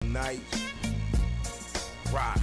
night. Rock.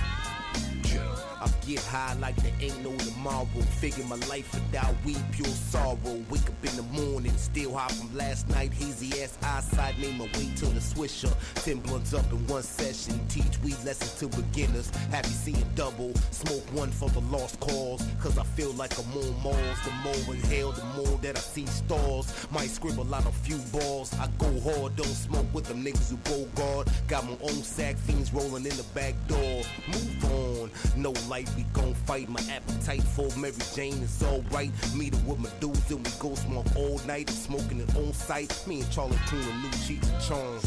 I get high like there ain't no tomorrow. Figure my life without weed, pure sorrow. Wake up in the morning, still high from last night. Hazy ass eyesight, made my way to the swisher. 10 blunts up in one session. Teach weed lessons to beginners. Have you seen double? Smoke one for the lost cause. Cause I feel like I'm on Mars. The more in hell, the more that I see stars. Might scribble out a few balls. I go hard, don't smoke with them niggas who go guard. Got my own sack, fiends rolling in the back door. Move on, no life, we gon' fight. My appetite for Mary Jane is alright. Meet her with my dudes and we go smoke all night. Smoking it on site. Me and Charlie tune a new Cheech and Chong.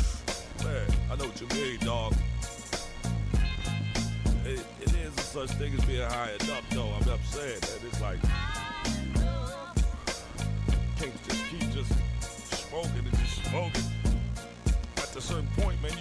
Man, I know what you mean, dog. It is a such thing as being high enough, though. I'm saying that it's like can't just keep just smoking and just smoking. At a certain point, man,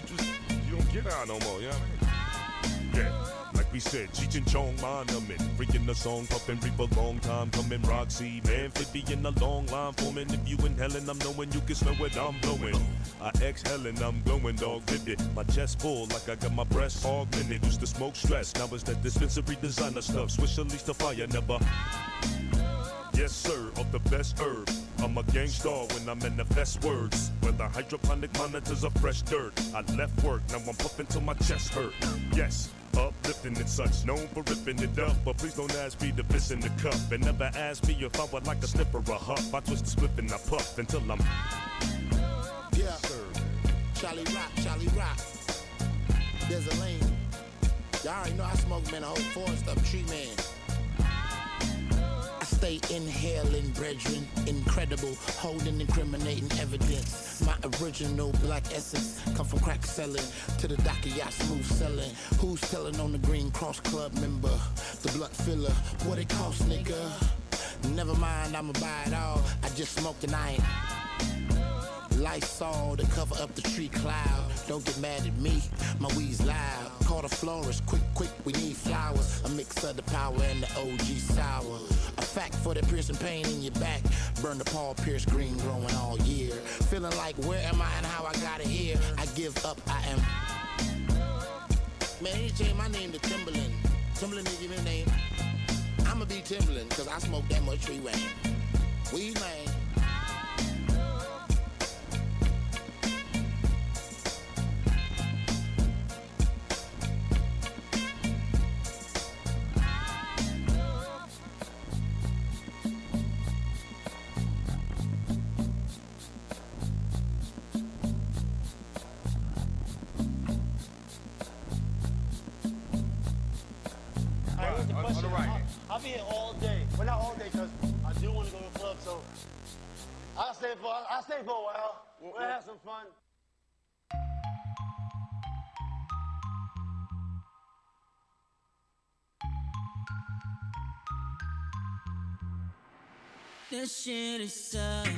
you don't get high no more. You know what I mean? Yeah. Like we said, Cheech and Chong, monument. Freaking the song, puffin' reap a long time coming. Roxy, man, fit be in a long line forming. If you inhaling, I'm knowing you can smell what I'm blowing. I exhaling, I'm glowing, dog, vivid. My chest full like I got my breast augmented. Used to smoke stress, now it's that dispensary designer stuff. Swish at least the fire, never. Yes, sir, of the best herb. I'm a gangstar when I manifest words. Whether hydroponic monitors or fresh dirt. I left work, now I'm puffing till my chest hurt. Yes, uplifting and such, known for ripping it up. But please don't ask me to piss in the cup. And never ask me if I would like a snip or a huff. I twist the split and I puff until I'm. Yeah, sir. Charlie Rock. There's a lane. Y'all already know I smoke, man, a whole forest up, tree man. Stay inhaling, brethren, incredible, holding incriminating evidence. My original black essence come from crack selling to the docket yacht smooth selling. Who's telling on the Green Cross Club member? The blood filler, what it cost, nigga? Never mind, I'ma buy it all. I just smoked and I ain't. Lysol to cover up the tree cloud. Don't get mad at me, my weed's loud. Call the florist, quick, we need flowers. A mix of the power and the OG sour. A fact for the piercing pain in your back. Burn the Paul Pierce green growing all year. Feeling like where am I and how I got it here. I give up, I am. Man, he changed my name to Timberland. Timberland didn't give me a name. I'ma be Timberland, cause I smoke that much tree rain. Weed man. I'll be here all day. Well, not all day, because I do want to go to the club, so I'll stay for a while. We'll have some fun. This shit is sad.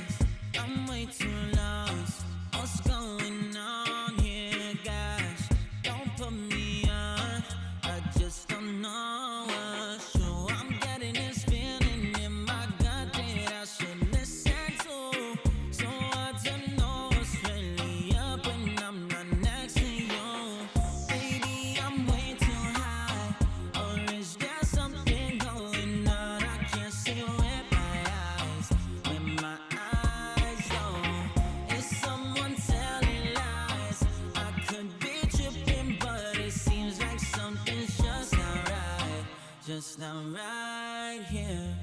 I'm way too lost. What's going on here, guys? Don't put me on. I just don't know what's true. I'm getting this feeling in my gut that I should listen to. So hard to know what's really up when I'm not next to you. Baby, I'm way too high. Or is there something going on? I can't see with my eyes. With my eyes, oh. Is someone telling lies? I could be tripping, but it seems like something's just not right. Just not right here.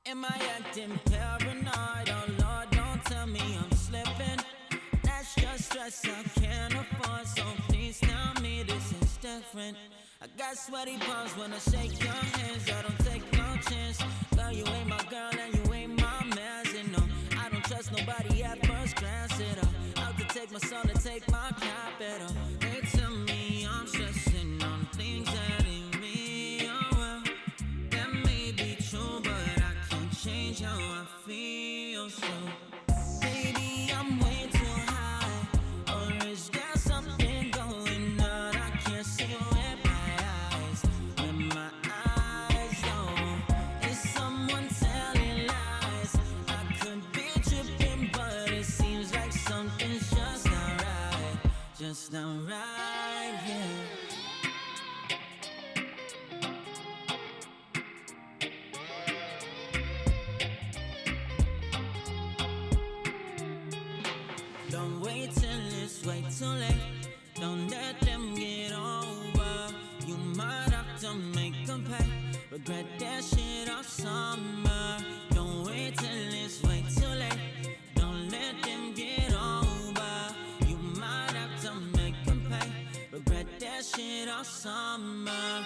Am I acting paranoid? Oh Lord, don't tell me I'm slipping. That's just stress I can't afford, so please tell me this is different. I got sweaty palms when I shake your hands. I don't take no chance. Girl, you ain't my girl and you ain't my man. And no, I don't trust nobody at first glance at all. Out to take my soul and take my capital. They tell me I'm stressing on things that ain't me. Oh well, that may be true, but I can't change how I feel. So, baby, I'm way too high. Or is there something going on? I can't see with my eyes. With my eyes, oh. Is someone telling lies? I could be tripping, but it seems like some just now right here. Don't wait till it's way too late. Don't let them get over. You might have to make them pay. Regret that shit all summer. Don't wait till it's way too late. Don't let them get over. You might have to make them pay. Regret that shit all summer.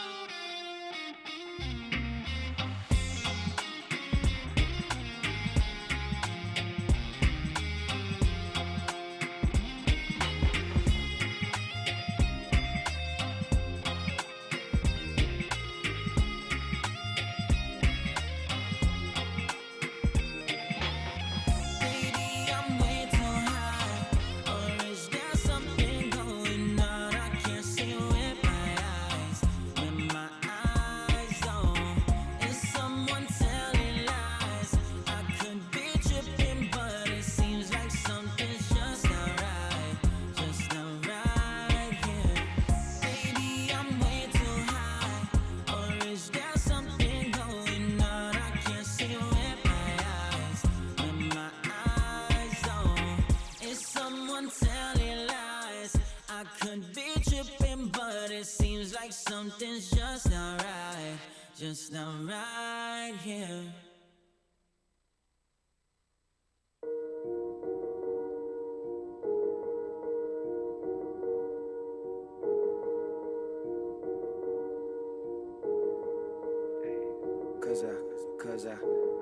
Something's just not right, just not right here.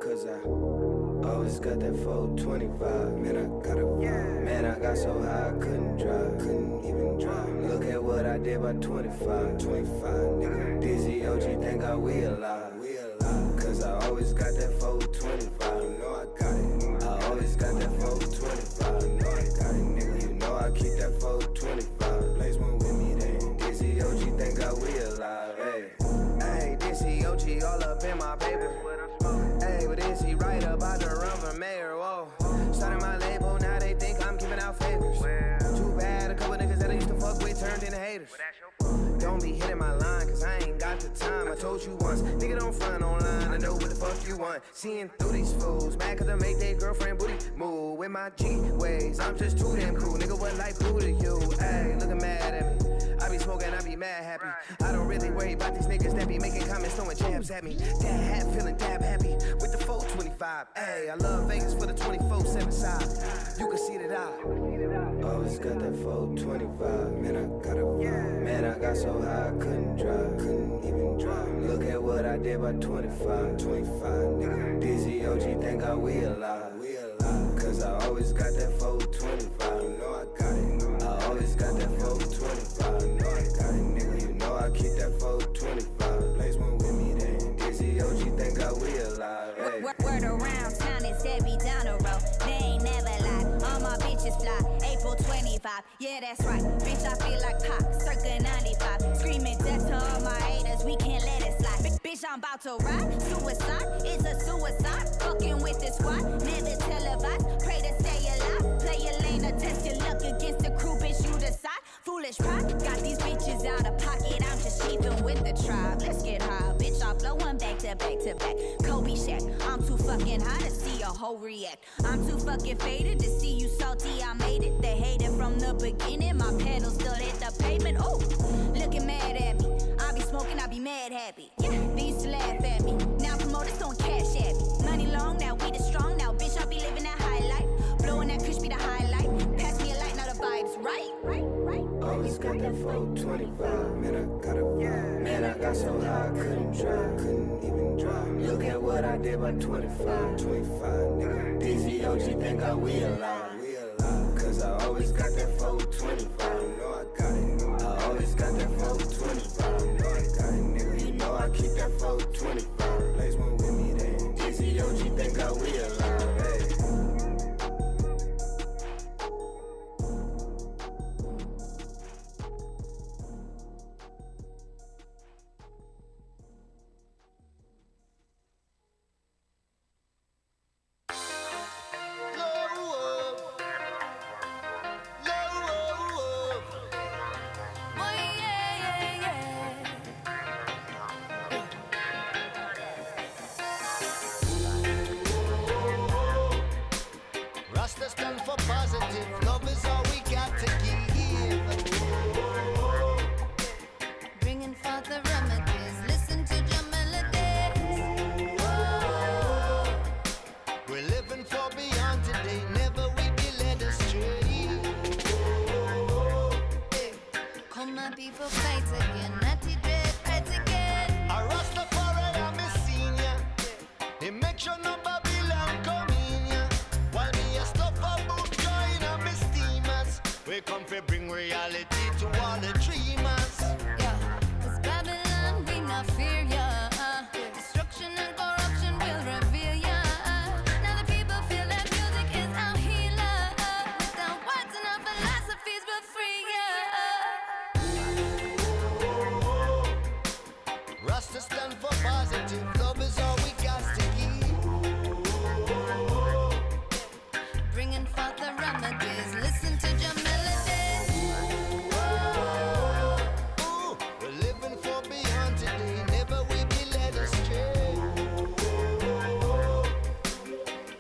Cause I always got that 425. Man, I got so high I couldn't even drive. Look at what I did by 25, nigga. Dizzy OG think I we alive. Cause I always got that 425. You know I got it. I always got that 425. You know I got it, nigga. You know I keep that 425. Blaze one with me then. Dizzy OG think I we alive. Hey, Dizzy OG all up in my paper. Hey, but is he right about to run for mayor? Whoa. Started my label, now they think I'm giving out favors. Too bad, a couple niggas that I used to fuck with turned into haters. Don't be hitting my line, cause I ain't got the time. I told you once, nigga don't front online. I know what the fuck you want. Seeing through these fools, mad cause I make their girlfriend booty move. With my G ways, I'm just too damn cool. Nigga, what life do to you? Hey, looking mad at me. I be smoking, I be mad happy. I don't really worry about these niggas that be making comments, throwing jabs at me. Dad hat feeling dab happy with the 425. Hey, I love Vegas for the 24/7 side. You can see that I always got that 425. Man, I got so high I couldn't even drive. Look at what I did by 25, nigga. Dizzy OG think I we alive. Cause I always got that 425. You know I got it. I always got that 425. You know I got it, nigga. You know I keep that 425. Blaze one with me then. Dizzy OG think I we alive. Hey. Word around town is heavy down the road. They ain't never lied. All my bitches fly. April 25. Yeah, that's right. Bitch, I feel like Pac. Circa 95. Screaming death to all my haters. We can't let it slide. Bitch, I'm about to ride. Suicide is a suicide. Fucking with the squad. Never televised. Pray to stay alive. Play your lane or test your luck against the crew. Bitch, you decide. Foolish pride. Got these bitches out of pocket. I'm just cheating with the tribe. Let's get high. Bitch, I'm blowing back to back to back. Kobe Shack. I'm too fucking high to see a hoe react. I'm too fucking faded to see you salty. I made it. They hated from the beginning. My pedals still hit the pavement. Ooh, looking mad at me. I be smoking, I be mad happy. Yeah, they used to laugh at me. Now promoters throwing cash at me. Money long, now weed is strong. Now bitch, I be living that high life. Blowing that kush be the highlight. Pass me a light, now the vibes right. Always got that 425. Man, I got so high I couldn't even drive. Look at what I did by 25, nigga. Dizzy OG think I we alive. Cause I always got that 425. You know I got it. I always got that 425. You know I got it, nigga. You know I keep that 425. Blaze one with me then. Dizzy OG think I we alive. Hey. people fight again. Natty dread fight again. A Rastafari, I'm a senior. He make sure no Babylon come in ya. While me a stuff about join and me steamers. We come to bring reality to all the dreamers. Yeah, 'cause Babylon we not fear ya. Destruction and corruption will reveal ya. Now the people feel that music is our healer. Without words and our philosophies will free ya. Rasta stand for positive. Love is all we got to give. Bringing forth the remedies. Listen to your melodies. Ooh, we're living for beyond today. Never will be led astray.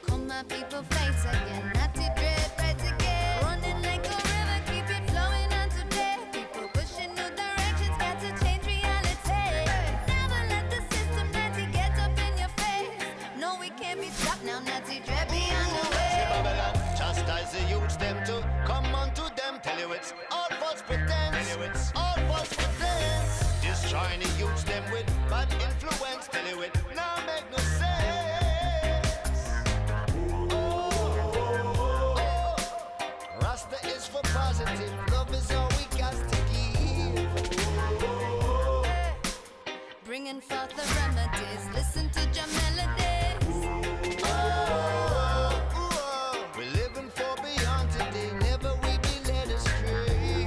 Come my people fight again. Natty dread fight again. Running like a river, keep it flowing on today. People pushing new directions, got to change reality. Never let the system Natty get up in your face. No, we can't be stopped now. Natty dread be on the way. Babylon, chastise the youths them to come unto them. Tell you it's all false pretense. Tell you it's all false pretense. Destroying the youths them with bad influence. Tell you it now make no sense. Oh, Rasta is for positive. Love is all we got to give. Bringing forth the remedies. Listen to your melodies. We're living for beyond today. Never we be led astray.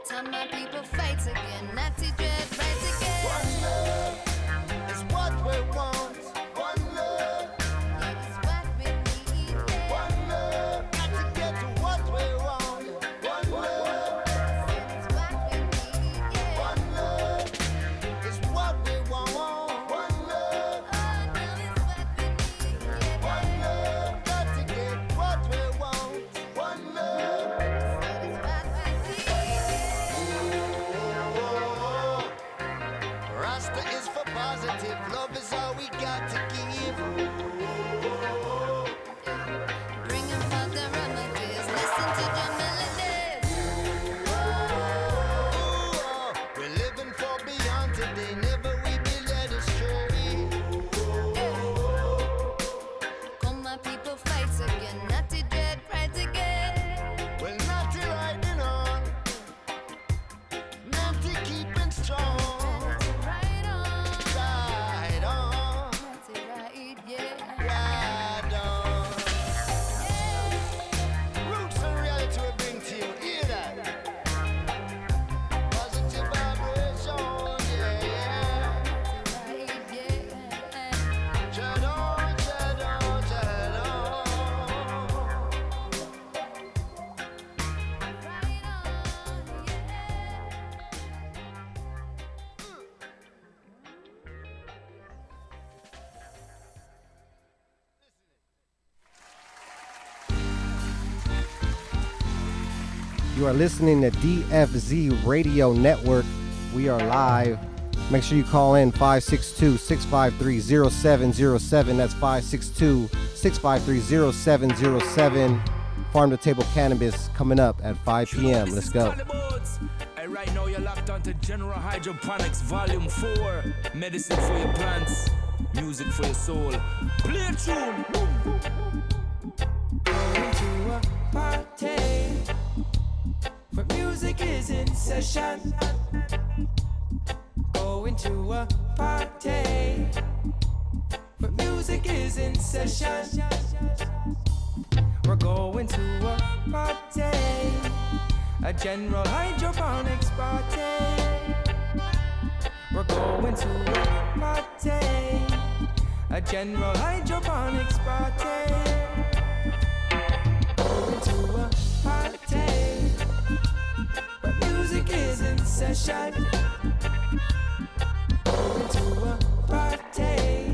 Time my people fight again. Natty dread fight again. One love is what we want. One love, Yeah, it's what we need. one love. Got to get to what we want. One love, It's what we need. Yeah. one love is what we want. One love, Oh, no, it's what we need. Yeah. one love. Got to get what we want. One love. It's what we need. Rasta is for positive. Love is all we got to give. Bringing forth the remedies. Listen to your melodies. We're living for beyond today. Never we be led astray. Come my people fight again. Natty dread fight again. Well, Natty riding on. Natty keeping strong. Right on. Ride on. Natty right, yeah. Ride on. Roots and reality we bring to you. Hear that? Positive vibration. Yeah, yeah. Right, yeah. Tread on, tread on, tread on. Right on, yeah. You are listening to DFZ Radio Network. We are live. Make sure you call in 562-653-0707. That's 562-653-0707. Farm to Table Cannabis coming up at 5 p.m. Let's go. Hey, right now you're locked onto General Hydroponics Volume 4. Medicine for your plants, music for your soul. Play a tune. Going to a party where music is in session. Going to a party where music is in session. We're going to a party, a General Hydroponics party. We're going to a party, a General Hydroponics party. Going to a party where music is in session. Going to a party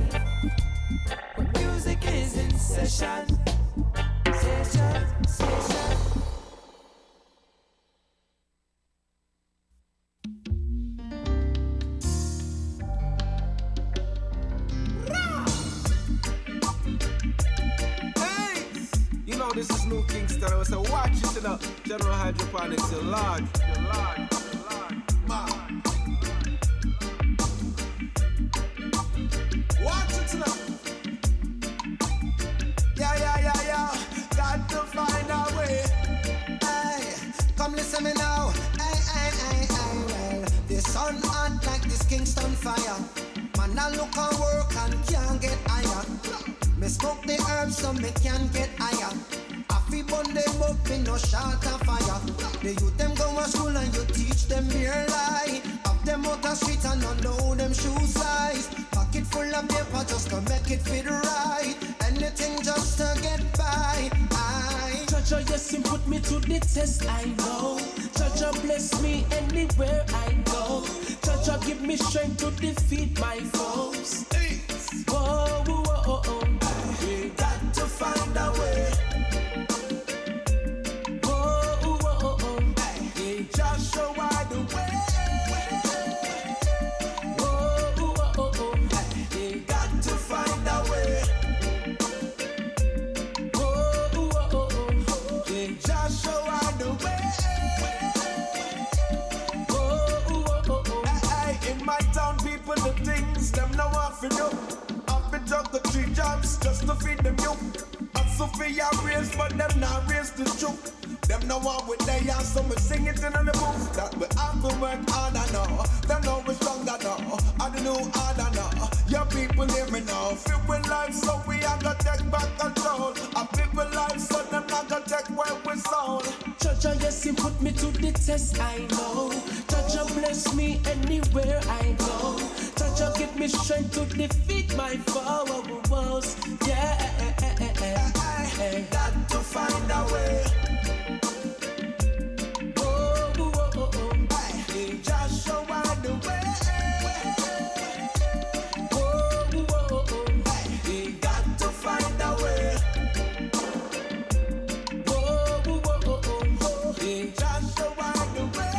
where music is in session. Session, session. this is New Kingston. I was like, watch it, you know. General Hydroponics, you're large. Watch it, you know. Yeah. Got to find a way. Hey, come listen me now. Hey, well, the sun hot like this Kingston fire. Man, I look and work and can't get higher. Me smoke the herbs so me can get higher. I feel burn them up, me no shot of fire. The youth them go to school and you teach them mere lie. Up them out the street and don't know them shoe size. Pocket full of paper just to make it fit right. Anything just to get by. Chacha, yes, him put me to the test, I know. Chacha bless me anywhere I go. Chacha give me strength to defeat my foes. Whoa. We got to find a way. Whoa. Just show why the way. Whoa. We got to find a way. Whoa. Just show why the way. Whoa. In my town, people, the things them know what to do. Juggle 3 jobs just to feed them you. And Sophia raised, but them not raised the truth. Them know what with they are, so we sing it in the booth. That we have to work harder now. Them know we stronger now. I don't know harder now. Your people hear me now. Feel with life, so we are gonna take back control. I feel with life, so them not gonna take where we sold. Chacha, yes, he put me to the test, I know. Chacha bless me anywhere I go. Chacha give me strength to defeat my foes. Yeah, got to find a way. Just show why the way. Got to find a way. Just show why the way.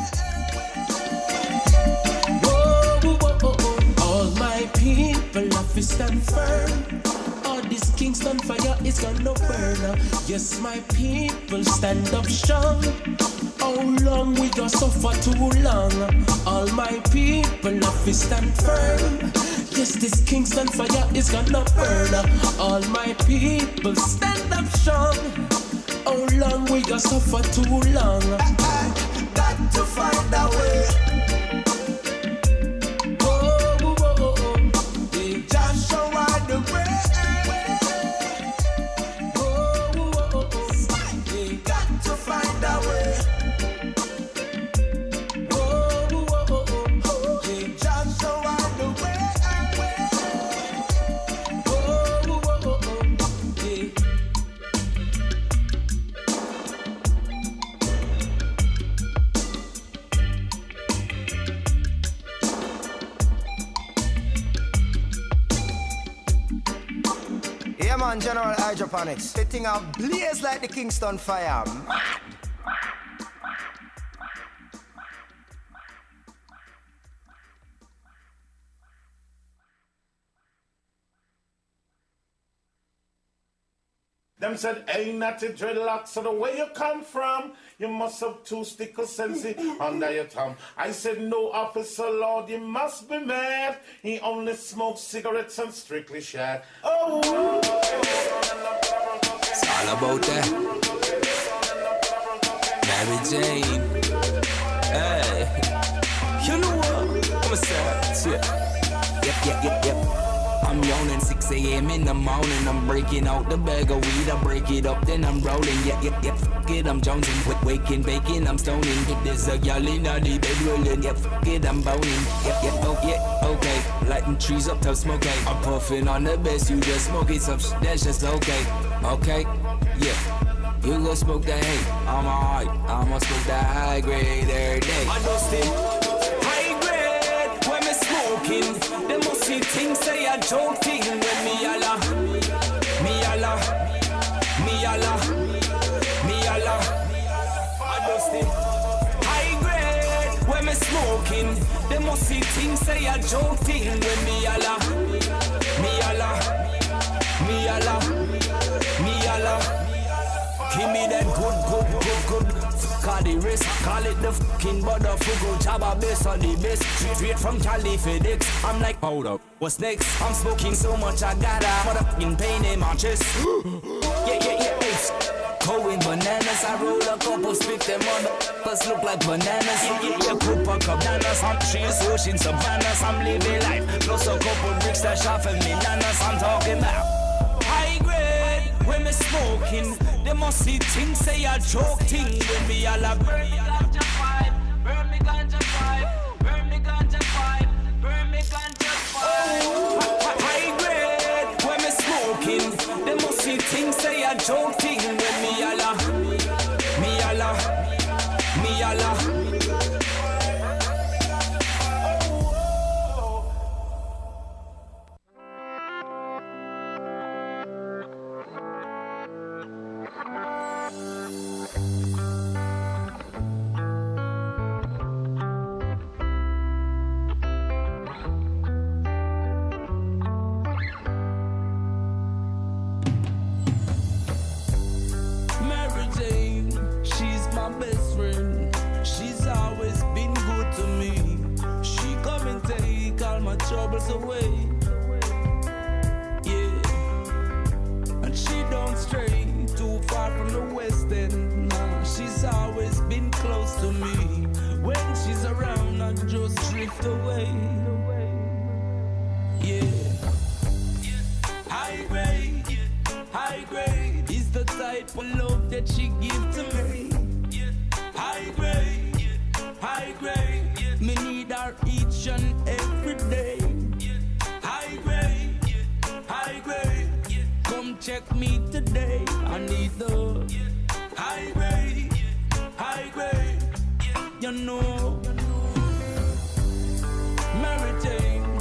All my people have to stand firm. All this Kingston fire is gonna burn. Yes, my people stand up strong. How long we gonna suffer too long? All my people have to stand firm. Yes, this Kingston fire is gonna burn. All my people stand up strong. How long we gonna suffer too long? Got to find a way. Just show why the way. Got to find a way. General Hydroponics, the thing out blaze like the Kingston fire. Mad! Them said, ain't that a dreadlocks, so the way you come from, you must have 2 sticks of sensi under your tongue. I said, no, officer, Lord, you must be mad. He only smokes cigarettes and strictly shag. Oh, it's all about that. Mary Jane. Hey, you know what? I'm a sad. Yep. I'm yawning 6 a.m. in the morning. I'm breaking out the bag of weed. I break it up, then I'm rolling. Yeah. Fuck it, I'm jonesing. Waking, baking, I'm stoning. There's a y'all in the bed rolling. Yeah, fuck it, I'm boning. Okay. Lighting trees up till Smokeout. I'm puffing on the best. You just smoking some shit. That's just okay. Yeah. You go smoke that hay. I'm alright. I'ma smoke that high grade every day. I know still high grade when me smoking. Them must see things say a joke thing when me alla. I know still high grade when me smoking. Them must see things say a joke thing when me alla. Give me that good. Call the risk, call it the fucking butterfugo. Jabba base on the base. Straight from Cali FedEx. I'm like, hold up, what's next? I'm smoking so much I got a motherfucking pain in my chest. Yeah. Going bananas, I roll a couple, split them motherfuckers look like bananas. Yeah, Cooper Cup bananas, I'm trees, ocean savannas, I'm living life. Plus a couple bricks that shot for me, nanas, I'm talking about high grade. When me smoking, they must see things, say a joke thing. When me all a burn me ganja vibe, burn me ganja vibe, burn me ganja vibe, burn me ganja vibe. High grade, when me smoking, they must see things, say a joke thing. When me all a troubles away, yeah. And she don't stray too far from the west end. Nah, she's always been close to me. When she's around, I just drift away, yeah. High grade is the type of love that she give to me. High grade, me need her each and every day. High grade, come check me today. I need the high grade, you know. Mary Jane,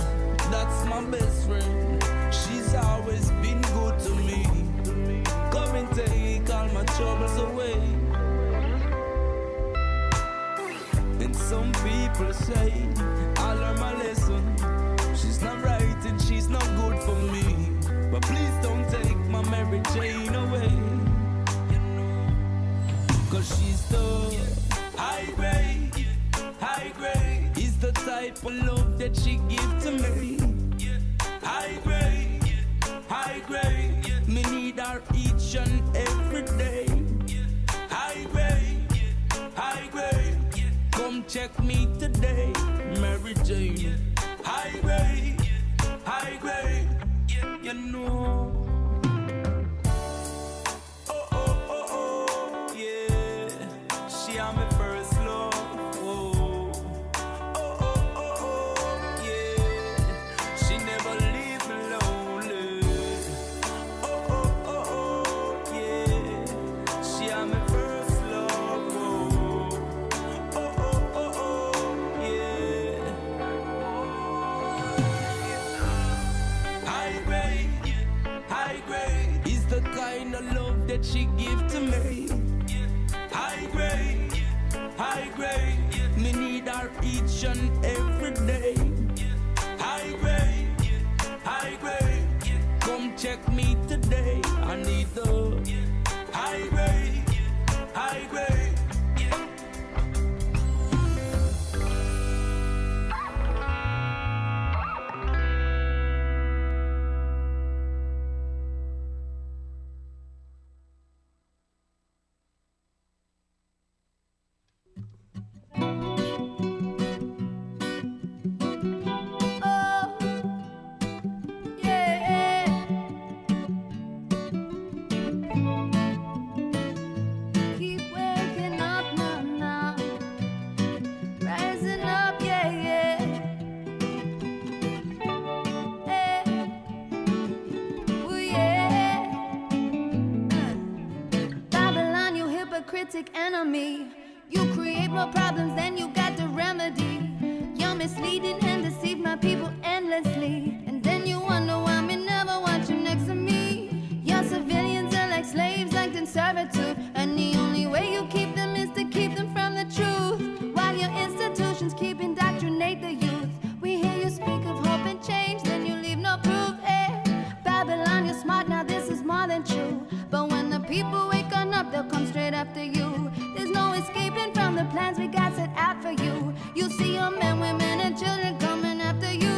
that's my best friend. She's always been good to me. Come and take all my troubles away. And some people say I learned my lesson. She's not right and she's not good for me. But please don't take my Mary Jane away. Cause she's the high grade is the type of love that she give to me. High grade, me need her each and every day. High grade, come check me today, Mary Jane. High grade, you know. Oh, yeah. She am my first love. Oh, yeah. She never leave me lonely. Oh, yeah. She am my first love. Yeah. High grade is the kind of love that she give to me. High grade, me need her each and every day. High grade, come check me today. I need the high grade. Enemy, you create more problems than you got the remedy. You're misleading and deceive my people endlessly, and then you wonder why me never want you next to me. Your civilians are like slaves, like in servitude, and the only way you keep them is to keep them from the truth. While your institutions keep indoctrinate the youth, we hear you speak of hope and change, then you leave no proof. Babylon, you're smart, now this is more than true. But when the people wake on up, they'll after you. There's no escaping from the plans we got set out for you. You see your men, women, and children coming after you.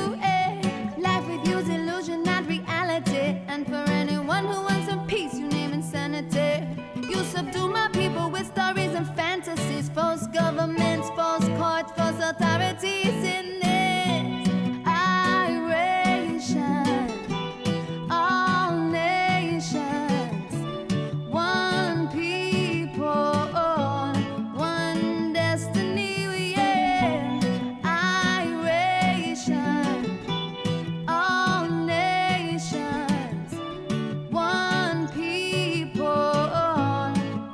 Life with you's illusion, not reality. And for anyone who wants some peace, you name insanity. You subdue my people with stories and fantasies. False governments, false courts, false authorities in this iration. All nations, one people, one destiny, yeah. Iration. All nations, one people,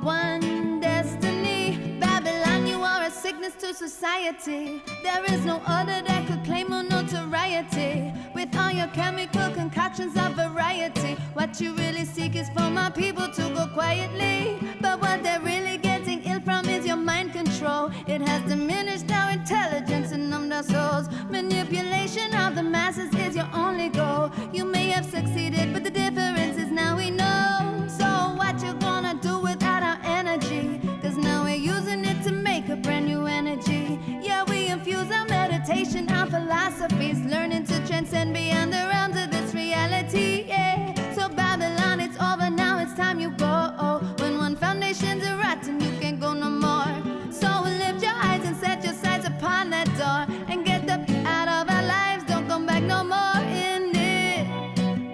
one destiny. Babylon, you are a sickness to society. There is no other that could claim more notoriety. With all your chemical concoctions of variety, what you really seek is for my people to go quietly. But what they're really getting ill from is your mind control. It has diminished our intelligence and numbed our souls. Manipulation of the masses is your only goal. You may have succeeded, but the difference is now we know. So what you gonna do without our energy? Cause now we're using it to make a brand new energy. Yeah, we infuse our meditation, our philosophies, learning to transcend beyond the realms of this reality, yeah. So Babylon, it's over now, it's time you go. When one foundation's rotten, you can't go no more. So lift your eyes and set your sights upon that door, and get the out of our lives, don't come back no more in it.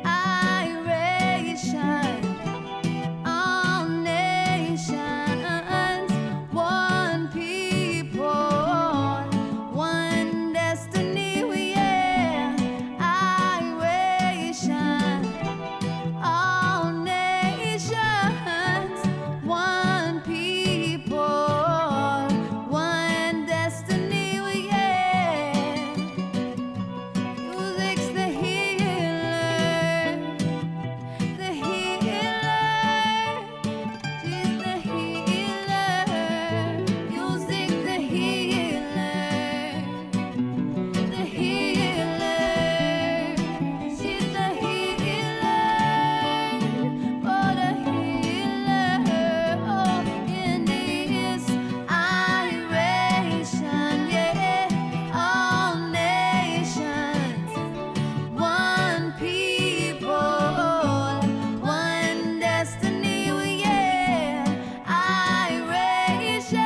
Iration. All nations, one people, one destiny, yeah. Iration. All nations, one people, one destiny, yeah. Music's the healer, the healer. She's the healer. Music, the healer, the healer. She's the healer, for the healer. Oh, in this iration, yeah. All nations, one people, one destiny, yeah. Iration.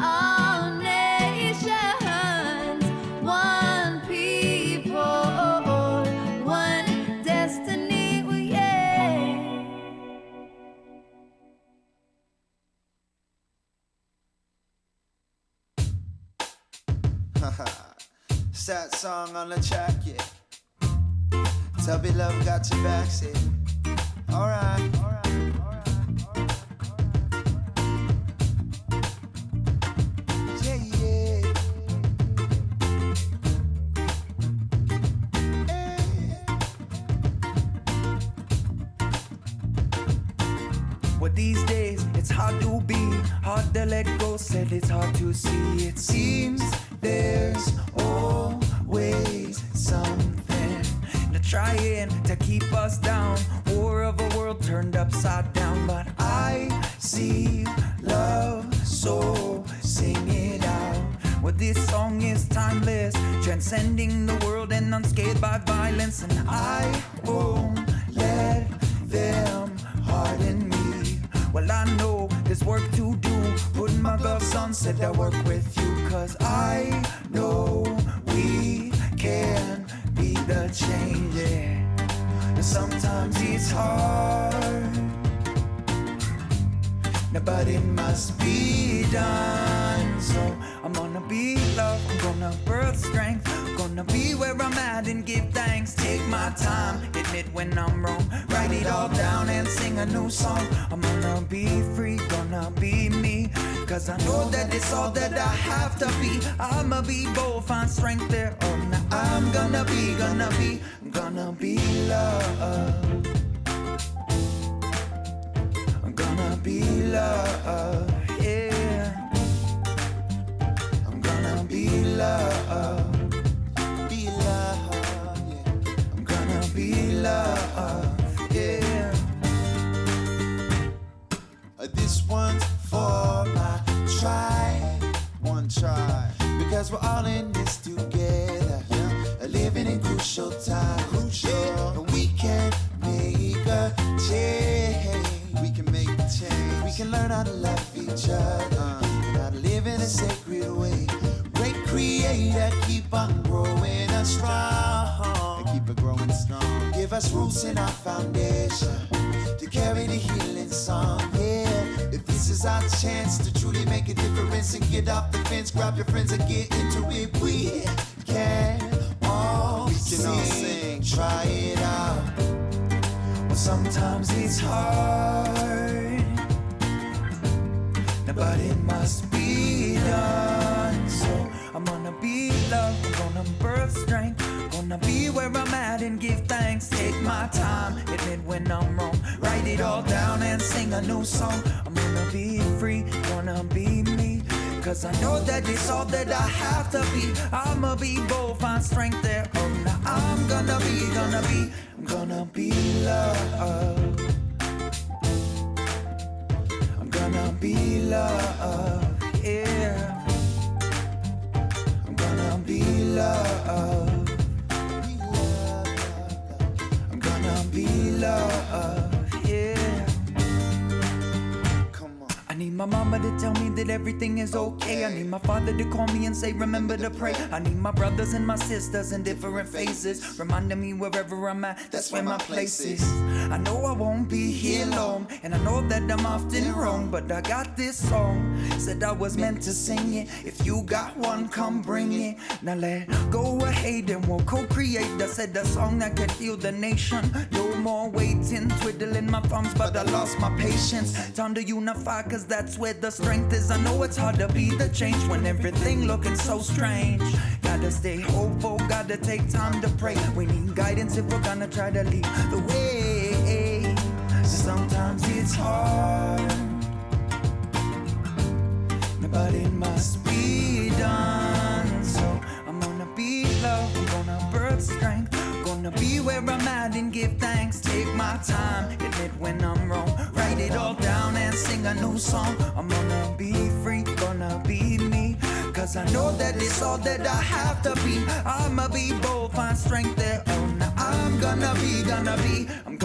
All nations, one people, one destiny, yeah. Sad song on the track, yeah. Tubby Love got your back, say. Alright. Yeah, yeah. Well, these days it's hard to be, hard to let go, said it's hard to see. It seems There's always something trying to keep us down. War of a world turned upside down, but I see love, so sing it out. well, this song is timeless, transcending the world and unscathed by violence. And I won't let them harden me. well, I know there's work to do. Put my gloves on, said I work with you. Cause I know we can be the change, yeah. And sometimes it's hard, but it must be done. So I'm gonna be love, I'm gonna birth strength, gonna be where I'm at and give thanks. Take my time, admit when I'm wrong, write it all down and sing a new song. I'm gonna be free, gonna be me, cause I know that it's all that I have to be. I'ma be bold, find strength there. Oh, now I'm gonna be love. I'm gonna be love, yeah. I'm gonna be love. Be love, yeah. I'm gonna be love, yeah. This one's for my tribe. One tribe. Because we're all in this together. Living in crucial times. Crucial. We can make a change. We can make a change. We can learn how to love each other. How to live in a sacred way. Great Creator, keep on growing us strong. Keep it growing strong. Give us roots in our foundation to carry the healing song. Yeah. If this is our chance to truly make a difference and get off the fence, grab your friends and get into it. We can all sing. Try it out. Well, sometimes it's hard, but it must be done. So I'm gonna be love, I'm gonna birth strength, gonna be where I'm at and give thanks. Take my time, admit when I'm wrong, write it all down and sing a new song. I'm gonna be free, gonna be me, cause I know that it's all that I have to be. I'ma be bold, find strength there. Oh, now I'm gonna be love. I'm gonna be love, yeah. I'm gonna be love. I'm gonna be love, yeah. I need my mama to tell me that everything is okay. I need my father to call me and say remember to pray. I need my brothers and my sisters in different phases, reminding me wherever I'm at, that's where my place is. I know I won't be here long, and I know that I'm often wrong, but I got this song, said I was meant to sing it. If you got one, come bring it. Now let go of hate and we'll co-create. I said a song that could heal the nation. No more waiting, twiddling my thumbs, but I lost my patience. Time to unify, cause that's where the strength is. I know it's hard to be the change when everything looking so strange. Gotta stay hopeful, gotta take time to pray. We need guidance if we're gonna try to lead the way. Sometimes it's hard, but it must be done. So I'm gonna be love, I'm gonna birth strength, gonna be where I'm at and give thanks. Take my time, admit when I'm wrong, write it all down and sing a new song. I'm gonna be free, gonna be me, cause I know that it's all that I have to be. I'ma be bold, find strength there. Oh, now I'm gonna be love. I'm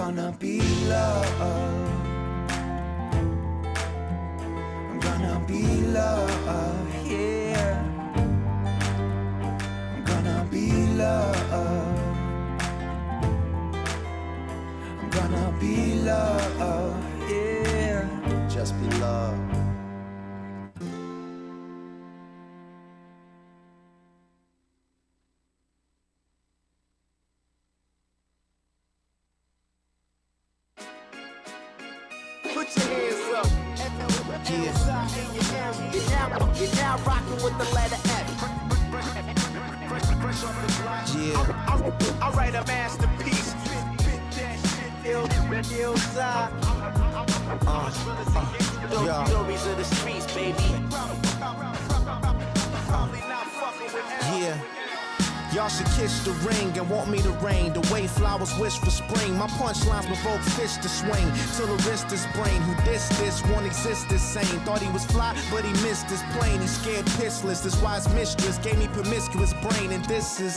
gonna be love, yeah. I'm gonna be love. I'm gonna be love, yeah. Just be love. Put your hands up. You're now rocking with the letter F. Yeah. I write a masterpiece. Stories of the streets, baby. Yeah. Y'all should kiss the ring and want me to rain. The way flowers wish for spring. My punchlines provoke fish to swing. Till the wrist is brain. Who this won't exist this same. Thought he was fly, but he missed his plane. He scared pissless. This wise mistress gave me promiscuous brain. And this is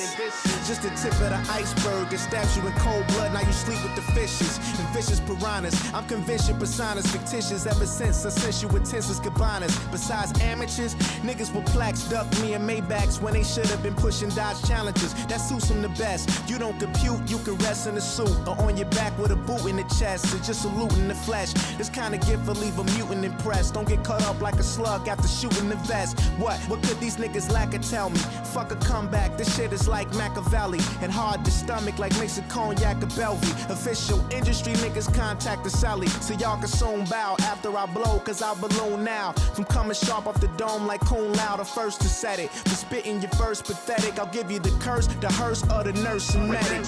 just the tip of the iceberg. It stabs you in cold blood. Now you sleep with the fishes and vicious piranhas. I'm convinced your persona's fictitious. Ever since I sent you with tenses cabanas. Besides amateurs, niggas with plaques duck me and Maybachs when they should have been pushing Dodge Challenges. That suits them the best. You don't compute, you can rest in a suit or on your back with a boot in the chest. It's just a loot in the flesh. This kind of gift will leave a mutant impressed. Don't get cut up like a slug after shooting the vest. What could these niggas lack or tell me? Fuck a comeback, this shit is like Machiavelli and hard to stomach like mixing cognac or Bellevue. Official industry niggas contact the Sally, so y'all can soon bow after I blow, cause I balloon now. From coming sharp off the dome like Coon Loud, the first to set it. For spitting your verse pathetic, I'll give you the curse, the hearse, or the nurse and medic.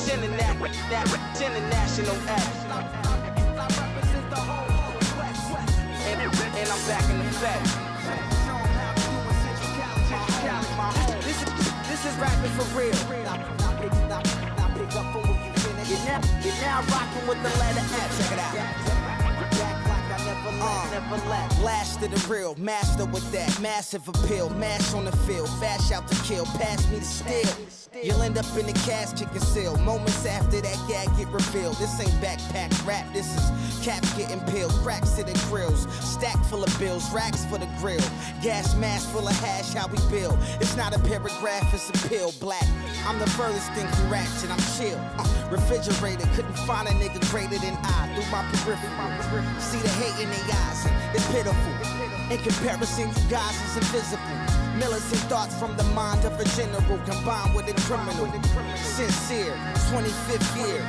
International F. And I'm back in effect. This is rapping for real. You're now rocking with the letter F. Check it out. Back like I never Last of the real, master with that massive appeal. Mash on the field, fast out to kill. Pass me the steel. You'll end up in the casket concealed. Moments after that gag get revealed. This ain't backpack rap, this is caps getting peeled. Cracks to the grills, stack full of bills, racks for the grill. Gas mask full of hash, how we build. It's not a paragraph, it's a pill. Black, I'm the furthest thing from ratchet, I'm chill. Refrigerator, couldn't find a nigga greater than I. Through my peripheral, see the hate in their eyes, it's pitiful. In comparison, you guys is invisible. Militant thoughts from the mind of a general combined with a criminal. Sincere, 25th year.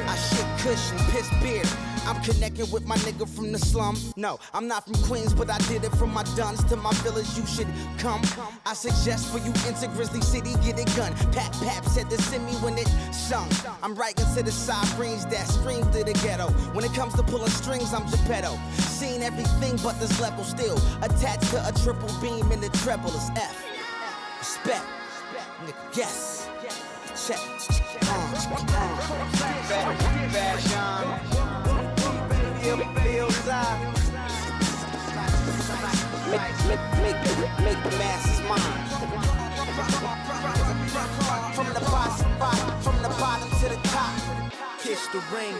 I shit cushion, piss beer. I'm connecting with my nigga from the slum. No, I'm not from Queens, but I did it from my duns to my village. You should come. I suggest for you into Grizzly City, get a gun. Pap Pap said to send me when it sung. I'm writing to the sirens that scream through the ghetto. When it comes to pulling strings, I'm Geppetto. Seen everything but this level still. Attached to a triple beam in the treble is F. Respect. Nigga, yes. Check. Fashion. Make the masses mine. From the bottom to the top. Kiss the ring.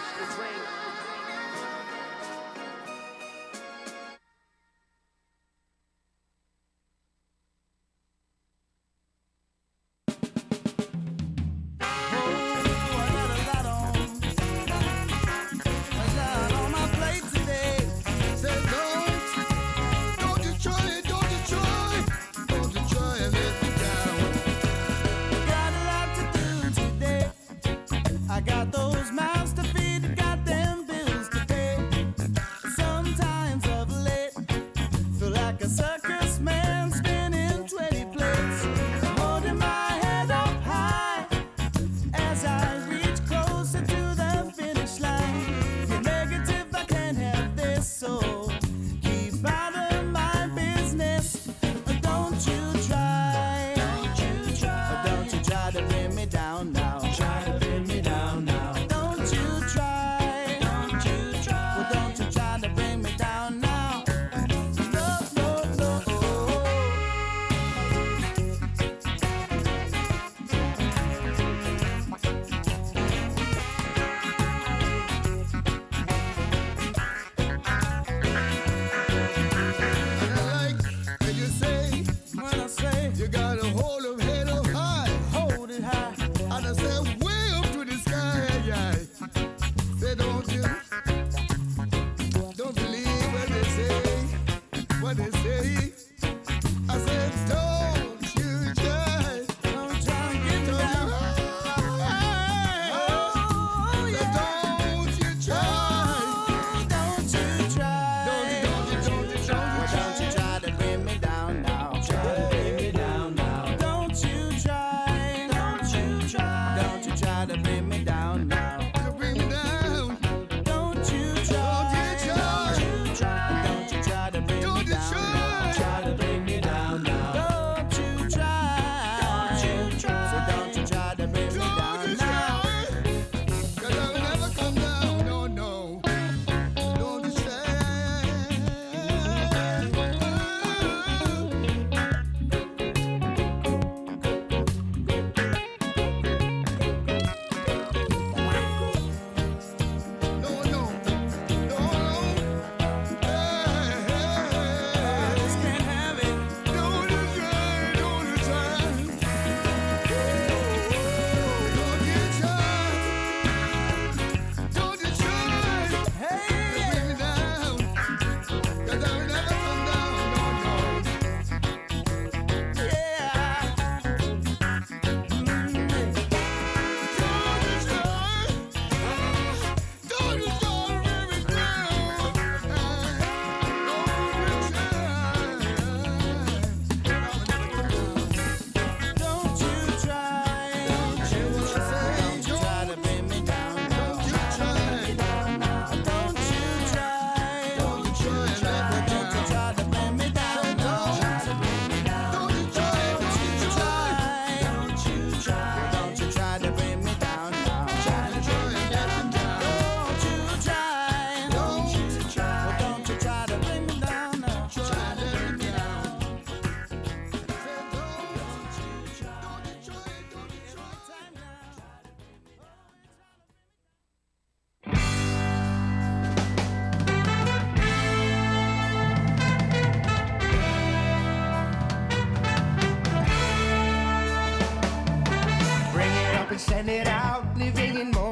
I got those mouths to feed, got them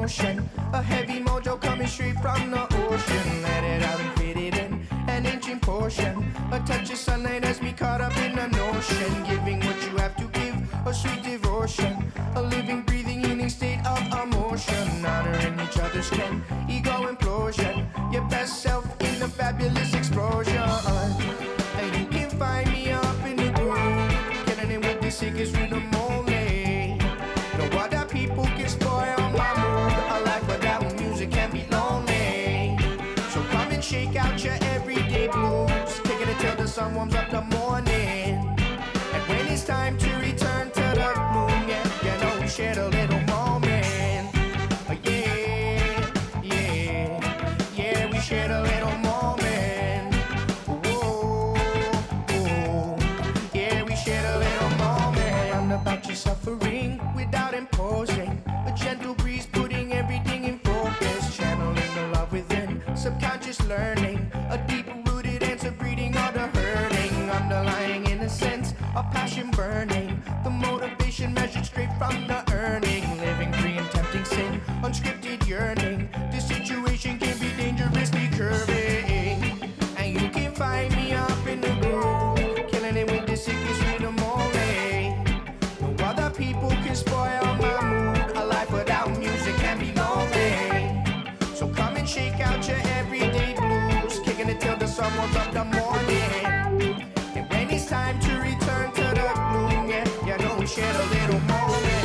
motion. A heavy mojo coming straight from the ocean. Let it out and fit it in, an inching portion. A touch of sunlight has me caught up in the notion. Giving what you have to give, a sweet devotion. A living, breathing, healing state of emotion. Honoring each other's kin, ego implosion. Your best self in a fabulous explosion. And you can find me up in the groove, killing it with the sickest rhythm only. No other people can spoil my mood. A life without music can be lonely. So come and shake out your everyday blues, kicking it till the sun warms up the morning. And when it's time to return to the gloom, yeah, you know we shared a little moment. Oh, yeah, yeah, yeah, we shared a little moment. Whoa, whoa, yeah, we shared a little moment. Round about your suffering without imposing. A gentle breeze putting everything in focus. Channeling the love within, subconscious learning. A deep-rooted answer breeding all the hurting. Underlying innocence, a passion burning. The motivation measured straight from the earning. Living free and tempting sin, unscripted yearning. This situation can be dangerously curving. And you can find me up in the groove, killing it with the sickest rhythm only. No other people can spoil my mood. A life without music can be lonely. So come and shake out your everyday blues, kicking it till the sun warms up the morning. And when it's time to return to the gloom, yeah, you know we shared a little moment.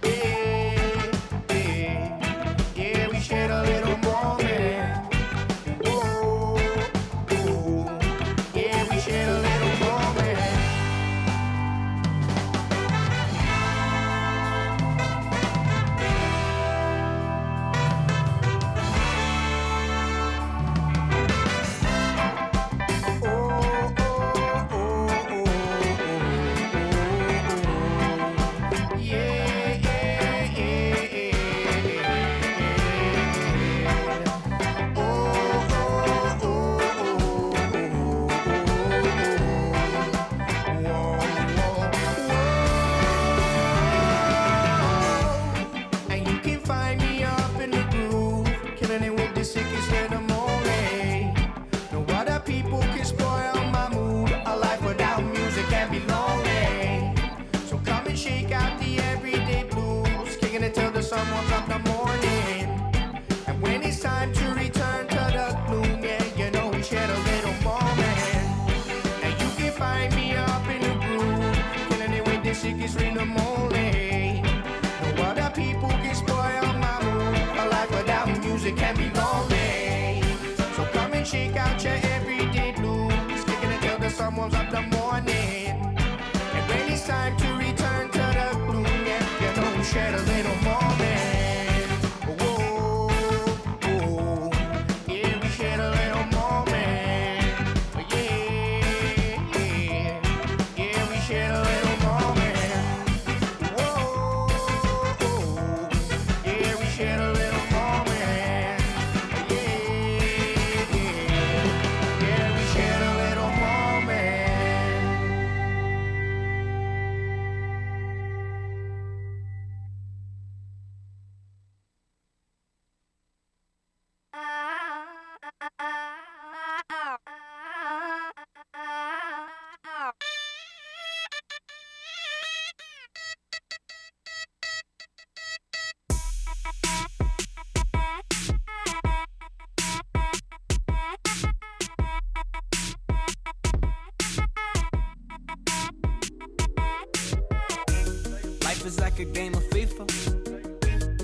Yeah, yeah, yeah, we shared a little moment. Whoa, whoa, yeah, we shared a little moment. And you can find me up in the groove, killing it with the sickest rhythm only. No other people can spoil my mood. A life without music can be lonely. So come and shake out the everyday blues, kicking it till the sun warms up the morning. And when it's time to return to the gloom, yeah, you know we shared a little moment. And you can find me up in the groove, killing it with the sickest rhythm only. No other people can spoil my mood. A life without music can be lonely. So come and shake out your everyday blues, kicking it till the sun warms up the morning. And when it's time to return to the gloom, yeah, you know we shared a little moment. Whoa, whoa, yeah, we shared a little moment. Yeah, yeah, yeah, we shared a little moment. Whoa, yeah, we shared a little moment. Yeah, yeah, yeah, we shared a little moment. Life is like a game of FIFA.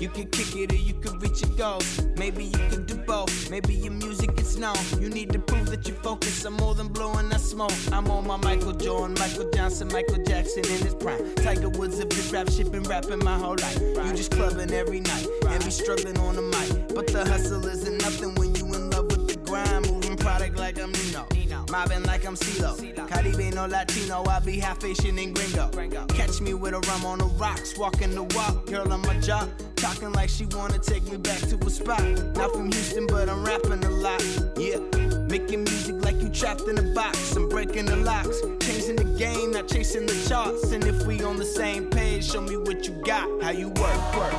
You can kick it or you can reach your goals. Maybe you can do both. Maybe your music gets known. You need to prove that you focus. I'm more than blowing that smoke. I'm on my Michael Jordan, Michael Johnson, Michael Jackson in his prime. Tiger Woods of this rap shit, been rapping my whole life. You just clubbing every night and be struggling on the mic. But the hustle isn't nothing when you in love with the grind. Moving product like I'm Nino, mobbing like I'm CeeLo. Caribe no Latino, I be half Asian and gringo. Catch me with a rum on the rocks, walking the walk, girl on my job. Talking like she wanna take me back to a spot. Not from Houston, but I'm rapping a lot. Yeah, making music like you trapped in a box. I'm breaking the locks, changing the game, not chasing the charts. And if we on the same page, show me what you got, how you work, work.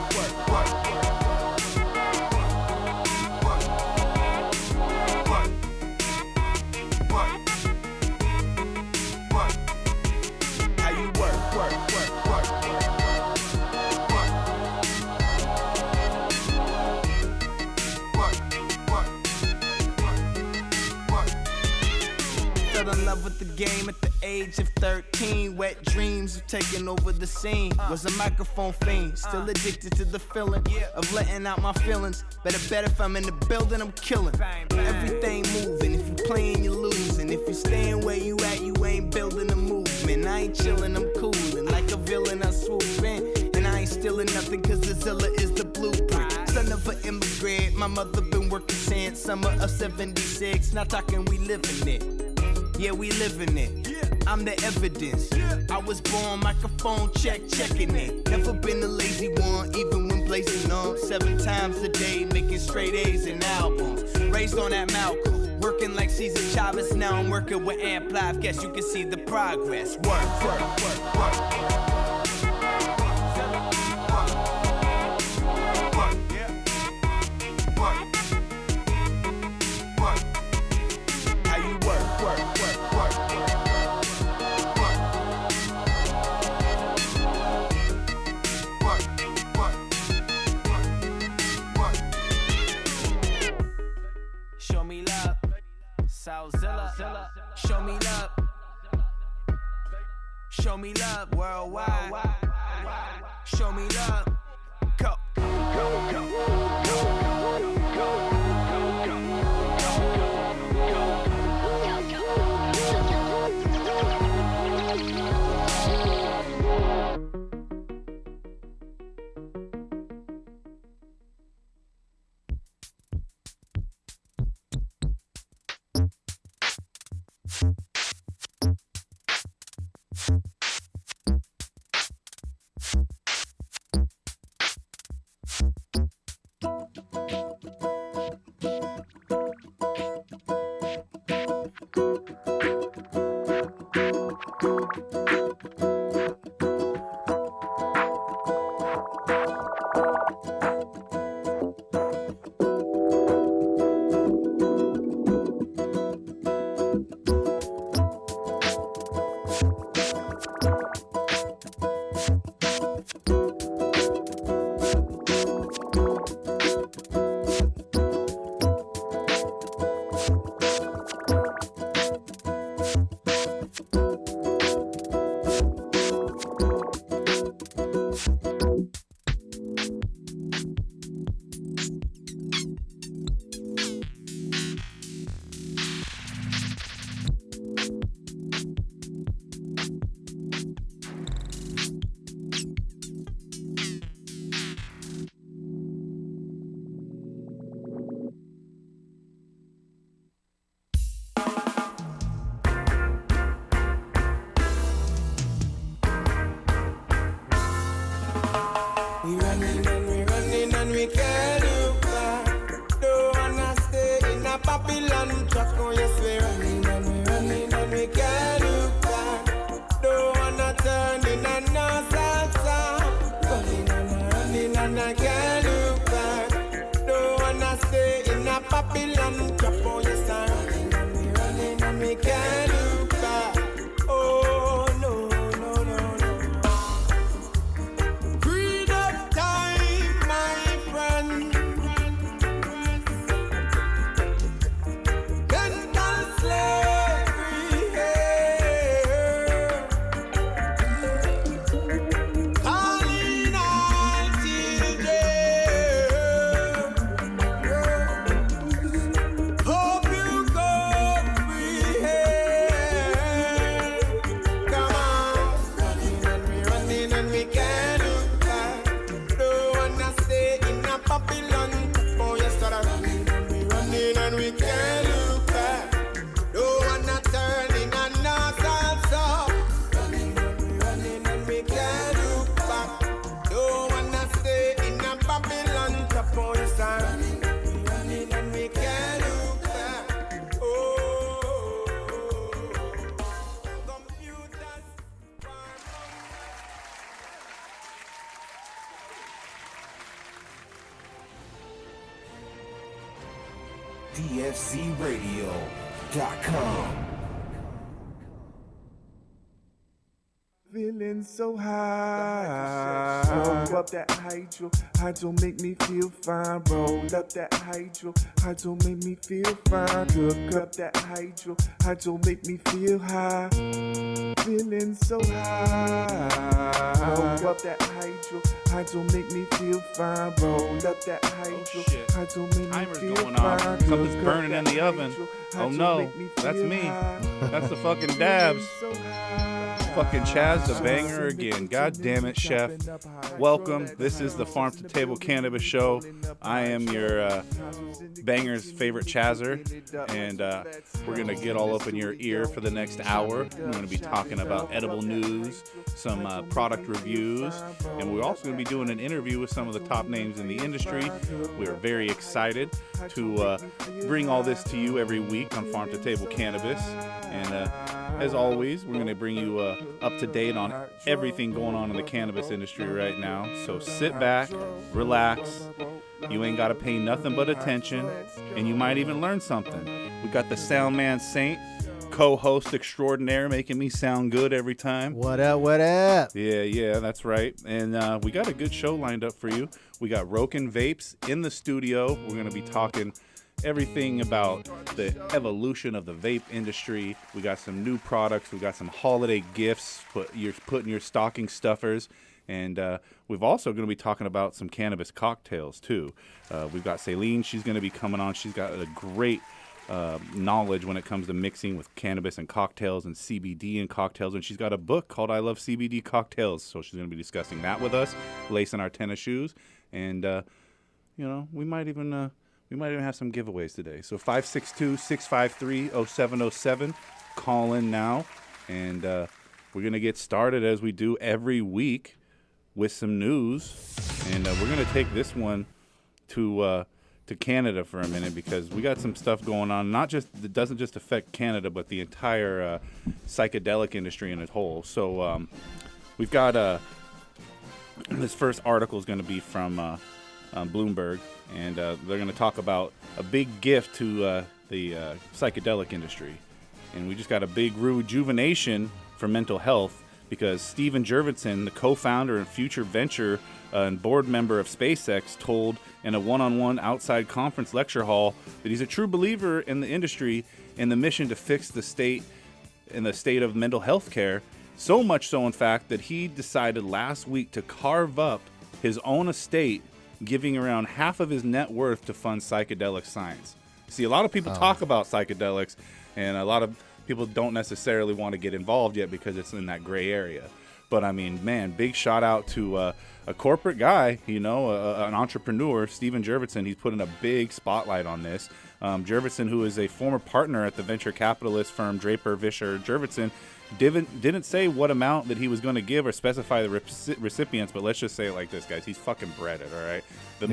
Fell in love with the game at the age of 13. Wet dreams of taking over the scene. Was a microphone fiend, still addicted to the feeling of letting out my feelings. Bet if I'm in the building, I'm killing. Everything moving, if you playing, you're losing. If you staying where you at, you ain't building a movement. I ain't chilling, I'm cooling. Like a villain, I swoop in. And I ain't stealing nothing, cause the Zilla is the blueprint. Son of an immigrant, my mother been working since summer of 76. Not talking, we living it. Yeah, we living it. I'm the evidence. I was born, microphone checking it. Never been a lazy one, even when blazing on. 7 times a day, making straight A's and albums. Raised on that Malcolm, working like Cesar Chavez. Now I'm working with Amp Live. Guess you can see the progress. Work. Show me love, Southzilla. Show me love. Show me love worldwide. Show me love. Go. We running and we can't look back. Don't wanna stay in a Babylon truck. Oh yes, we running and we can't look back. Don't wanna turn in a no salsa. Running and I can't look back. Don't wanna stay in a Babylon truck. Oh yes, I'm running and we can't look back. Oh no. Slave. DFZRadio.com. Feeling so high. Roll up that hydro make me feel fine. Roll up that hydro make me feel fine. Cook up that hydro make me feel high. Feeling so high. Roll up that hydro make me feel fine. Roll up that hydro make me Timer's feel going fine. off. Something's burning in the oven. Oh no, that's me. That's the fucking dabs. Fucking Chaz the banger again. God damn it, chef. Welcome. This is the Farm to Table Cannabis Show. I am your banger's favorite Chazer, and we're going to get all up in your ear for the next hour. We're going to be talking about edible news, some product reviews, and we're also going to be doing an interview with some of the top names in the industry. We are very excited to bring all this to you every week on Farm to Table Cannabis. And as always, we're going to bring you up to date on everything going on in the cannabis industry right now. So sit back, relax. You ain't got to pay nothing but attention, and you might even learn something. We got the Sound Man Saint, co-host extraordinaire, making me sound good every time. What up, what up? Yeah, that's right. And we got a good show lined up for you. We got Roken Vapes in the studio. We're going to be talking everything about the evolution of the vape industry. We got some new products. We got some holiday gifts. You're putting your stocking stuffers. And we've also going to be talking about some cannabis cocktails, too. We've got Celine. She's going to be coming on. She's got a great knowledge when it comes to mixing with cannabis and cocktails and CBD and cocktails. And she's got a book called I Love CBD Cocktails. So she's going to be discussing that with us, lacing our tennis shoes. And, we might even have some giveaways today. So 562-653-0707. Call in now. And we're going to get started as we do every week with some news. And we're going to take this one to Canada for a minute because we got some stuff going on. It doesn't just affect Canada, but the entire psychedelic industry in its whole. So we've got this first article is going to be from Bloomberg. And they're going to talk about a big gift to the psychedelic industry. And we just got a big rejuvenation for mental health because Steven Jurvetson, the co-founder and future venture and board member of SpaceX, told in a one-on-one outside conference lecture hall that he's a true believer in the industry and the mission to fix the state of mental health care. So much so, in fact, that he decided last week to carve up his own estate, giving around half of his net worth to fund psychedelic science. See, a lot of people talk about psychedelics, and a lot of people don't necessarily want to get involved yet because it's in that gray area. But I mean, man, big shout out to a corporate guy, an entrepreneur, Steven Jurvetson. He's putting a big spotlight on this. Jurvetson, who is a former partner at the venture capitalist firm Draper Fisher Jurvetson, didn't say what amount that he was going to give or specify the recipients, but let's just say it like this, guys. He's fucking breaded, all right? The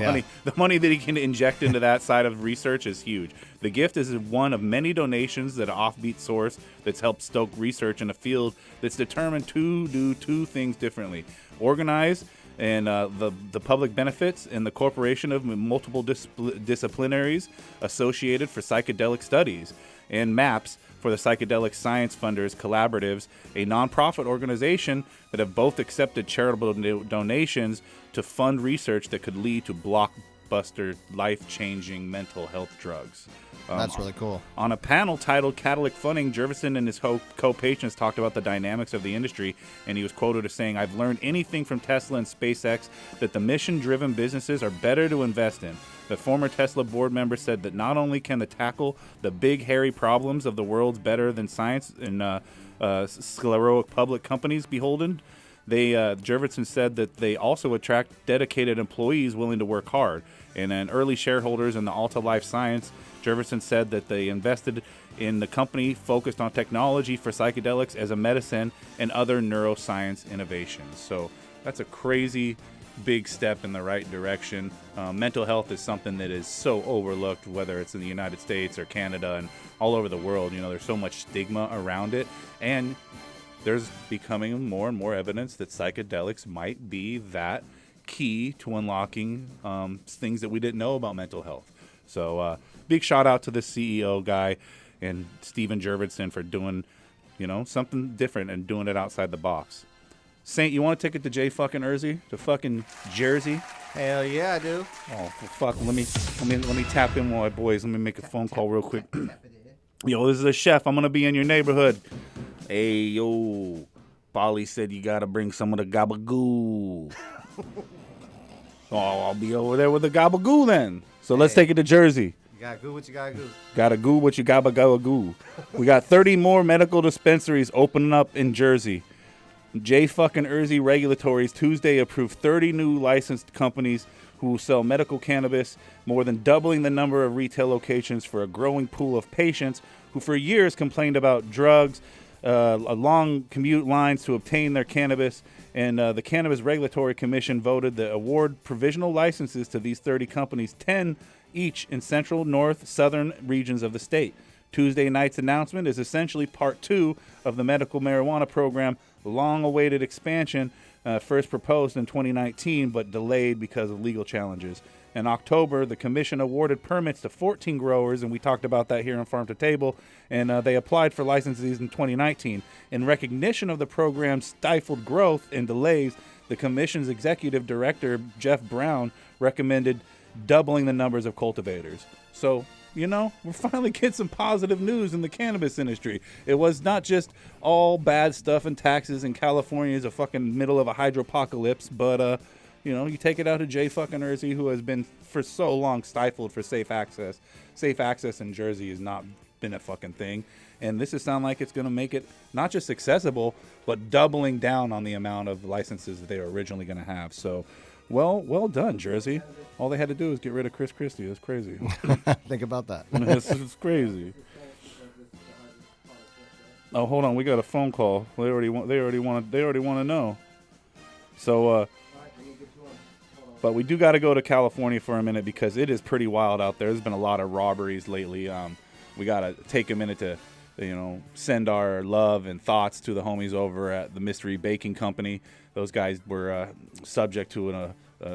money that he can inject into that side of research is huge. The gift is one of many donations that an offbeat source that's helped stoke research in a field that's determined to do two things differently: organize and the public benefits and the corporation of multiple disciplinaries associated for psychedelic studies, and MAPS for the Psychedelic Science Funders Collaboratives, a nonprofit organization that have both accepted charitable donations to fund research that could lead to blockbuster, life-changing mental health drugs. That's really cool. On a panel titled Catalytic Funding, Jurvetson and his co-patrons talked about the dynamics of the industry, and he was quoted as saying, "I've learned anything from Tesla and SpaceX that the mission-driven businesses are better to invest in." The former Tesla board member said that not only can they tackle the big, hairy problems of the world better than science and sclerotic public companies beholden, Jurvetson said that they also attract dedicated employees willing to work hard. And then early shareholders in the Alta Life Science, Jurvetson said that they invested in the company focused on technology for psychedelics as a medicine and other neuroscience innovations. So that's a crazy big step in the right direction. Mental health is something that is so overlooked, whether it's in the United States or Canada and all over the world. There's so much stigma around it, and there's becoming more and more evidence that psychedelics might be that key to unlocking things that we didn't know about mental health. So big shout out to the CEO guy and Steven Jurvetson for doing, something different and doing it outside the box. Saint, you want a ticket to J fucking Erzy, to fucking Jersey? Hell yeah, I do. Oh, for fuck! Let me tap in with my boys. Let me make a phone call real quick. Yo, this is a chef. I'm gonna be in your neighborhood. Hey, yo, Polly said you gotta bring some of the gabagoo. Oh, I'll be over there with the gabagoo then. So let's take it to Jersey. You gotta goo what you gotta goo. Gotta goo what you gotta goo. We got 30 more medical dispensaries opening up in Jersey. J fucking Erzy Regulatories Tuesday approved 30 new licensed companies who will sell medical cannabis, more than doubling the number of retail locations for a growing pool of patients who for years complained about drugs, long commute lines to obtain their cannabis. And the Cannabis Regulatory Commission voted to award provisional licenses to these 30 companies, 10 each in central, north, southern regions of the state. Tuesday night's announcement is essentially part 2 of the medical marijuana program, long-awaited expansion, first proposed in 2019 but delayed because of legal challenges. In October, the commission awarded permits to 14 growers, and we talked about that here on Farm to Table, and they applied for licenses in 2019. In recognition of the program's stifled growth and delays, the commission's executive director, Jeff Brown, recommended doubling the numbers of cultivators. So, we're finally getting some positive news in the cannabis industry. It was not just all bad stuff and taxes, and California is a fucking middle of a hydropocalypse, but, you take it out to J fucking Erzy, who has been for so long stifled for safe access. Safe access in Jersey has not been a fucking thing. And this is sound like it's going to make it not just accessible, but doubling down on the amount of licenses that they were originally going to have. So, well done, Jersey. All they had to do is get rid of Chris Christie. That's crazy. Think about that. It's crazy. Oh, hold on. We got a phone call. They already want to know. So, but we do got to go to California for a minute because it is pretty wild out there. There's been a lot of robberies lately. We got to take a minute to, send our love and thoughts to the homies over at the Mystery Baking Company. Those guys were subject to an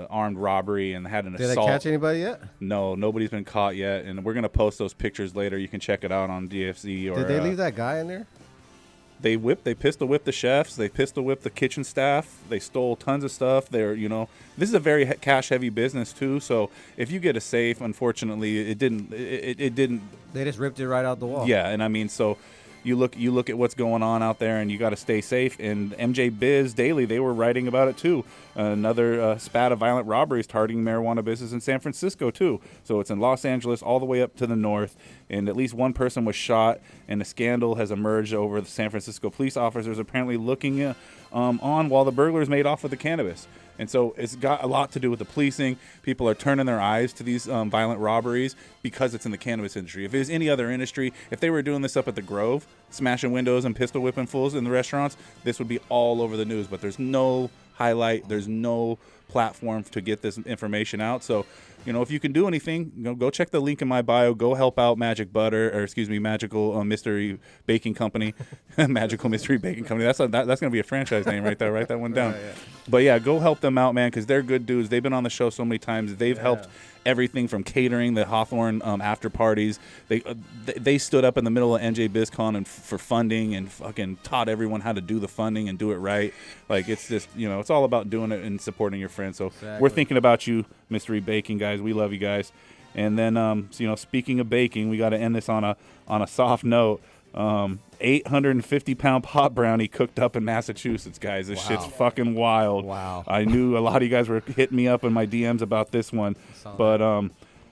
armed robbery and had an assault. Did they catch anybody yet? No, nobody's been caught yet, and we're gonna post those pictures later. You can check it out on DFZ. Or did they leave that guy in there? They pistol whipped the chefs. They pistol whipped the kitchen staff. They stole tons of stuff. This is a very cash heavy business too. So if you get a safe, unfortunately, it didn't. They just ripped it right out the wall. Yeah, and I mean, so you look at what's going on out there, and you got to stay safe. And MJ Biz Daily, they were writing about it too. Another spat of violent robberies targeting marijuana business in San Francisco too. So it's in Los Angeles all the way up to the north, and at least one person was shot. And a scandal has emerged over the San Francisco police officers apparently looking on while the burglars made off with the cannabis. And so it's got a lot to do with the policing. People are turning their eyes to these violent robberies because it's in the cannabis industry. If it was any other industry, if they were doing this up at the Grove, smashing windows and pistol whipping fools in the restaurants, this would be all over the news. But there's no highlight. There's no platform to get this information out. So, if you can do anything, go check the link in my bio. Go help out Magical Mystery Baking Company. Magical Mystery Baking Company. That's going to be a franchise name right there. Write that one down. Yeah. But yeah, go help them out, man, because they're good dudes. They've been on the show so many times. They've helped everything from catering, the Hawthorne after parties. They stood up in the middle of NJ BizCon and for funding and fucking taught everyone how to do the funding and do it right. Like, it's just, it's all about doing it and supporting your friends. So We're thinking about you, Mystery Baking guys. We love you guys. And then, speaking of baking, we got to end this on a soft note. 850-pound pot brownie cooked up in Massachusetts, guys. This shit's fucking wild. Wow. I knew a lot of you guys were hitting me up in my DMs about this one. But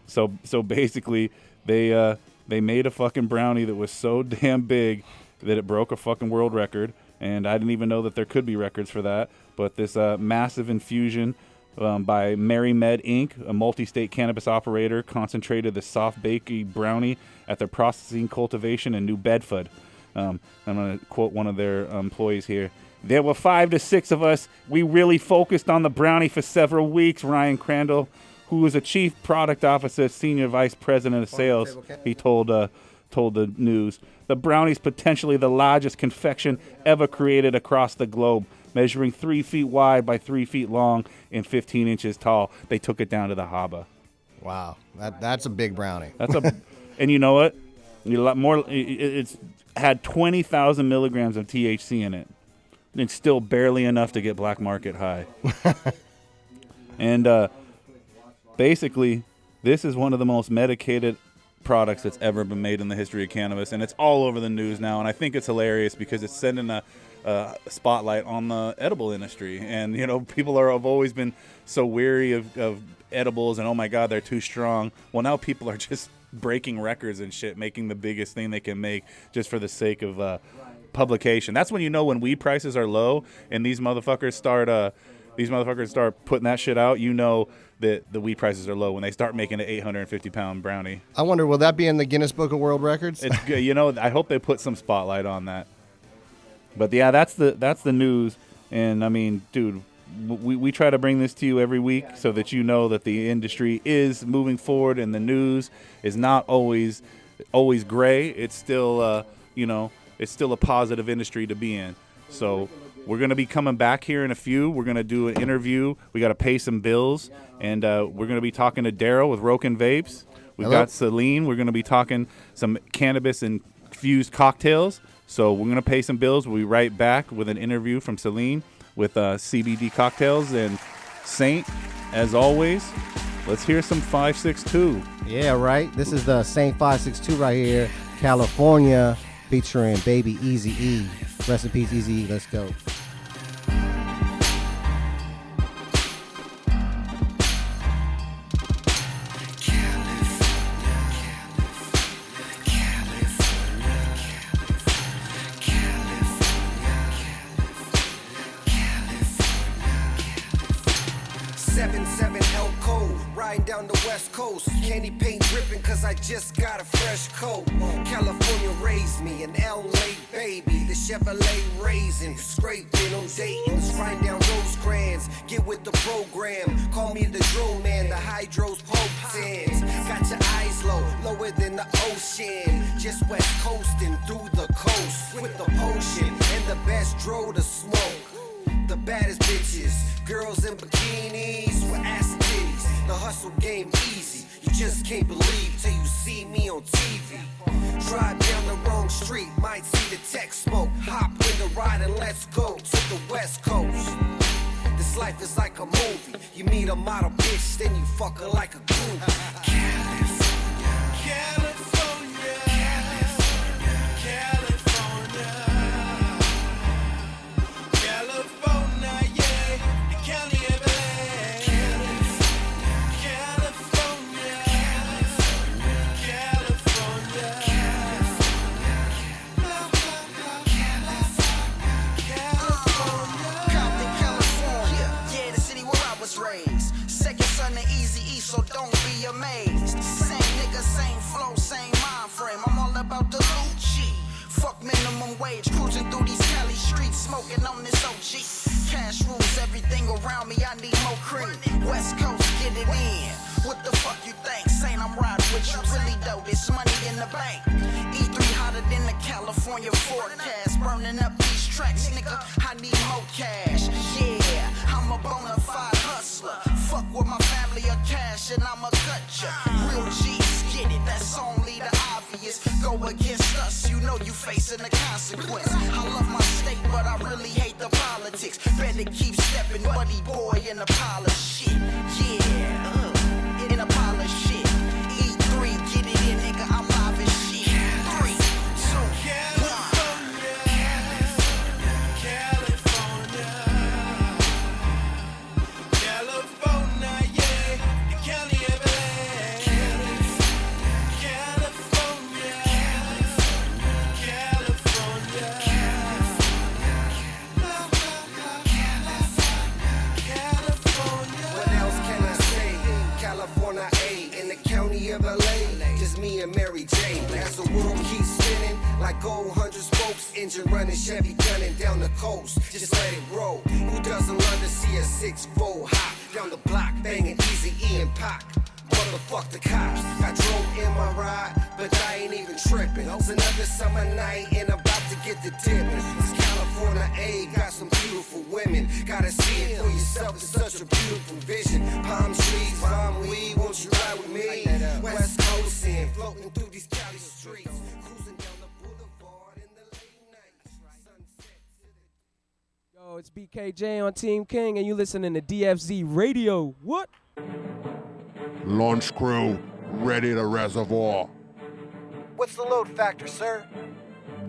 so basically they made a fucking brownie that was so damn big that it broke a fucking world record, and I didn't even know that there could be records for that. But this massive infusion by Mary Med Inc., a multi-state cannabis operator, concentrated the soft bakery brownie at their processing cultivation in New Bedford. I'm going to quote one of their employees here. There were 5 to 6 of us. We really focused on the brownie for several weeks, Ryan Crandall, who was a chief product officer, senior vice president of sales, he told the news. The brownie's potentially the largest confection ever created across the globe, measuring 3 feet wide by 3 feet long and 15 inches tall. They took it down to the harbor. Wow, that's a big brownie. And you know what? A lot more. It's had 20,000 milligrams of THC in it. It's still barely enough to get black market high. And basically, this is one of the most medicated products that's ever been made in the history of cannabis, and it's all over the news now. And I think it's hilarious because it's sending a spotlight on the edible industry. And people have always been so weary of edibles, and oh my God, they're too strong. Well, now people are just breaking records and shit, making the biggest thing they can make just for the sake of publication. That's when when weed prices are low and these motherfuckers start putting that shit out. That the weed prices are low when they start making an 850-pound brownie. I wonder, will that be in the Guinness Book of World Records? It's good. I hope they put some spotlight on that. But yeah, that's the news. And I mean, dude, we try to bring this to you every week so that you know that the industry is moving forward and the news is not always gray. It's still it's still a positive industry to be in. So we're going to be coming back here in a few. We're going to do an interview. We got to pay some bills. And we're going to be talking to Daryl with Roken Vapes. We've got Celine. We're going to be talking some cannabis-infused cocktails. So we're going to pay some bills. We'll be right back with an interview from Celine with CBD cocktails. And Saint, as always, let's hear some 562. Yeah, right. This is the Saint 562 right here, California, featuring Baby Eazy-E. Rest in peace, Eazy-E. Let's go. 7-7 L code, riding down the west coast. Candy paint dripping cause I just got a fresh coat. California raised me, an LA baby. The Chevrolet raisin, scraping on Dayton's, riding down Rosecrans. Get with the program, call me the drone man, the hydros potens. Got your eyes low, lower than the ocean. Just west coasting through the coast with the potion and the best dro to smoke. The baddest bitches, girls in bikinis with ass titties. The hustle game easy, you just can't believe till you see me on TV. Drive down the wrong street, might see the tech smoke. Hop in the ride and let's go to the west coast. This life is like a movie. You meet a model bitch, then you fuck her like a groupie. California, California, California, California, yeah, the county of LA. California, California, Compton, California, yeah, the city where I was raised. Second son of Eazy-E, so don't be amazed. Same nigga, same flow, same mind frame. I'm all about the Lucci. Fuck minimum wage, cruising through these Cali streets, smoking on this OG. Cash rules everything around me, I need more cream. West Coast, get it in. What the fuck you think? Saying I'm riding with you, really though, this money in the bank. E3 hotter than the California forecast. Burning up these tracks, nigga, I need more cash. Yeah, I'm a bona fide hustler. Fuck with my family or cash and I'ma cut ya. Real G's get it, that's only the obvious. Go against us, you know you facing the consequence. I love my state, but I really hate the politics. Better keep stepping, buddy boy, in a pile of shit. Yeah, in a pile of shit. E3, get it in, nigga, I'm live as shit. 3, 2, 1. California, yeah, the county of LA. California, California, California. What else can I say? California, A, in the county of LA. Just me and Mary J. As the world keeps spinning, like gold 100 spokes, engine running, Chevy gunning down the coast. Just let it roll. Who doesn't love to see a 6-4 hop down the block, banging Eazy-E and Pac? Motherfuck the cops. I drove in my ride, but I ain't even tripping. It's another summer night and about to get the dipping. It's California, A, got some beautiful women. Gotta see it for yourself, it's such a beautiful vision. Palm trees, palm weed, won't you ride with me? it's BKJ on Team King, and you listening to DFZ Radio. What? Launch crew, ready to reservoir. What's the load factor, sir?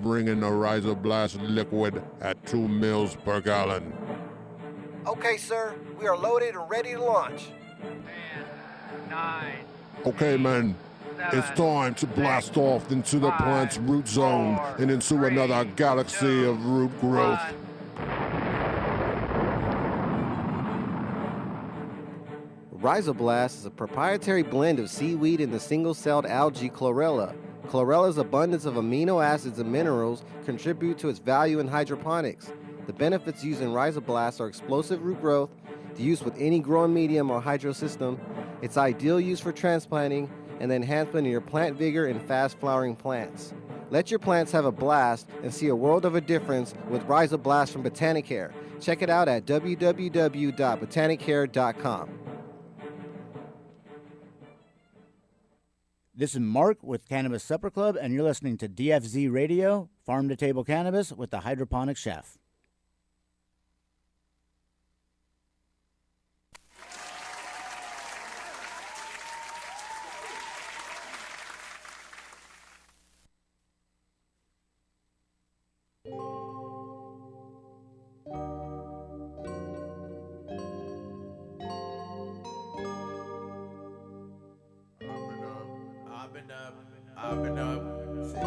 Bringing the Riser Blast liquid at 2 mils per gallon. Okay, sir. We are loaded and ready to launch. 10, 9. Okay, men. It's time to blast off into the plant's root zone and into another galaxy of root growth. Rhizoblast is a proprietary blend of seaweed and the single-celled algae chlorella. Chlorella's abundance of amino acids and minerals contribute to its value in hydroponics. The benefits used in Rhizoblast are explosive root growth, the use with any growing medium or hydro system, its ideal use for transplanting, and the enhancement of your plant vigor in fast-flowering plants. Let your plants have a blast and see a world of a difference with Rhizoblast from Botanicare. Check it out at www.botanicare.com. This is Mark with Cannabis Supper Club, and you're listening to DFZ Radio, Farm to Table Cannabis with the Hydroponic Chef. I've been up 6 days.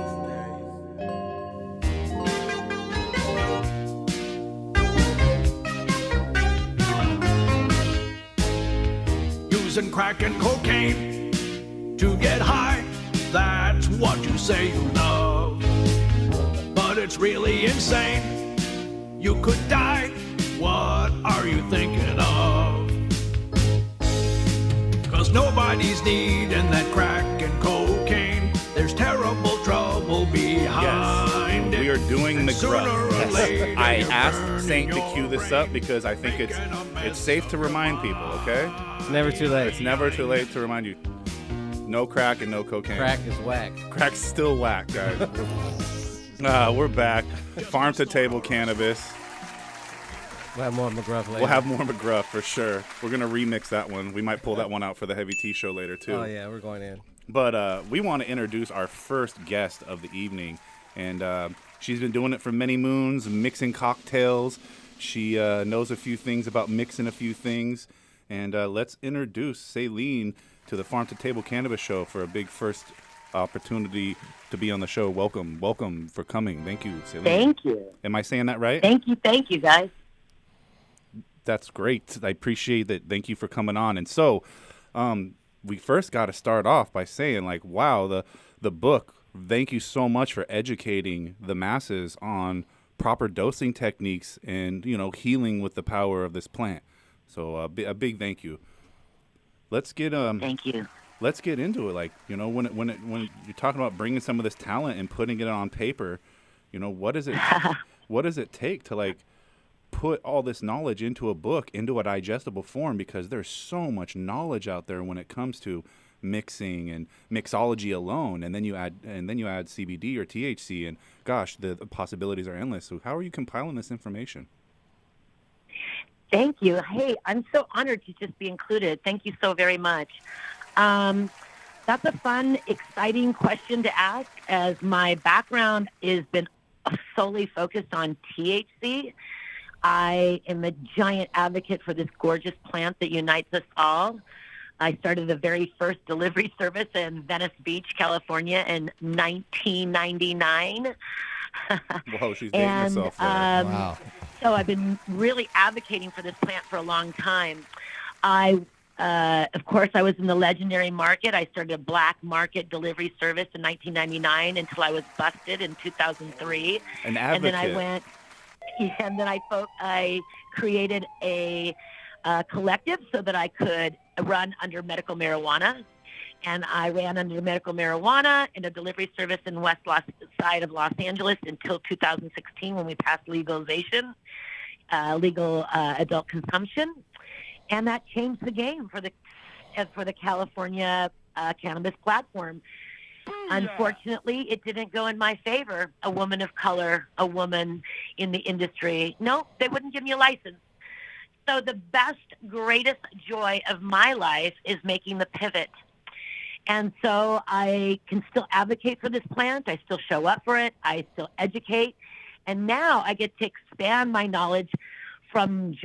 Using crack and cocaine to get high, that's what you say you love. But it's really insane, you could die, what are you thinking of? 'Cause nobody's needing that crack and cocaine, there's terrible trouble behind it. We are doing the gruff. Yes. I asked Saint to cue this up because I think it's safe to remind people, okay? It's never too late. It's never too late to remind you. No crack and no cocaine. Crack is whack. Crack's still whack, guys. We're back. Farm to Table Cannabis. We'll have more McGruff later. We'll have more McGruff for sure. We're going to remix that one. We might pull that one out for the Heavy Tea Show later, too. Oh, yeah, we're going in. But we want to introduce our first guest of the evening. And she's been doing it for many moons, mixing cocktails. She knows a few things about mixing a few things. And let's introduce Celine to the Farm to Table Cannabis Show for a big first opportunity to be on the show. Welcome. Welcome for coming. Thank you, Celine. Thank you. Am I saying that right? Thank you, guys. That's great. I appreciate that. Thank you for coming on. And so we first got to start off by saying, like, wow, the book, thank you so much for educating the masses on proper dosing techniques and, you know, healing with the power of this plant. So a big thank you. Let's get thank you. Let's get into it. Like, you know, when you're talking about bringing some of this talent and putting it on paper, you know, what does it take to, like, put all this knowledge into a book, into a digestible form? Because there's so much knowledge out there when it comes to mixing and mixology alone, and then you add CBD or THC, and gosh, the possibilities are endless. So how are you compiling this information? Thank you. Hey, I'm so honored to just be included. Thank you so very much. That's a fun, exciting question to ask, as my background has been solely focused on THC. I am a giant advocate for this gorgeous plant that unites us all. I started the very first delivery service in Venice Beach, California in 1999. Whoa, she's dating herself there. Wow. So I've been really advocating for this plant for a long time. Of course, I was in the legendary market. I started a black market delivery service in 1999 until I was busted in 2003. An advocate. And then I went... And then I created a collective so that I could run under medical marijuana. And I ran under medical marijuana in a delivery service in west side of Los Angeles until 2016 when we passed legalization, legal adult consumption. And that changed the game for the California cannabis platform. Unfortunately, it didn't go in my favor. A woman of color, a woman in the industry. No, they wouldn't give me a license. So the best, greatest joy of my life is making the pivot. And so I can still advocate for this plant. I still show up for it. I still educate. And now I get to expand my knowledge from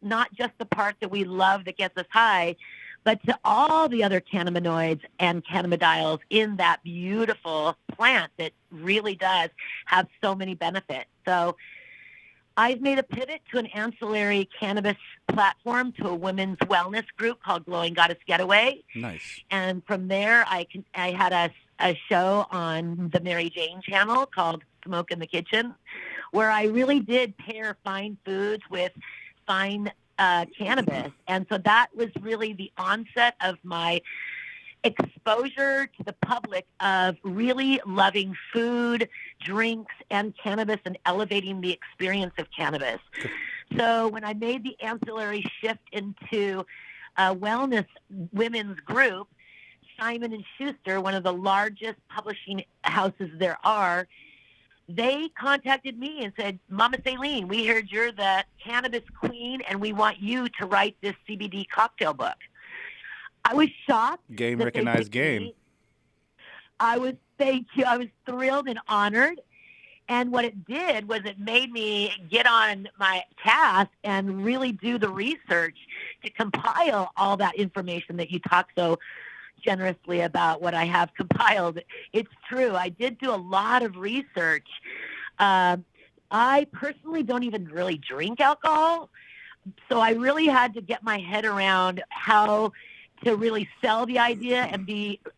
not just the part that we love that gets us high, but to all the other cannabinoids and cannabidiols in that beautiful plant that really does have so many benefits. So I've made a pivot to an ancillary cannabis platform to a women's wellness group called Glowing Goddess Getaway. Nice. And from there, I had a show on the Mary Jane channel called Smoke in the Kitchen, where I really did pair fine foods with fine cannabis. And so that was really the onset of my exposure to the public of really loving food, drinks, and cannabis and elevating the experience of cannabis. So when I made the ancillary shift into a wellness women's group, Simon & Schuster, one of the largest publishing houses there are, they contacted me and said, Mama Saline, we heard you're the cannabis queen and we want you to write this CBD cocktail book. I was shocked. Game recognized game. Thank you. I was thrilled and honored. And what it did was it made me get on my task and really do the research to compile all that information that you talk so generously about what I have compiled. It's true. I did do a lot of research. I personally don't even really drink alcohol. So I really had to get my head around how to really sell the idea and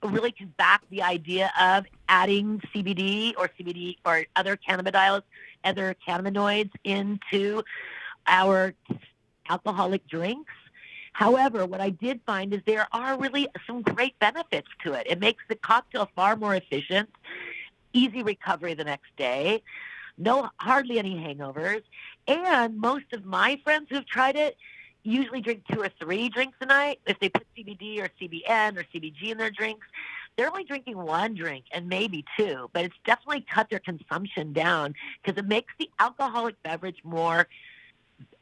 really to back the idea of adding CBD or other cannabidiols, other cannabinoids into our alcoholic drinks. However, what I did find is there are really some great benefits to it. It makes the cocktail far more efficient, easy recovery the next day, hardly any hangovers, and most of my friends who've tried it usually drink 2 or 3 drinks a night. If they put CBD or CBN or CBG in their drinks, they're only drinking 1 drink and maybe 2, but it's definitely cut their consumption down because it makes the alcoholic beverage more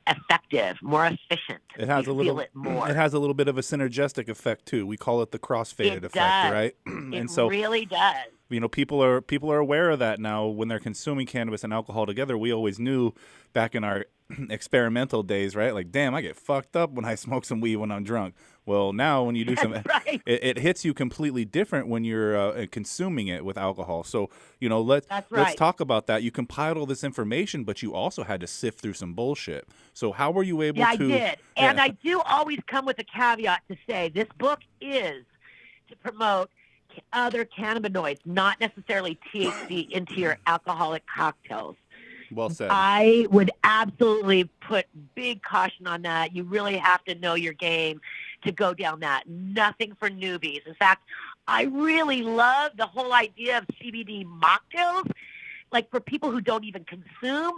effective, more efficient. It has It has a little bit of a synergistic effect too. We call it the crossfaded effect, right? And so really does. You know, people are aware of that now when they're consuming cannabis and alcohol together. We always knew back in our experimental days, right? Like, damn, I get fucked up when I smoke some weed when I'm drunk. Well, now when you do it hits you completely different when you're consuming it with alcohol. So, you know, let's talk about that. You compiled all this information, but you also had to sift through some bullshit. So how were you able to? I did. And I do always come with a caveat to say this book is to promote other cannabinoids, not necessarily THC, into your alcoholic cocktails. Well said. I would absolutely put big caution on that. You really have to know your game to go down that. Nothing for newbies. In fact, I really love the whole idea of CBD mocktails. Like for people who don't even consume,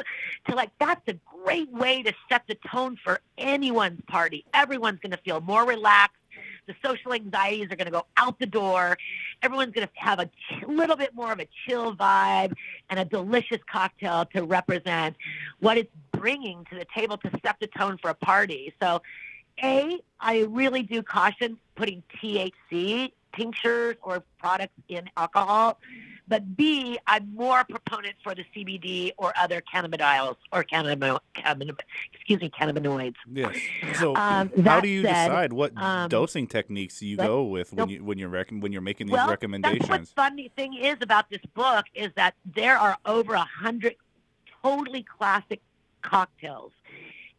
that's a great way to set the tone for anyone's party. Everyone's going to feel more relaxed. The social anxieties are going to go out the door. Everyone's going to have a little bit more of a chill vibe and a delicious cocktail to represent what it's bringing to the table to set the tone for a party. So, I really do caution putting THC tinctures or products in alcohol. But B, I'm more a proponent for the CBD or other cannabidiols or cannabinoids. Yes. So how do you decide what dosing techniques you go with when you're making these recommendations? That's what funny thing is about this book is that there are over 100 totally classic cocktails.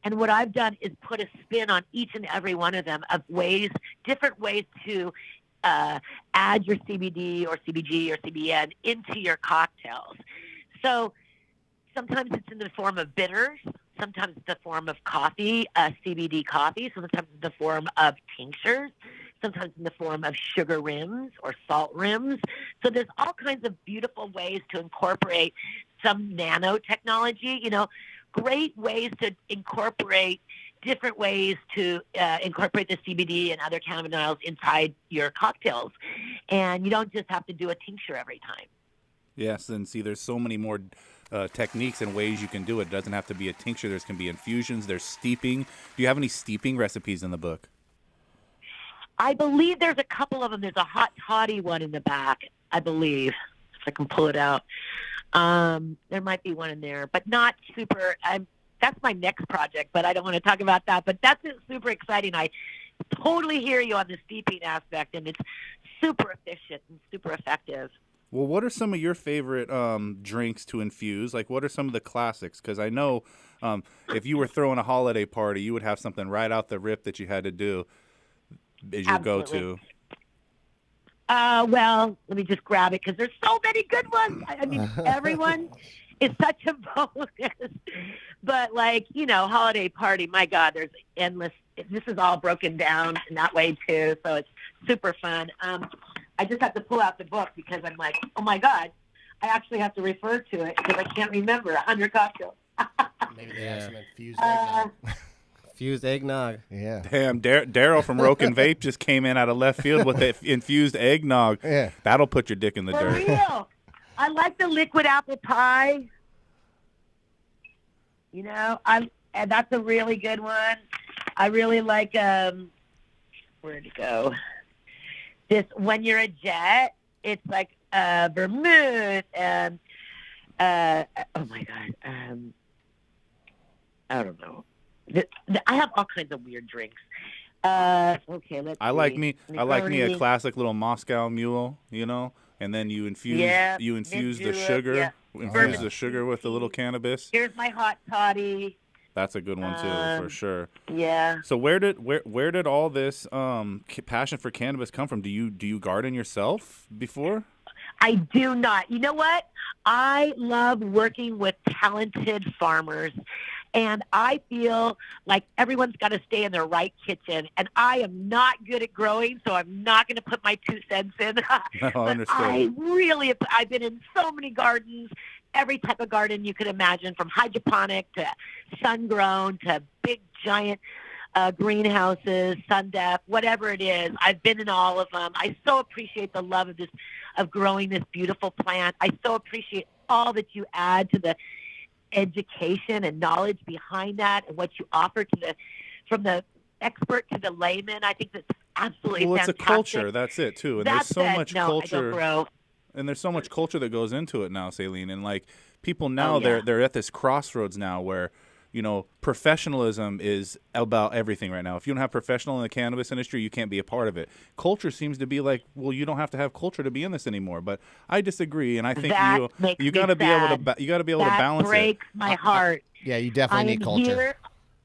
And what I've done is put a spin on each and every one of them of different ways to add your CBD or CBG or CBN into your cocktails. So sometimes it's in the form of bitters, sometimes it's the form of coffee, CBD coffee, sometimes it's the form of tinctures, sometimes in the form of sugar rims or salt rims. So there's all kinds of beautiful ways to incorporate some nanotechnology, great ways to incorporate different ways to incorporate the CBD and other cannabinoids inside your cocktails. And you don't just have to do a tincture every time. Yes, and see, there's so many more techniques and ways you can do it. It doesn't have to be a tincture. There's can be infusions. There's steeping. Do you have any steeping recipes in the book? I believe there's a couple of them. There's a hot toddy one in the back, I believe, if I can pull it out. There might be one in there, but not super. That's my next project, but I don't want to talk about that. But that's super exciting. I totally hear you on the steeping aspect, and it's super efficient and super effective. Well, what are some of your favorite drinks to infuse? Like, what are some of the classics? Because I know if you were throwing a holiday party, you would have something right out the rip that you had to do as your go-to. Well, let me just grab it because there's so many good ones. I mean, everyone is such a bonus. But, like, you know, holiday party, my God, there's endless. This is all broken down in that way, too, so it's super fun. I just have to pull out the book because I'm like, oh, my God, I actually have to refer to it because I can't remember 100 cocktails. Maybe they have some infused eggnog. Infused eggnog. Yeah. Damn, Daryl from Roken Vape just came in out of left field with that infused eggnog. Yeah. That'll put your dick in the For dirt. real. I like the liquid apple pie. You know, and that's a really good one. I really like, where'd it go? This, when you're a jet, it's like vermouth and, oh my God, I don't know. I have all kinds of weird drinks. Okay, let's I like see. me a classic little Moscow Mule, you know, and then you infuse the sugar, infuse the sugar with a little cannabis. Here's my hot toddy. That's a good one too, for sure. Yeah. So where did all this passion for cannabis come from? Do you garden yourself before? I do not. You know what? I love working with talented farmers. And I feel like everyone's got to stay in their right kitchen. And I am not good at growing, so I'm not going to put my 2 cents in. No, I understand. I've been in so many gardens, every type of garden you could imagine, from hydroponic to sun-grown to big, giant greenhouses, sun-dep, whatever it is. I've been in all of them. I so appreciate the love of growing this beautiful plant. I so appreciate all that you add to the education and knowledge behind that and what you offer from the expert to the layman. I think that's absolutely fantastic. It's a culture. That's it too. And there's so much culture. I don't grow. And there's so much culture that goes into it now, Saline. And like people now, they're at this crossroads now where, you know, professionalism is about everything right now. If you don't have professional in the cannabis industry, you can't be a part of it. Culture seems to be like, well, you don't have to have culture to be in this anymore. But I disagree, and I think you got to be able to balance it. That breaks my heart. Yeah, you definitely need culture. Here.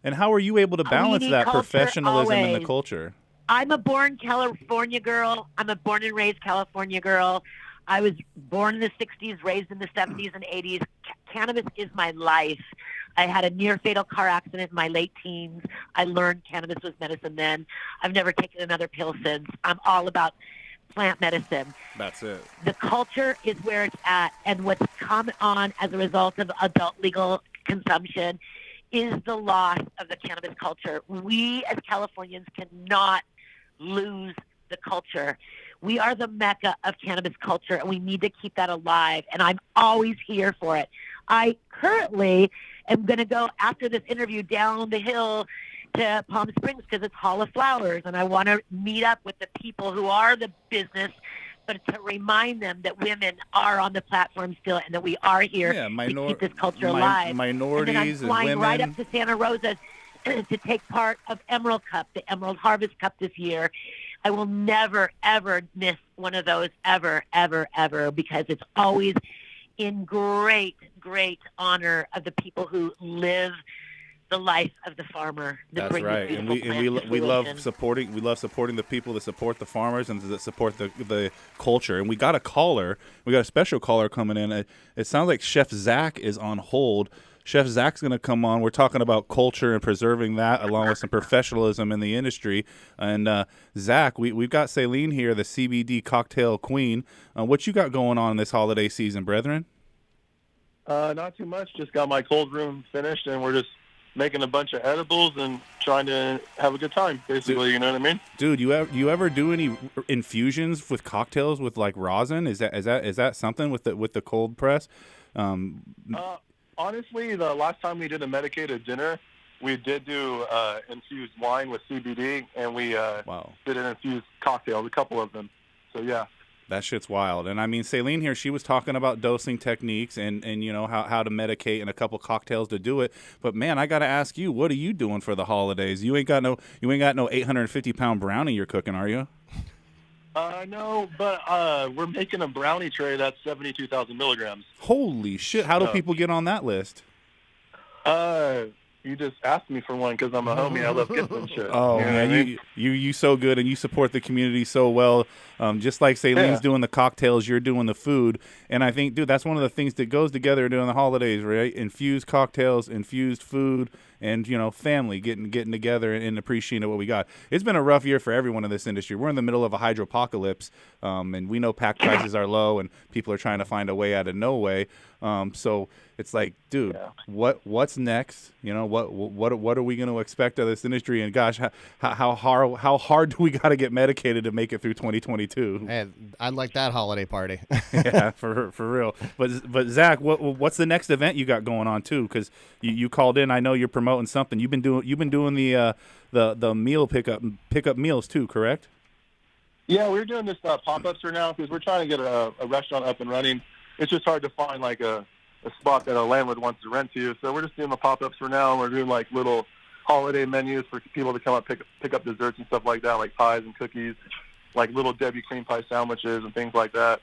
And how are you able to balance that professionalism always. and the culture? I'm a born California girl. I'm a born and raised California girl. I was born in the 60s, raised in the 70s and 80s. Cannabis is my life. I had a near-fatal car accident in my late teens. I learned cannabis was medicine then. I've never taken another pill since. I'm all about plant medicine. That's it. The culture is where it's at, and what's come on as a result of adult legal consumption is the loss of the cannabis culture. We as Californians cannot lose the culture. We are the mecca of cannabis culture, and we need to keep that alive, and I'm always here for it. I currently am going to go, after this interview, down the hill to Palm Springs because it's Hall of Flowers, and I want to meet up with the people who are the business, but to remind them that women are on the platform still and that we are here to keep this culture alive. Minorities and then I'm flying women. right up to Santa Rosa to take part of Emerald Cup, the Emerald Harvest Cup this year. I will never, ever miss one of those, ever, ever, ever, because it's always in great, great honor of the people who live the life of the farmer. That's right, and we love supporting the people that support the farmers and that support the culture. And we got a caller, we got a special caller coming in. It sounds like Chef Zach is on hold. Chef Zach's going to come on. We're talking about culture and preserving that, along with some professionalism in the industry. And Zach, we've got Saline here, the CBD cocktail queen. What you got going on this holiday season, brethren? Not too much. Just got my cold room finished, and we're just making a bunch of edibles and trying to have a good time, basically. You know what I mean? Dude, you ever do any infusions with cocktails with like rosin? Is that something with the cold press? Honestly, the last time we did a medicated dinner, we did do infused wine with CBD, and we did an infused cocktail, a couple of them. So, yeah. That shit's wild. And I mean, Celine here, she was talking about dosing techniques and you know, how to medicate and a couple cocktails to do it. But man, I got to ask you, what are you doing for the holidays? You ain't got no 850-pound brownie you're cooking, are you? No, but we're making a brownie tray that's 72,000 milligrams. Holy shit. How do people get on that list? You just asked me for one because I'm a homie. I love gifts and shit. Oh, you know man, what I mean? you so good, and you support the community so well. Just like Celine's doing the cocktails, you're doing the food. And I think, dude, that's one of the things that goes together during the holidays, right? Infused cocktails, infused food, and, you know, family getting together and appreciating what we got. It's been a rough year for everyone in this industry. We're in the middle of a hydropocalypse, and we know pack prices are low, and people are trying to find a way out of no way. So it's like, dude, what's next? You know, what are we going to expect of this industry? And gosh, how hard do we got to get medicated to make it through 2022? Man, I'd like that holiday party. Yeah, for real. But Zach, what's the next event you got going on too? Because you called in. I know you're promoting something. You've been doing the meal pickup meals too, correct? Yeah, we're doing this pop-ups for now because we're trying to get a restaurant up and running. It's just hard to find like a spot that a landlord wants to rent to you. So we're just doing the pop-ups for now. We're doing like little holiday menus for people to come up, pick up desserts and stuff like that, like pies and cookies, like little Debbie cream pie sandwiches and things like that.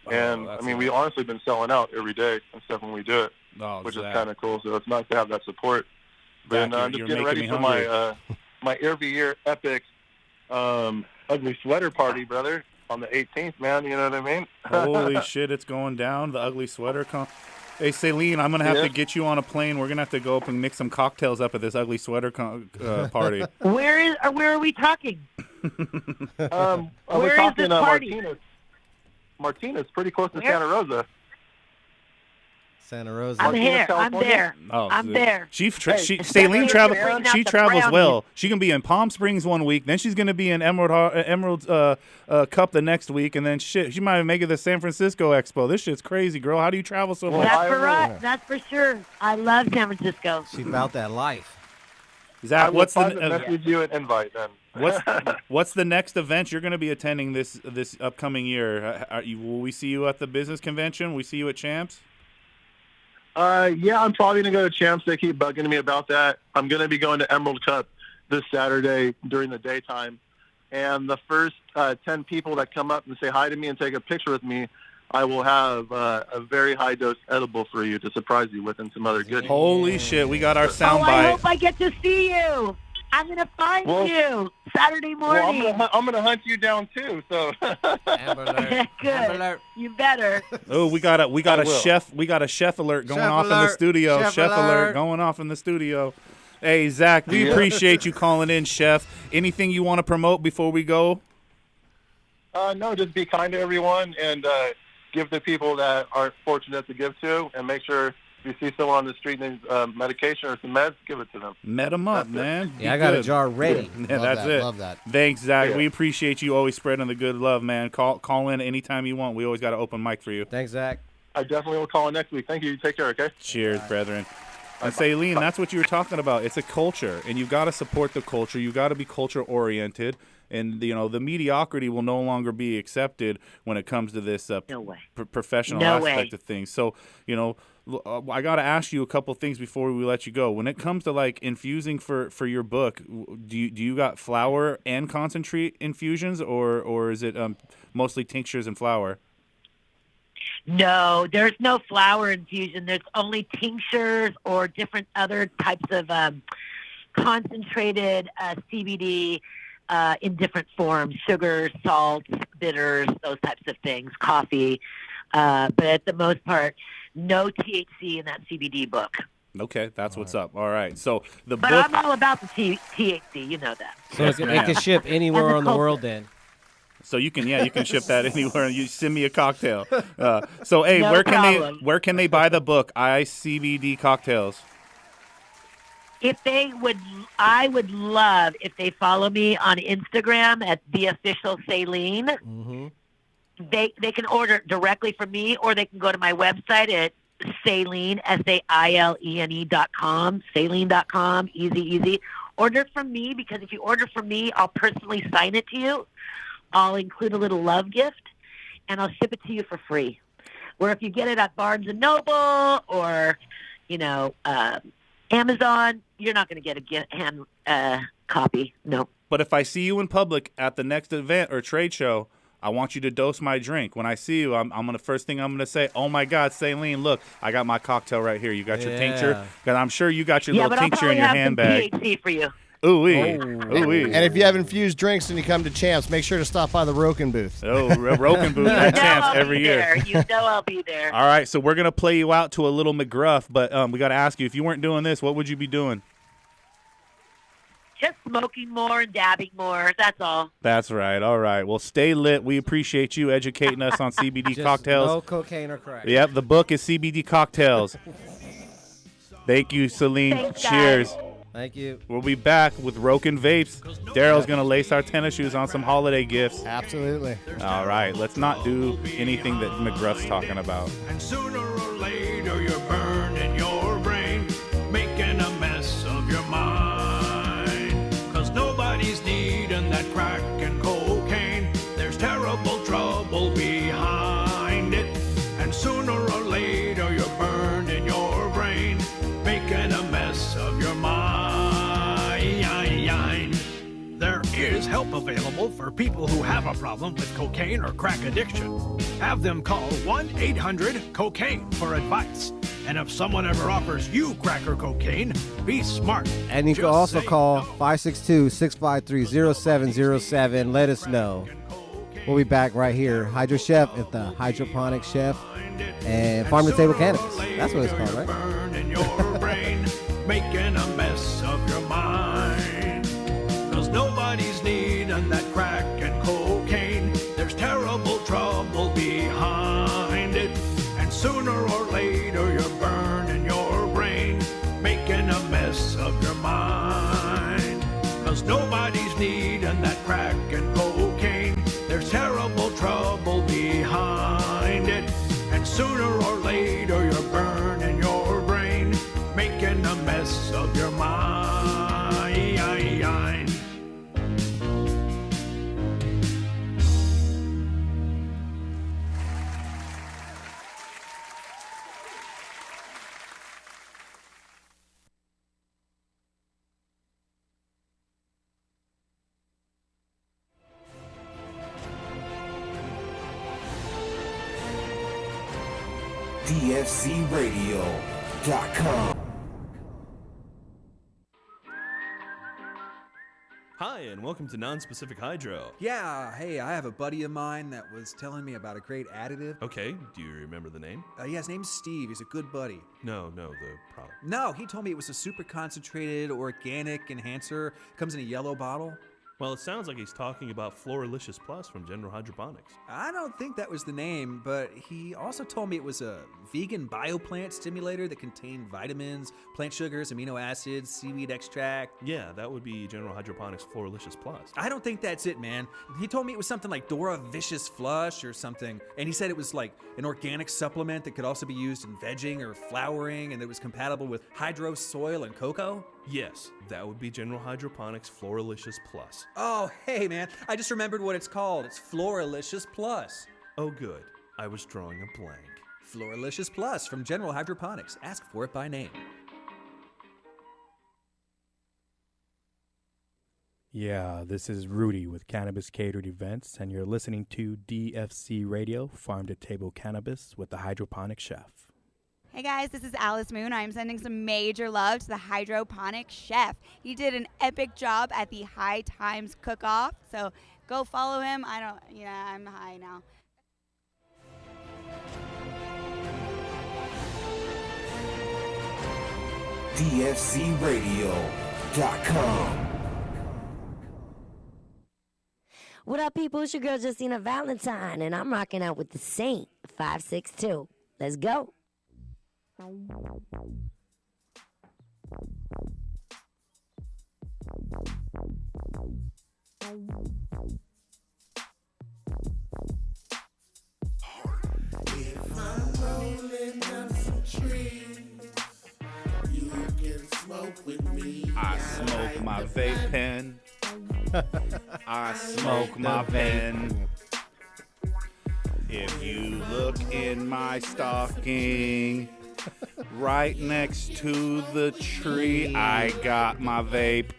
And I mean, we honestly been selling out every day and stuff when we do it, which is kind of cool. So it's nice to have that support. But I'm just getting ready for my my every year epic ugly sweater party, brother, on the 18th, man. You know what I mean? Holy shit, it's going down. The ugly sweater. Hey, Celine, I'm going to have to get you on a plane. We're going to have to go up and mix some cocktails up at this ugly sweater party. Where are we talking? We're talking Martinez, pretty close to Santa Rosa. Santa Rosa. I'm here. I'm there. Oh, I'm there. Celine travels. She travels well. She can be in Palm Springs one week, then she's going to be in Emerald Cup the next week, and then she might make it to San Francisco Expo. This shit's crazy, girl. How do you travel so much? That's for us. That's for sure. I love San Francisco. She's about that life. Zach, what's the message you an invite then? What's the next event you're going to be attending this upcoming year? Will we see you at the business convention? Will we see you at Champs? Yeah, I'm probably going to go to Champs. They keep bugging me about that. I'm going to be going to Emerald Cup this Saturday during the daytime. And the first 10 people that come up and say hi to me and take a picture with me, I will have a very high-dose edible for you to surprise you with and some other goodies. Holy shit, we got our soundbite. I hope I get to see you. I'm going to find you Saturday morning. Well, I'm going to hunt you down, too. So. Good. Amber you better. Oh, we got a chef. We got a chef alert going off in the studio. Chef alert going off in the studio. Hey, Zach, we appreciate you calling in, Chef. Anything you want to promote before we go? No, just be kind to everyone and give the people that aren't fortunate to give to, and make sure if you see someone on the street needs medication or some meds, give it to them. Med them up, man. Yeah, I got a jar ready. Yeah, that's it. Love that. Thanks, Zach. Yeah. We appreciate you always spreading the good love, man. Call in anytime you want. We always got an open mic for you. Thanks, Zach. I definitely will call in next week. Thank you. Take care, okay? Cheers, brethren. And Celine, that's what you were talking about. It's a culture, and you've got to support the culture. You've got to be culture-oriented. And, you know, the mediocrity will no longer be accepted when it comes to this professional aspect of things. So, you know, I got to ask you a couple things before we let you go. When it comes to, like, infusing for your book, do you got flower and concentrate infusions, or is it mostly tinctures and flower? No, there's no flower infusion. There's only tinctures or different other types of concentrated CBD in different forms, sugars, salts, bitters, those types of things, coffee. But at the most part, no THC in that CBD book. Okay, that's what's up. All right. So But I'm all about the THC, you know that. So it can ship anywhere in the world then. So you can ship that anywhere. You send me a cocktail. So hey, No where can they buy the book ICBD Cocktails? I would love if they follow me on Instagram at the official Celine. Mm-hmm. They can order directly from me, or they can go to my website at Saline, SAILENE.com, saline.com, easy. Order from me, because if you order from me, I'll personally sign it to you. I'll include a little love gift, and I'll ship it to you for free. Where if you get it at Barnes & Noble or, Amazon, you're not going to get a hand copy. No. But if I see you in public at the next event or trade show, I want you to dose my drink. When I see you, I'm gonna first thing I'm gonna say, "Oh my God, Saline, look, I got my cocktail right here. You got your tincture? Because I'm sure you got your little tincture in your handbag." Some THC for you. Ooh-wee. Ooh-wee. And if you have infused drinks and you come to Champs, make sure to stop by the Roken booth. Oh, Roken booth at Champs every year. You know I'll be there. All right, so we're going to play you out to a little McGruff, but we got to ask you, if you weren't doing this, what would you be doing? Just smoking more and dabbing more. That's all. That's right. All right. Well, stay lit. We appreciate you educating us on CBD cocktails. No cocaine or crack. Yep, the book is CBD Cocktails. Thank you, Celine. Thanks, Cheers. guys. Thank you. We'll be back with Roken Vapes. Daryl's going to lace our tennis shoes on some holiday gifts. Absolutely. All right. Let's not do anything that McGruff's talking about. And sooner or later you're burning your brain, making a mess of your mind. 'Cause nobody's needing that crack and cocaine. There's terrible trouble behind it. And sooner or later you're burning your brain, making a mess of your mind. There is help available for people who have a problem with cocaine or crack addiction. Have them call 1-800-COCAINE for advice. And if someone ever offers you crack or cocaine, be smart. And you can Just also say call no. 562-653-0707. Let us know. We'll be back right here. Hydro Chef at the Hydroponic Chef and Farm to Table Cannabis. That's what it's called, right? Burning your brain, making a mess of your mind. 'Cause nobody's needing that crack and cocaine. There's terrible trouble behind it. And sooner or later you're burning your brain, making a mess of your mind. 'Cause nobody's needing that crack and cocaine. There's terrible trouble behind it. And sooner or later you're burning your brain, making a mess of your mind. DFCRadio.com. Hi, and welcome to Non-Specific Hydro. Yeah, hey, I have a buddy of mine that was telling me about a great additive. Okay, do you remember the name? Yeah, his name's Steve. He's a good buddy. No, the product. No, he told me it was a super concentrated organic enhancer. Comes in a yellow bottle. Well, it sounds like he's talking about Floralicious Plus from General Hydroponics. I don't think that was the name, but he also told me it was a vegan bioplant stimulator that contained vitamins, plant sugars, amino acids, seaweed extract. Yeah, that would be General Hydroponics Floralicious Plus. I don't think that's it, man. He told me it was something like Dora Vicious Flush or something, and he said it was like an organic supplement that could also be used in vegging or flowering, and it was compatible with hydro, soil, and cocoa. Yes, that would be General Hydroponics Floralicious Plus. Oh, hey, man, I just remembered what it's called. It's Floralicious Plus. Oh, good. I was drawing a blank. Floralicious Plus from General Hydroponics. Ask for it by name. Yeah, this is Rudy with Cannabis Catered Events, and you're listening to DFC Radio, Farm to Table Cannabis with the Hydroponic Chef. Hey guys, this is Alice Moon. I'm sending some major love to the Hydroponic Chef. He did an epic job at the High Times Cook-Off, so go follow him. I'm high now. DFCRadio.com. What up, people? It's your girl, Justina Valentine, and I'm rocking out with the Saint 562. Let's go. If I'm rolling up some and smoke with me. I smoke my vape pen. I smoke my pen. If you look in my stocking, right next to the tree, I got my vape.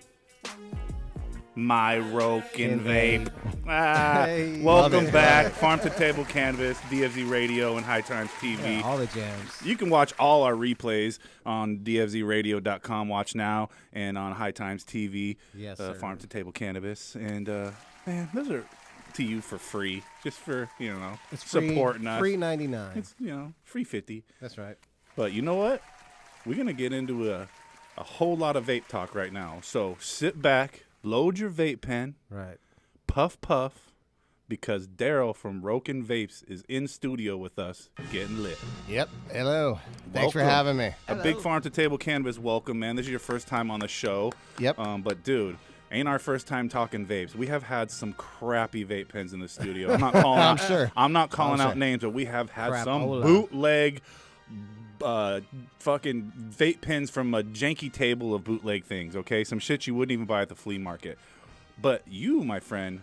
My Roken vape. Hey. Welcome back. Farm to Table Cannabis, DFZ Radio, and High Times TV. Yeah, all the jams. You can watch all our replays on dfzradio.com, watch now, and on High Times TV. Yes, sir. Farm to Table Cannabis. And, man, those are to you for free, just for, It's free, supporting us. free 99. It's, free 50. That's right. But you know what? We're going to get into a whole lot of vape talk right now. So sit back, load your vape pen. Right. Puff, puff, because Daryl from Roken Vapes is in studio with us getting lit. Yep. Hello. Thanks for Welcome. having me. A big Farm to Table Cannabis welcome, man. This is your first time on the show. Yep. But, dude, ain't our first time talking vapes. We have had some crappy vape pens in the studio. I'm not calling I'm out, sure. I'm not calling I'm out sure. names, but we have had some Crapola. bootleg fucking vape pens from a janky table of bootleg things, okay? Some shit you wouldn't even buy at the flea market. But you, my friend,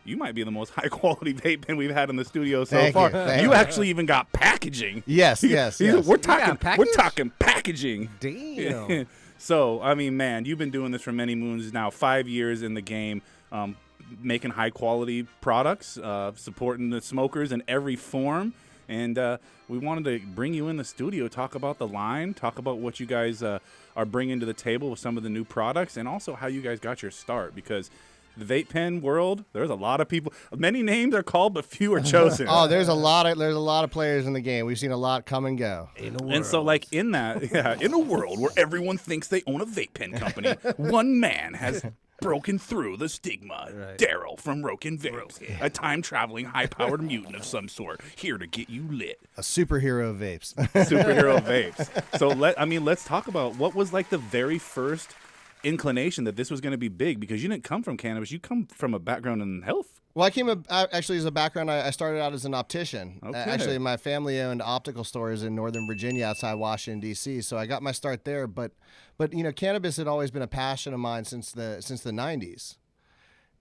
you might be the most high-quality vape pen we've had in the studio so Thank far. you. Thank You you. actually even got packaging. Yes, yes. We're talking package? packaging. Damn. So, I mean, man, you've been doing this for many moons now, 5 years in the game, making high-quality products, supporting the smokers in every form. And we wanted to bring you in the studio, talk about the line, talk about what you guys are bringing to the table with some of the new products, and also how you guys got your start. Because the vape pen world, there's a lot of people. Many names are called, but few are chosen. Oh, there's a lot of players in the game. We've seen a lot come and go. And so, like, in a world where everyone thinks they own a vape pen company, one man has broken through the stigma. Right. Daryl from Roken Vapes, a time-traveling, high-powered mutant of some sort, here to get you lit. A superhero of vapes. Superhero vapes. So, let's talk about what was, like, the very first inclination that this was going to be big, because you didn't come from cannabis. You come from a background in health. Well, I came actually as a background. I started out as an optician. Okay. Actually, my family owned optical stores in Northern Virginia, outside Washington D.C. So I got my start there. But cannabis had always been a passion of mine since the 90s.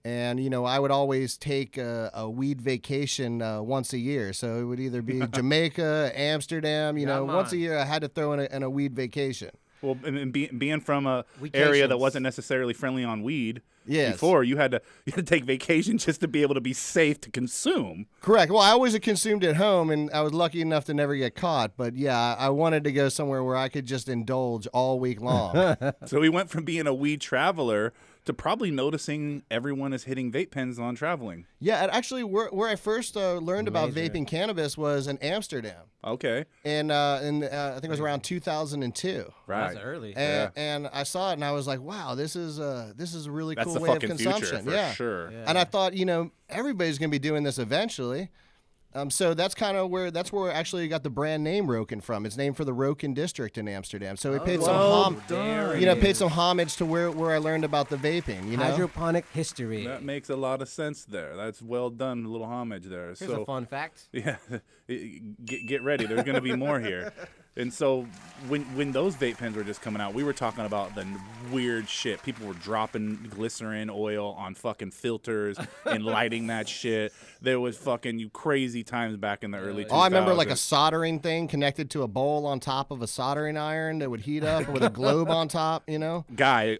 And I would always take a weed vacation once a year. So it would either be Jamaica, Amsterdam. Once a year I had to throw in a weed vacation. Well, and being from a area that wasn't necessarily friendly on weed, Yes. before you had to take vacation just to be able to be safe to consume. Correct. Well, I always consumed at home, and I was lucky enough to never get caught. But yeah, I wanted to go somewhere where I could just indulge all week long. So we went from being a weed traveler to probably noticing everyone is hitting vape pens on traveling. Yeah, and actually, where I first learned about vaping cannabis was in Amsterdam. Okay. And I think it was around 2002. Right. That's early. And I saw it, and I was like, wow, this is a really That's cool the way of fucking consumption. future, for sure. And I thought, everybody's going to be doing this eventually. So that's kind of where I actually got the brand name Roken from. It's named for the Roken district in Amsterdam. So we paid some homage to where I learned about the vaping. Hydroponic history. That makes a lot of sense there. That's well done, a little homage there. Here's a fun fact. Yeah, get ready. There's going to be more here. And so when those vape pens were just coming out, we were talking about the weird shit. People were dropping glycerin oil on fucking filters and lighting that shit. There was fucking crazy times back in the early 2000s. Oh, I remember like a soldering thing connected to a bowl on top of a soldering iron that would heat up with a globe on top, Guy,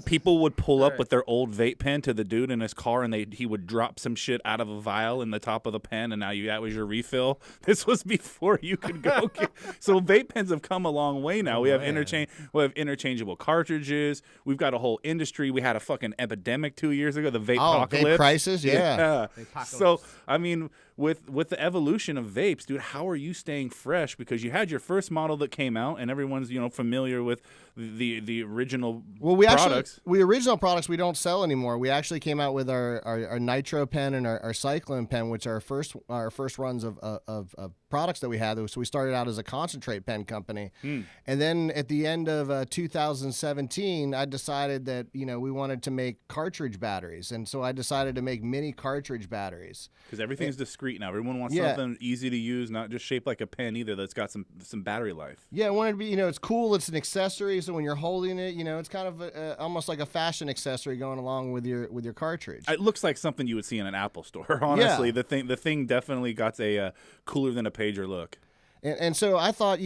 people would pull up with their old vape pen to the dude in his car, and he would drop some shit out of a vial in the top of the pen, and now that was your refill. This was before you could go get... So vape pens have come a long way now. We have interchangeable cartridges. We've got a whole industry. We had a fucking epidemic 2 years ago, the vape apocalypse. Vape crisis, yeah. So, I mean, with the evolution of vapes, dude, how are you staying fresh? Because you had your first model that came out, and everyone's familiar with the original products. Original products we don't sell anymore. We actually came out with our Nitro pen and our Cyclone pen, which are our first runs of products that we had. So we started out as a concentrate pen company, and then at the end of 2017, I decided that we wanted to make cartridge batteries, and so I decided to make mini cartridge batteries because everything's discreet discreet now. Everyone wants Yeah. something easy to use, not just shaped like a pen either. That's got some battery life. Yeah, I wanted to be, it's cool. It's an accessory, so when you're holding it, it's kind of almost like a fashion accessory going along with your cartridge. It looks like something you would see in an Apple store. Honestly, Yeah. the thing definitely got a cooler than a pager look. And so I thought,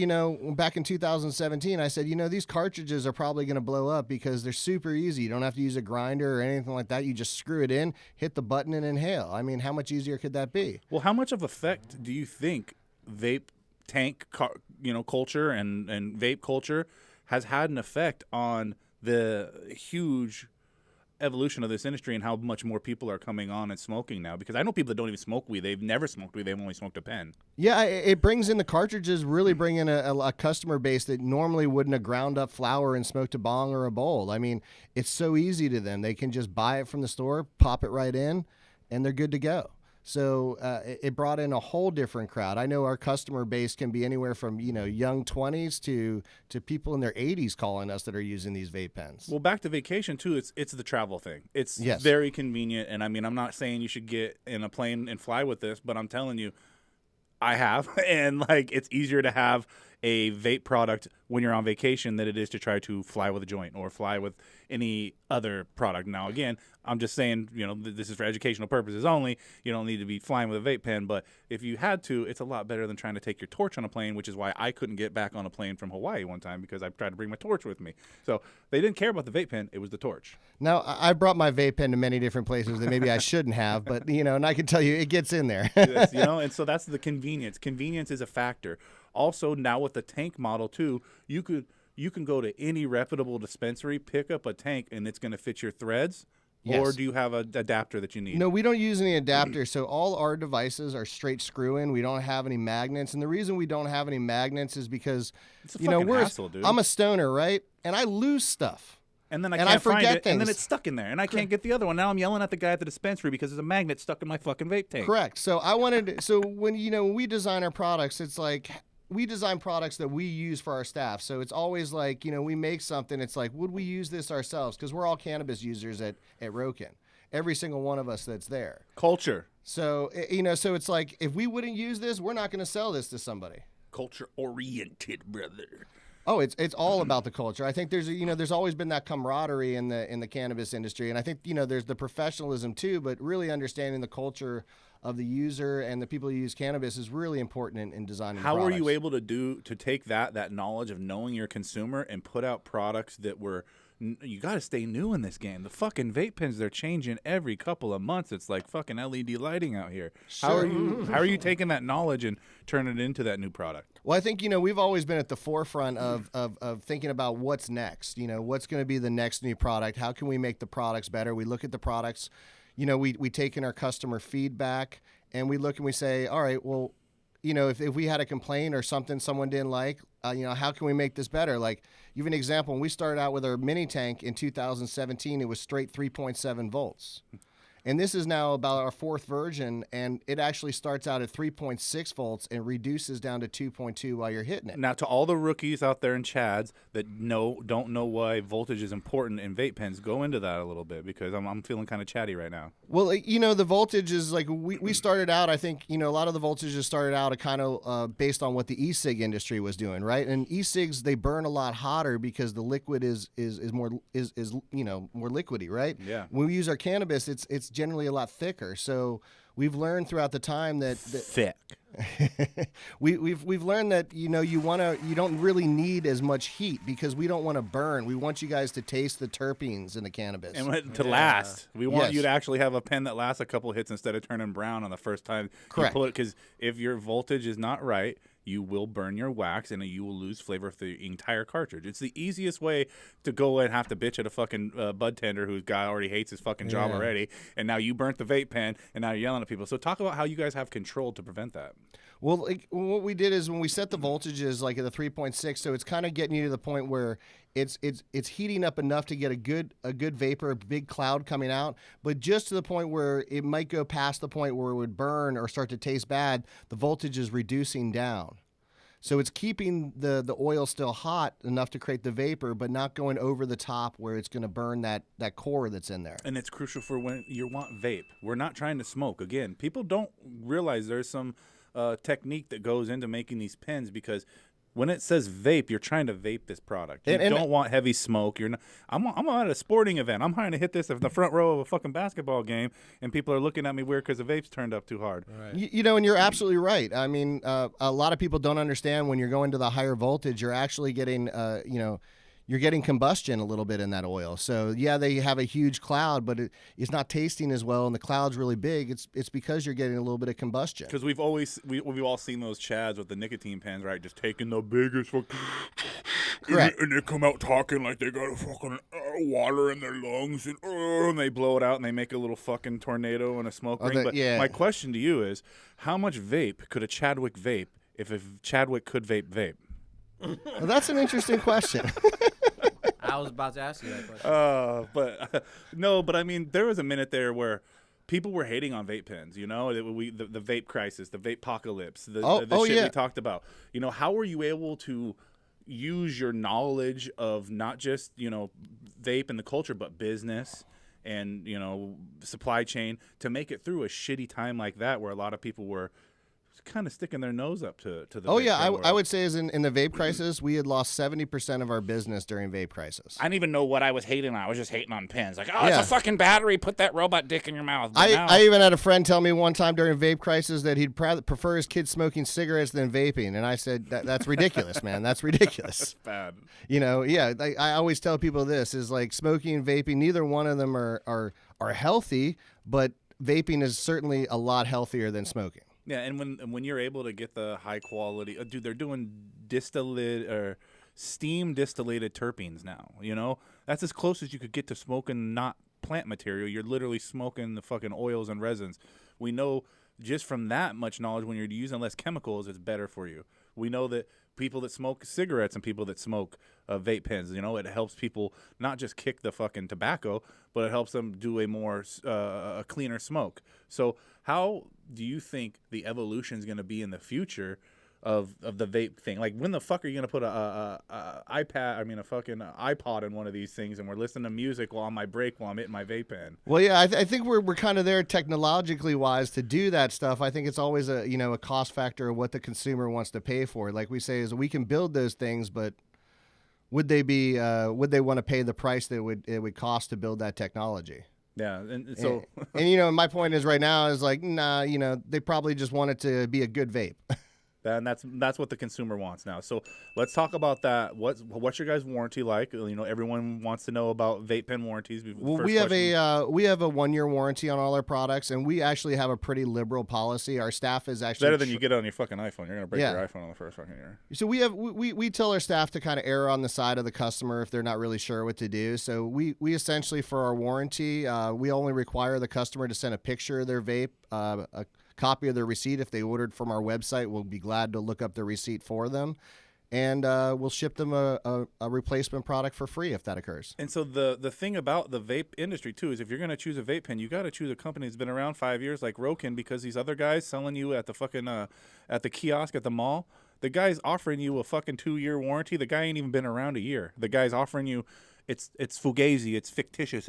back in 2017, I said, these cartridges are probably going to blow up because they're super easy. You don't have to use a grinder or anything like that. You just screw it in, hit the button, and inhale. I mean, how much easier could that be? Well, how much of effect do you think vape tank, culture and vape culture has had an effect on the huge evolution of this industry and how much more people are coming on and smoking now? Because I know people that don't even smoke weed. They've never smoked weed. They've only smoked a pen. Yeah, it brings in the cartridges, really bring in a customer base that normally wouldn't have ground up flower and smoked a bong or a bowl. I mean, it's so easy to them. They can just buy it from the store, pop it right in, and they're good to go. So it brought in a whole different crowd. I know our customer base can be anywhere from young 20s to people in their 80s calling us that are using these vape pens. Well, back to vacation too. It's the travel thing. It's Yes. very convenient, and I mean, I'm not saying you should get in a plane and fly with this, but I'm telling you, I have, and it's easier to have a vape product when you're on vacation than it is to try to fly with a joint or fly with any other product. Now, again, I'm just saying, this is for educational purposes only. You don't need to be flying with a vape pen, but if you had to, it's a lot better than trying to take your torch on a plane, which is why I couldn't get back on a plane from Hawaii one time because I tried to bring my torch with me. So they didn't care about the vape pen. It was the torch. Now, I brought my vape pen to many different places that maybe I shouldn't have, but, and I can tell you it gets in there. Yes, and so that's the convenience. Convenience is a factor. Also, now with the tank model, too, you can go to any reputable dispensary, pick up a tank, and it's going to fit your threads. Yes. Or do you have an adapter that you need? No, we don't use any adapters, so all our devices are straight screw-in. We don't have any magnets, and the reason we don't have any magnets is because, it's a fucking hassle, dude. I'm a stoner, right? And I lose stuff. And then I and can't I forget find it, things. and then it's stuck in there, and I can't get the other one. Now I'm yelling at the guy at the dispensary because there's a magnet stuck in my fucking vape tank. Correct. So when we design our products, it's like we design products that we use for our staff. So it's always like, we make something. It's like, would we use this ourselves? Because we're all cannabis users at Roken. Every single one of us that's there. Culture. So, so it's like, if we wouldn't use this, we're not going to sell this to somebody. Culture oriented, brother. Oh, it's all about the culture. I think there's always been that camaraderie in the cannabis industry, and I think there's the professionalism too, but really understanding the culture of the user and the people who use cannabis is really important in designing. How products. are you able to take that knowledge of knowing your consumer and put out products that were? You got to stay new in this game. The fucking vape pens, they're changing every couple of months. It's like fucking LED lighting out here. Sure. How are you taking that knowledge and turning it into that new product? Well, I think, we've always been at the forefront of thinking about what's next. What's going to be the next new product? How can we make the products better? We look at the products, we take in our customer feedback, and we look and we say, all right, well, if we had a complaint or something someone didn't like, how can we make this better? Like, give an example. When we started out with our mini tank in 2017, it was straight 3.7 volts. And this is now about our fourth version, and it actually starts out at 3.6 volts and reduces down to 2.2 while you're hitting it. Now, to all the rookies out there in Chads that don't know why voltage is important in vape pens, go into that a little bit because I'm feeling kind of chatty right now. Well, the voltage is like we started out, I think, a lot of the voltages started out kind of based on what the e-cig industry was doing, right? And e-cigs, they burn a lot hotter because the liquid is more more liquidy, right? Yeah. When we use our cannabis, it's generally a lot thicker. So we've learned throughout the time that thick. we've learned that you don't really need as much heat because we don't want to burn. We want you guys to taste the terpenes in the cannabis and to last. We want you to actually have a pen that lasts a couple hits instead of turning brown on the first time. Correct. You pull it, because if your voltage is not right, you will burn your wax and you will lose flavor of the entire cartridge. It's the easiest way to go and have to bitch at a fucking bud tender whose guy already hates his fucking job already, and now you burnt the vape pen and now you're yelling at people. So talk about how you guys have control to prevent that. Well, what we did is when we set the voltages like at the 3.6, so it's kind of getting you to the point where it's heating up enough to get a good vapor, a big cloud coming out, but just to the point where it might go past the point where it would burn or start to taste bad. The voltage is reducing down. So it's keeping the oil still hot enough to create the vapor, but not going over the top where it's going to burn that core that's in there. And it's crucial for when you want vape. We're not trying to smoke. Again, people don't realize there's some technique that goes into making these pens, because when it says vape, you're trying to vape this product. You don't want heavy smoke. You're not. I'm at a sporting event. I'm trying to hit this in the front row of a fucking basketball game, and people are looking at me weird because the vape's turned up too hard. Right. And you're absolutely right. I mean, a lot of people don't understand when you're going to the higher voltage, you're actually getting, you're getting combustion a little bit in that oil. So yeah, they have a huge cloud, but it's not tasting as well, and the cloud's really big. It's because you're getting a little bit of combustion. Because we've all seen those chads with the nicotine pens, right? Just taking the biggest fucking, and they come out talking like they got a fucking water in their lungs, and they blow it out and they make a little fucking tornado and a smoke ring. But my question to you is, how much vape could a Chadwick vape if Chadwick could vape? Well, that's an interesting question. I was about to ask you that question. But I mean, there was a minute there where people were hating on vape pens. You know, the vape crisis, the vape apocalypse, the shit we talked about. You know, how were you able to use your knowledge of not just vape and the culture, but business and supply chain to make it through a shitty time like that, where a lot of people were kind of sticking their nose up to the vape I would say is in the vape crisis, we had lost 70% of our business during vape crisis. I didn't even know what I was hating on. I was just hating on pens. Like, it's a fucking battery. Put that robot dick in your mouth. I even had a friend tell me one time during vape crisis that he'd prefer his kids smoking cigarettes than vaping. And I said, that's ridiculous, man. That's ridiculous. That's bad. I always tell people this is like smoking and vaping. Neither one of them are healthy, but vaping is certainly a lot healthier than smoking. Yeah, and when you're able to get the high quality, dude, they're doing steam distillated terpenes now. That's as close as you could get to smoking not plant material. You're literally smoking the fucking oils and resins. We know just from that much knowledge, when you're using less chemicals, it's better for you. We know that people that smoke cigarettes and people that smoke vape pens, it helps people not just kick the fucking tobacco, but it helps them do a more a cleaner smoke. So how do you think the evolution is going to be in the future of the vape thing? Like, when the fuck are you going to put a fucking iPod in one of these things and we're listening to music while on my break while I'm hitting my vape pen? Well, yeah, I think we're kind of there technologically wise to do that stuff. I think it's always a cost factor of what the consumer wants to pay for. Like we say, is we can build those things, but would they want to pay the price that it would cost to build that technology? Yeah, and so and my point is right now is like, nah, they probably just want it to be a good vape. And that's what the consumer wants now. So let's talk about that. What's your guys' warranty like? Everyone wants to know about vape pen warranties. Well, we have a 1-year warranty on all our products, and we actually have a pretty liberal policy. Our staff is actually better than you get on your fucking iPhone. You're gonna break your iPhone on the first fucking year. So we tell our staff to kind of err on the side of the customer if they're not really sure what to do. So we essentially, for our warranty, we only require the customer to send a picture of their vape, a copy of their receipt. If they ordered from our website, we'll be glad to look up the receipt for them, and we'll ship them a replacement product for free if that occurs. And so the thing about the vape industry too is, if you're going to choose a vape pen, you got to choose a company that's been around 5 years, like Rokin, because these other guys selling you at the fucking at the kiosk at the mall, the guy's offering you a fucking 2-year warranty. The guy ain't even been around a year. The guy's offering you it's fugazi, it's fictitious,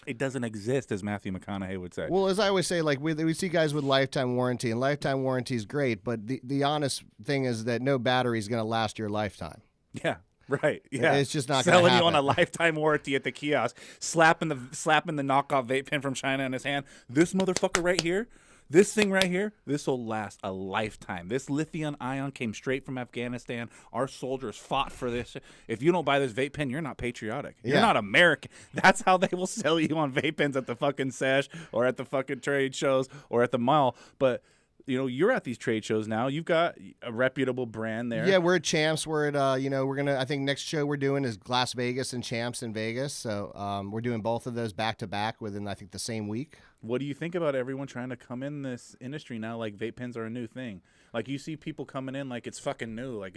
it doesn't exist, as Matthew McConaughey would say. Well, as I always say, like we see guys with lifetime warranty, and lifetime warranty is great, but the honest thing is that no battery is going to last your lifetime. Yeah, right. Yeah, it's just not going to happen. Selling you on a lifetime warranty at the kiosk, slapping the knockoff vape pen from China in his hand. This motherfucker right here. This thing right here, this will last a lifetime. This lithium ion came straight from Afghanistan. Our soldiers fought for this. If you don't buy this vape pen, you're not patriotic. You're not American. That's how they will sell you on vape pens at the fucking sesh or at the fucking trade shows or at the mall. But you're at these trade shows now. You've got a reputable brand there. Yeah, we're at Champs. We're at, we're going to, I think next show we're doing is Las Vegas and Champs in Vegas. So we're doing both of those back to back within, I think, the same week. What do you think about everyone trying to come in this industry now? Like, vape pens are a new thing. Like, you see people coming in like it's fucking new. Like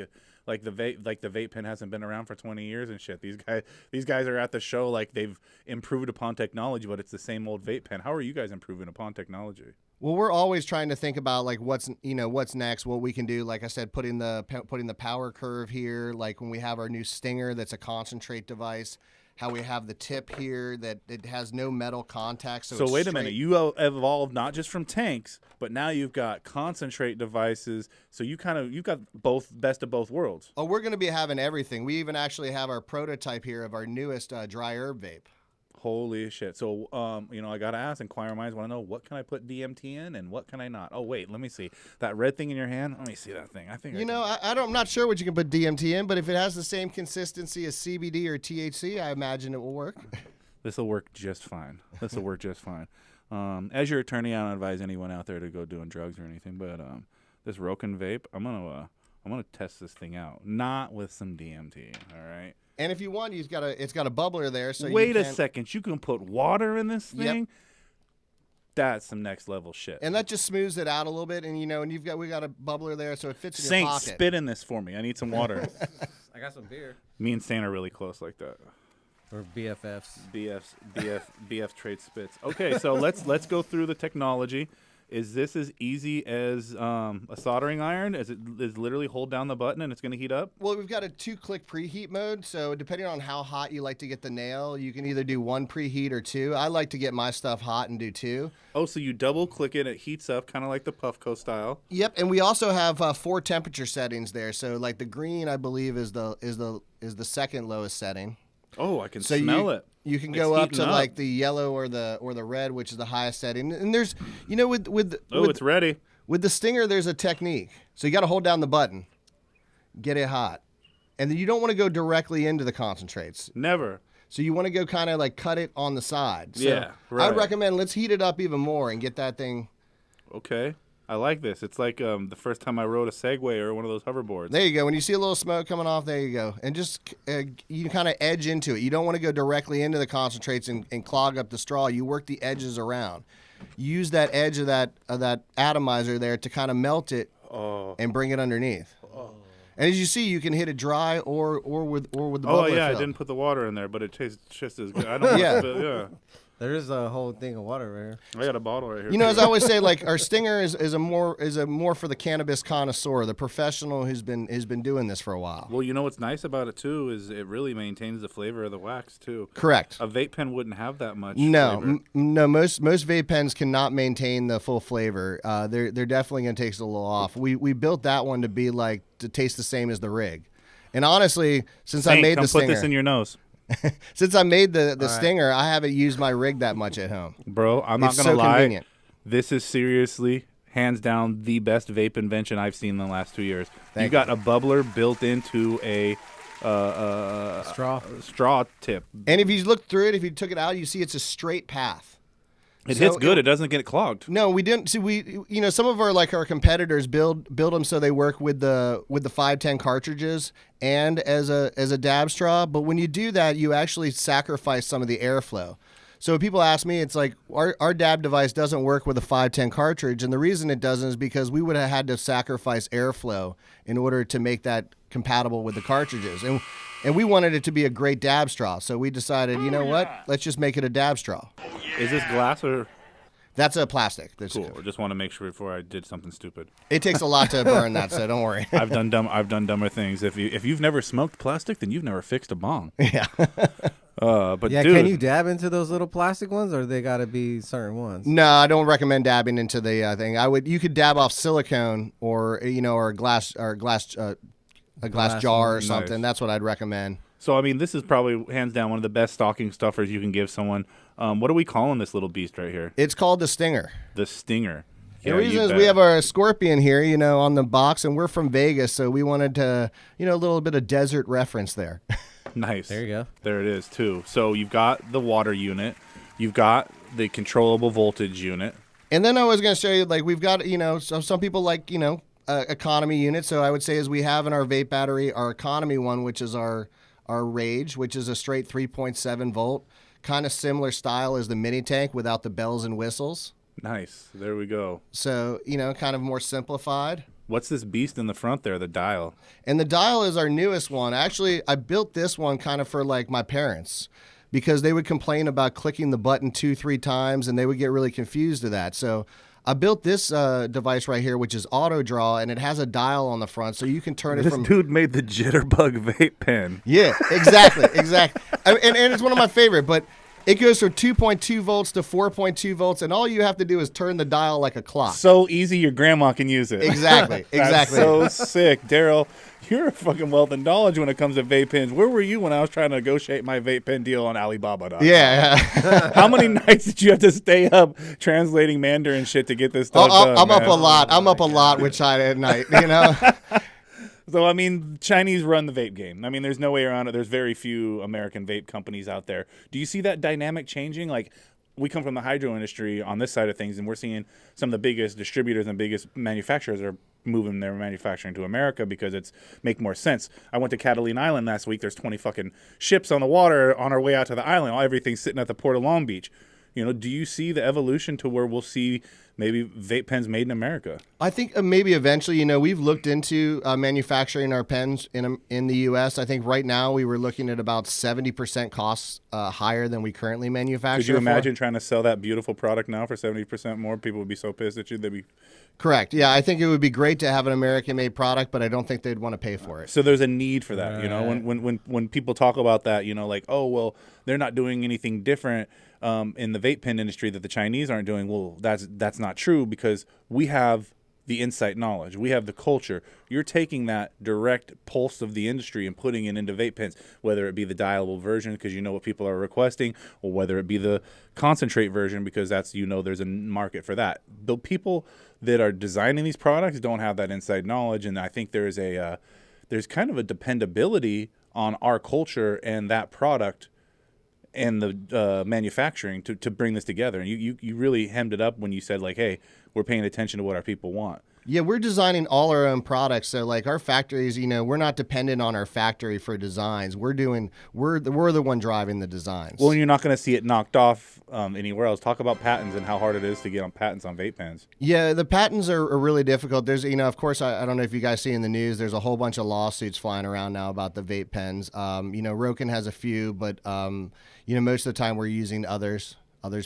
the vape pen hasn't been around for 20 years and shit. These guys are at the show like they've improved upon technology, but it's the same old vape pen. How are you guys improving upon technology? Well, we're always trying to think about like what's next, what we can do. Like I said, putting the power curve here, like when we have our new Stinger that's a concentrate device, how we have the tip here that it has no metal contact. So it's wait a minute, you evolved not just from tanks, but now you've got concentrate devices. So you've got both best of both worlds. Oh, we're going to be having everything. We even actually have our prototype here of our newest dry herb vape. Holy shit. So, I got to ask, inquiring minds want to know, what can I put DMT in and what can I not? Oh, wait, let me see. That red thing in your hand? Let me see that thing. I think I'm not sure what you can put DMT in, but if it has the same consistency as CBD or THC, I imagine it will work. This will work just fine. As your attorney, I don't advise anyone out there to go doing drugs or anything, but this Roken vape, I'm gonna test this thing out, not with some DMT, all right? And if you want, it's got a bubbler there. So wait a second, you can put water in this thing? Yep. That's some next level shit. And that just smooths it out a little bit, and we got a bubbler there, so it fits in your pocket. Saint, spit in this for me. I need some water. I got some beer. Me and Saint are really close like that. Or BFFs. BF trade spits. Okay, so let's go through the technology. Is this as easy as a soldering iron? Is literally hold down the button and it's going to heat up? Well, we've got a 2-click preheat mode, so depending on how hot you like to get the nail, you can either do 1 preheat or 2. I like to get my stuff hot and do 2. Oh, so you double click it heats up, kind of like the Puffco style. Yep, and we also have 4 temperature settings there. So like the green, I believe, is the second lowest setting. Oh, I can smell it. You can go up to like the yellow or the red, which is the highest setting. And there's, it's ready. With the Stinger, there's a technique. So you got to hold down the button, get it hot, and then you don't want to go directly into the concentrates. Never. So you want to go kind of like cut it on the side. So yeah, right. I'd recommend let's heat it up even more and get that thing. Okay. I like this. It's like the first time I rode a Segway or one of those hoverboards. There you go. When you see a little smoke coming off, there you go. And just you kind of edge into it. You don't want to go directly into the concentrates and clog up the straw. You work the edges around. Use that edge of that atomizer there to kind of melt it and bring it underneath. Oh. And as you see, you can hit it dry or with the bubbler. Oh yeah, fill. I didn't put the water in there, but it tastes just as good. I don't yeah. There is a whole thing of water right here. I got a bottle right here. As I always say, like our Stinger is a more for the cannabis connoisseur, the professional who's been doing this for a while. Well, what's nice about it too is it really maintains the flavor of the wax too. Correct. A vape pen wouldn't have that much. No, no. Most vape pens cannot maintain the full flavor. They're definitely gonna take a little off. We built that one to taste the same as the rig. And honestly, since I made the Stinger, put this in your nose. Since I made the Stinger, I haven't used my rig that much at home. Bro, I'm not going to lie. Convenient. This is seriously, hands down, the best vape invention I've seen in the last 2 years. You got a bubbler built into a straw tip. And if you look through it, if you took it out, you see it's a straight path. It hits good. It doesn't get clogged. No, we didn't. See, some of our competitors build them so they work with the 510 cartridges and as a dab straw. But when you do that, you actually sacrifice some of the airflow. So when people ask me, it's like our dab device doesn't work with a 510 cartridge, and the reason it doesn't is because we would have had to sacrifice airflow in order to make that compatible with the cartridges. And we wanted it to be a great dab straw, so we decided, what? Let's just make it a dab straw. Is this glass or? That's a plastic. Cool. I just want to make sure before I did something stupid. It takes a lot to burn that, so don't worry. I've done dumber things. If you've never smoked plastic, then you've never fixed a bong. Yeah. But yeah, dude, can you dab into those little plastic ones, or they got to be certain ones? No, I don't recommend dabbing into the thing. You could dab off silicone or a glass jar or something. That's what I'd recommend. So, this is probably hands down one of the best stocking stuffers you can give someone. What are we calling this little beast right here? It's called the Stinger. The Stinger. The reason is we have our Scorpion here, on the box, and we're from Vegas, so we wanted to, a little bit of desert reference there. Nice. There you go. There it is, too. So you've got the water unit. You've got the controllable voltage unit. And then I was going to show you, we've got, some people like, economy unit. So I would say is we have in our vape battery our economy one, which is our Rage, which is a straight 3.7 volt, kind of similar style as the mini tank without the bells and whistles. Nice. There we go. So, kind of more simplified. What's this beast in the front there, the dial? And the dial is our newest one. Actually, I built this one kind of for my parents because they would complain about clicking the button 2-3 times and they would get really confused with that. So I built this device right here, which is auto draw, and it has a dial on the front, so you can turn it This from. dude made the jitterbug vape pen. Yeah, exactly. And it's one of my favorite, but it goes from 2.2 volts to 4.2 volts, and all you have to do is turn the dial like a clock. So easy, your grandma can use it. Exactly. That's so sick. Daryl, you're a fucking wealth of knowledge when it comes to vape pens. Where were you when I was trying to negotiate my vape pen deal on Alibaba.com? Yeah. How many nights did you have to stay up translating Mandarin shit to get this stuff done? I'm up man? a lot. I'm up a lot with China at night, you know? So, I mean, Chinese run the vape game. I mean, there's no way around it. There's very few American vape companies out there. Do you see that dynamic changing? Like, we come from the hydro industry on this side of things, and we're seeing some of the biggest distributors and biggest manufacturers are moving their manufacturing to America because it's make more sense. I went to Catalina Island last week. There's 20 fucking ships on the water on our way out to the island. Everything's sitting at the port of Long Beach. You know, do you see the evolution to where we'll see maybe vape pens made in America? I think maybe eventually, you know, we've looked into manufacturing our pens in the U.S. I think right now we were looking at about 70% costs higher than we currently manufacture. Could you imagine trying to sell that beautiful product now for 70% more? People would be so pissed at you. They'd be correct. Yeah, I think it would be great to have an American-made product, but I don't think they'd want to pay for it. So there's a need for that, you know. When people talk about that, you know, like, oh well, they're not doing anything different in the vape pen industry that the Chinese aren't doing. Well, that's not true because we have the insight knowledge. We have the culture. You're taking that direct pulse of the industry and putting it into vape pens, whether it be the dialable version because you know what people are requesting, or whether it be the concentrate version because that's, you know, there's a market for that. The people that are designing these products don't have that inside knowledge, and I think there's kind of a dependability on our culture and that product and the manufacturing to bring this together. And you really hemmed it up when you said, like, hey, we're paying attention to what our people want. Yeah, we're designing all our own products. So, like, our factories, you know, we're not dependent on our factory for designs. We're the one driving the designs. Well, you're not going to see it knocked off anywhere else. Talk about patents and how hard it is to get on patents on vape pens. Yeah, the patents are really difficult. There's, you know, of course, I don't know if you guys see in the news, there's a whole bunch of lawsuits flying around now about the vape pens. You know, Roken has a few, but, you know, most of the time we're using others'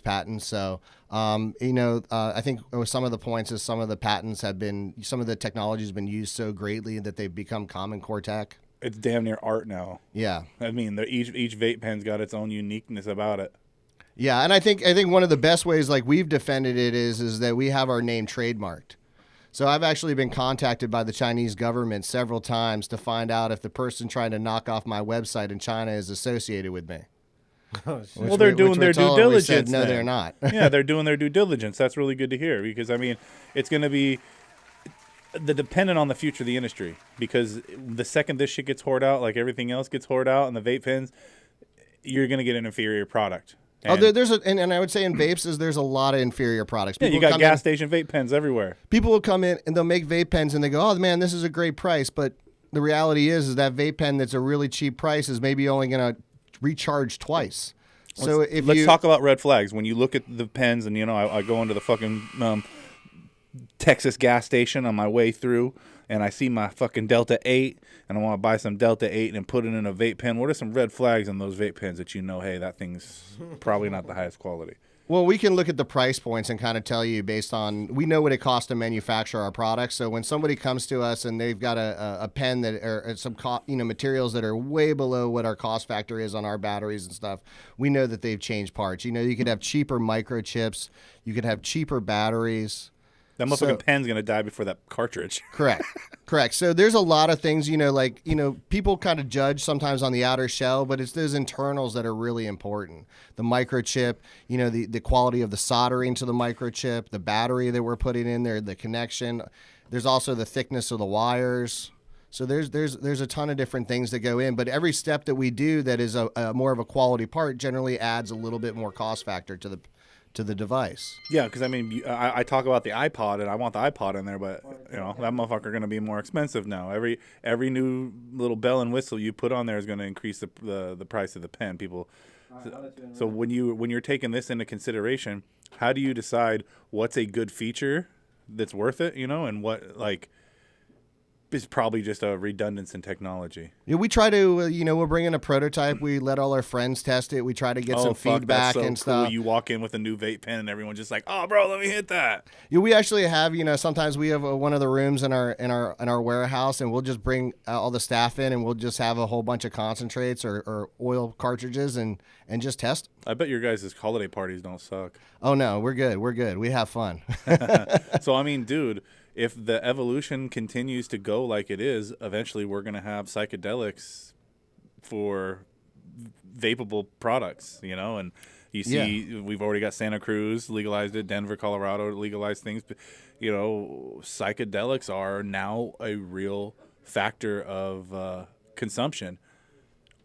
patents. So, you know, I think some of the points is some of the patents some of the technology has been used so greatly that they've become common core tech. It's damn near art now. Yeah. I mean, each vape pen's got its own uniqueness about it. Yeah, and I think one of the best ways, like, we've defended it is that we have our name trademarked. So I've actually been contacted by the Chinese government several times to find out if the person trying to knock off my website in China is associated with me. Well, they're doing their due diligence. No, they're not. Yeah, they're doing their due diligence. That's really good to hear because, I mean, it's going to be dependent on the future of the industry because the second this shit gets hoarded out, like everything else gets hoarded out, and the vape pens, you're going to get an inferior product. And and I would say in vapes there's a lot of inferior products. Yeah, you got gas station vape pens everywhere. People will come in and they'll make vape pens and they go, oh man, this is a great price. But the reality is that vape pen that's a really cheap price is maybe only going to recharge twice. So let's talk about red flags. When you look at the pens, and you know, I go into the fucking Texas gas station on my way through, and I see my fucking Delta 8, and I want to buy some Delta 8 and put it in a vape pen. What are some red flags on those vape pens that you know, hey, that thing's probably not the highest quality? Well, we can look at the price points and kind of tell you based on, we know what it costs to manufacture our products. So when somebody comes to us and they've got a pen that or some materials that are way below what our cost factor is on our batteries and stuff, we know that they've changed parts. You know, you could have cheaper microchips, you could have cheaper batteries. That motherfucking pen's going to die before that cartridge. Correct. So there's a lot of things, you know, like, you know, people kind of judge sometimes on the outer shell, but it's those internals that are really important. The microchip, you know, the quality of the soldering to the microchip, the battery that we're putting in there, the connection. There's also the thickness of the wires. So there's a ton of different things that go in, but every step that we do that is a more of a quality part generally adds a little bit more cost factor to the device. Yeah, because I mean, I talk about the iPod, and I want the iPod in there, but you know that motherfucker going to be more expensive now. Every new little bell and whistle you put on there is going to increase the price of the pen. People. So when you're taking this into consideration, how do you decide what's a good feature that's worth it? You know, and what, like, is probably just a redundance in technology. Yeah, we try to, we'll bring in a prototype. We let all our friends test it. We try to get some feedback that's so and cool. stuff. You walk in with a new vape pen and everyone's just like, "Oh, bro, let me hit that." Yeah, we actually have, sometimes we have one of the rooms in our warehouse, and we'll just bring all the staff in, and we'll just have a whole bunch of concentrates or oil cartridges and just test. I bet your guys' holiday parties don't suck. Oh no, we're good. We're good. We have fun. So I mean, dude, if the evolution continues to go like it is, eventually we're going to have psychedelics for vapable products, and you see we've already got Santa Cruz legalized it, Denver, Colorado legalized things. Psychedelics are now a real factor of consumption.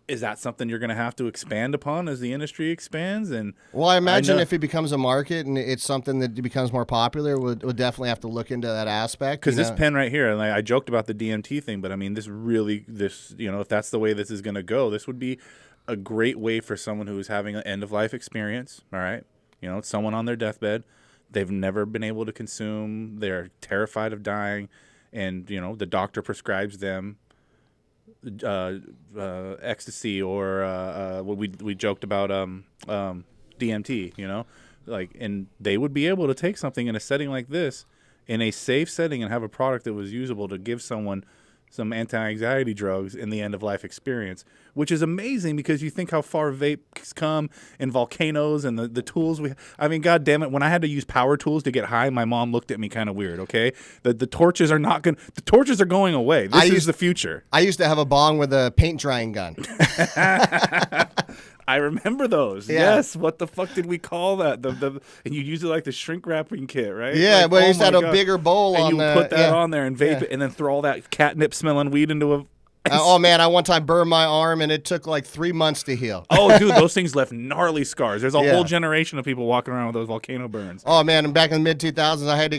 Is that something you're going to have to expand upon as the industry expands? Well, I imagine if it becomes a market and it's something that becomes more popular, we'll definitely have to look into that aspect. Because this pen right here, and I joked about the DMT thing, but I mean, this, if that's the way this is going to go, this would be a great way for someone who is having an end-of-life experience, all right? Someone on their deathbed. They've never been able to consume. They're terrified of dying. And, the doctor prescribes them ecstasy or what we joked about DMT, and they would be able to take something in a setting like this, in a safe setting, and have a product that was usable to give someone some anti-anxiety drugs in the end-of-life experience, which is amazing because you think how far vapes come and volcanoes and the tools I mean, God damn it, when I had to use power tools to get high, my mom looked at me kind of weird, okay? The torches are the torches are going away. This is the future. I used to have a bong with a paint drying gun. I remember those. Yeah. Yes. What the fuck did we call that? And you use it like the shrink wrapping kit, right? Yeah, but you used to have a bigger bowl and on you put that on there and vape it, and then throw all that catnip smelling weed into a. Oh man, I one time burned my arm and it took like 3 months to heal. Oh dude, those things left gnarly scars. There's a whole generation of people walking around with those volcano burns. Oh man, and back in the mid-2000s, I had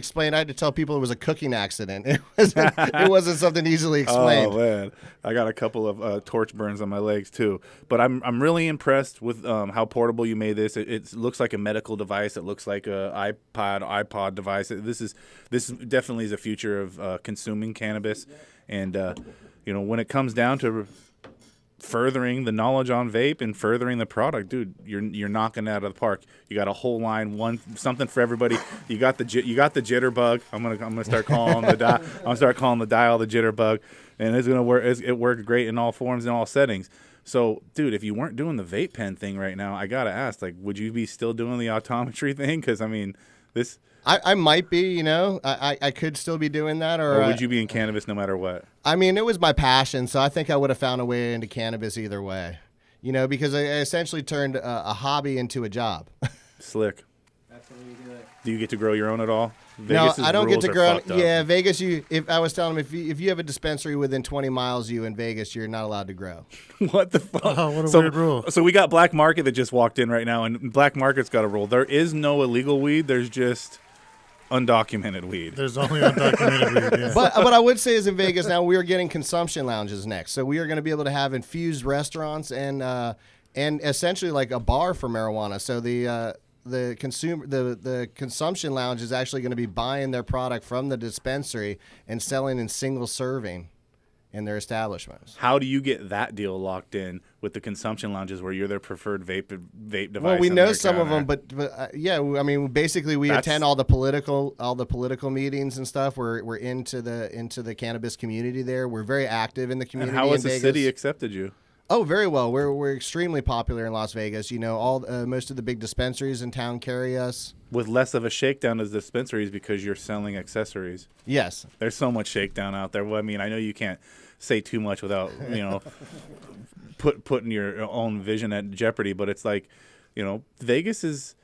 to tell people it was a cooking accident. It wasn't something easily explained. Oh man, I got a couple of torch burns on my legs too. But I'm really impressed with how portable you made this. It looks like a medical device. It looks like a iPod device. This definitely is a future of consuming cannabis, and when it comes down to furthering the knowledge on vape and furthering the product, dude, you're knocking it out of the park. You got a whole line, something for everybody. You got the jitterbug. I'm gonna start calling the dial. I'm gonna start calling the dial the jitterbug, and it's gonna work. It worked great in all forms and all settings. So, dude, if you weren't doing the vape pen thing right now, I gotta ask, would you be still doing the optometry thing? Because I mean, this. I might be, I could still be doing that. Or would you be in cannabis no matter what? I mean, it was my passion, so I think I would have found a way into cannabis either way. Because I essentially turned a hobby into a job. Slick. That's the way you do it. Do you get to grow your own at all? Vegas, no, I don't get to grow. Yeah, Vegas. If I was telling them, if you have a dispensary within 20 miles of you in Vegas, you're not allowed to grow. What the fuck? Oh, what a weird rule. So we got Black Market that just walked in right now, and Black Market's got a rule. There is no illegal weed. There's just undocumented weed. There's only undocumented weed, yeah. But what I would say is in Vegas now we are getting consumption lounges next. So we are going to be able to have infused restaurants and essentially like a bar for marijuana. So the consumption lounge is actually going to be buying their product from the dispensary and selling in single serving in their establishments. How do you get that deal locked in with the consumption lounges where you're their preferred vape device? Well, we know some of them, but yeah, I mean, basically we attend all the political meetings and stuff. We're into the cannabis community there. We're very active in the community. And how has the city accepted you? Oh, very well. We're extremely popular in Las Vegas. Most of the big dispensaries in town carry us. With less of a shakedown as dispensaries because you're selling accessories. Yes. There's so much shakedown out there. Well, I mean, I know you can't say too much without, putting your own vision at jeopardy, but it's like, Vegas is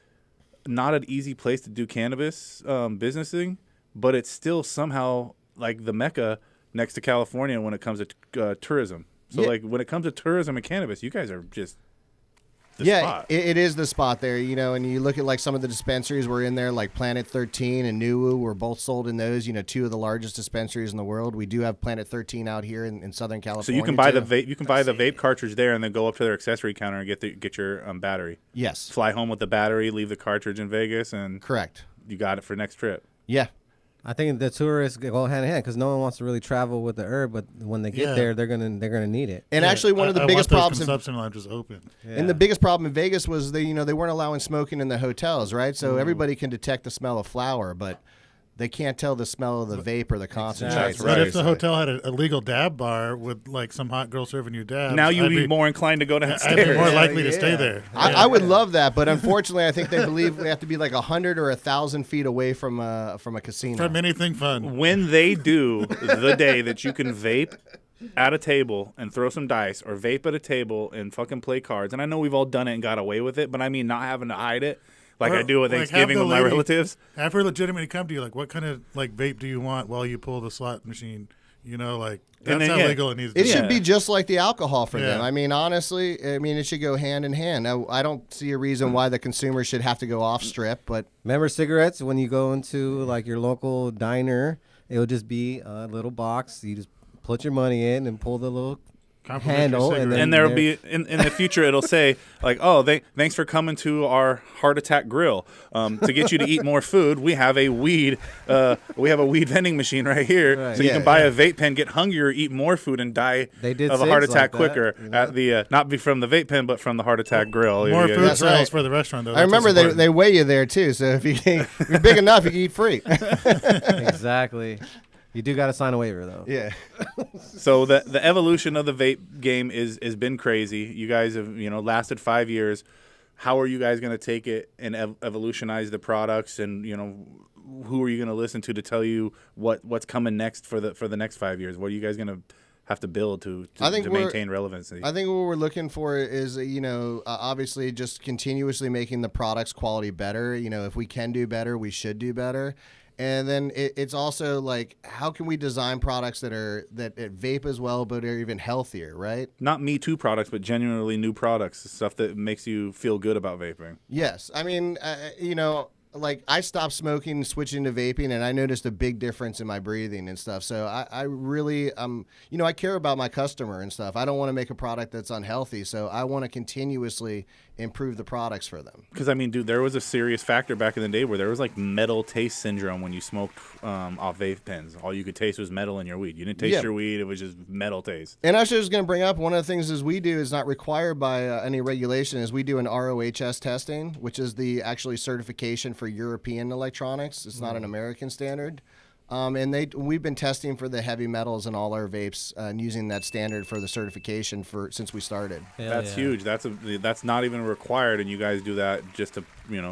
not an easy place to do cannabis businessing, but it's still somehow like the Mecca next to California when it comes to tourism. So, when it comes to tourism and cannabis, you guys are just the spot. It is the spot there, and you look at, some of the dispensaries we're in there, like Planet 13 and Nuwu. We're both sold in those, two of the largest dispensaries in the world. We do have Planet 13 out here in Southern California. So you can buy the vape. You can buy the vape cartridge there, and then go up to their accessory counter and get your battery. Yes. Fly home with the battery, leave the cartridge in Vegas, and correct. You got it for next trip. Yeah. I think the tourists go hand in hand because no one wants to really travel with the herb, but when they get there, they're gonna need it. And actually, one of the biggest problems consumption lounges open. And the biggest problem in Vegas was they weren't allowing smoking in the hotels, right? So everybody can detect the smell of flower, but they can't tell the smell of the vape or the concentrates. But if the hotel had a legal dab bar with like some hot girl serving you dabs, now you'd be more inclined to go downstairs. I'd be more likely to stay there. I would love that, but unfortunately, I think they believe we have to be like 100 or 1,000 feet away from a casino. From anything fun. When they do the day that you can vape at a table and throw some dice, or vape at a table and fucking play cards, and I know we've all done it and got away with it, but I mean not having to hide it. Like I do at Thanksgiving with my relatives. Have her legitimately come to you, like, what kind of like vape do you want while you pull the slot machine? You know, like that's how legal it needs to be. It should be just like the alcohol for them. I mean, honestly, it should go hand in hand. Now, I don't see a reason why the consumer should have to go off strip, but remember cigarettes when you go into like your local diner, it'll just be a little box. You just put your money in and pull the little handle, and there'll be in the future it'll say like, oh, thanks for coming to our heart attack grill. To get you to eat more food, we have a weed vending machine right here, so you can buy a vape pen, get hungrier, eat more food, and die of a heart attack quicker at the not be from the vape pen but from the heart attack grill. More food sales for the restaurant though. I remember they weigh you there too, so if you're big enough, you can eat free. Exactly. You do got to sign a waiver, though. Yeah. So the evolution of the vape game has been crazy. You guys have lasted 5 years. How are you guys going to take it and evolutionize the products? And who are you going to listen to tell you what's coming next for the next 5 years? What are you guys going to have to build to maintain relevancy? I think what we're looking for is obviously just continuously making the product's quality better. If we can do better, we should do better. And then it's also like, how can we design products that vape as well, but are even healthier, right? Not Me Too products, but genuinely new products, stuff that makes you feel good about vaping. Yes, I mean, like I stopped smoking, switching to vaping, and I noticed a big difference in my breathing and stuff. So I really, I care about my customer and stuff. I don't want to make a product that's unhealthy, so I want to continuously improve the products for them. Because I mean, dude, there was a serious factor back in the day where there was like metal taste syndrome when you smoked off vape pens. All you could taste was metal in your weed. You didn't taste your weed; it was just metal taste. And I was just going to bring up one of the things is we do is not required by any regulation. Is we do an ROHS testing, which is the actually certification for European electronics. It's not an American standard. And we've been testing for the heavy metals in all our vapes and using that standard for the certification since we started. That's huge. That's not even required, and you guys do that just to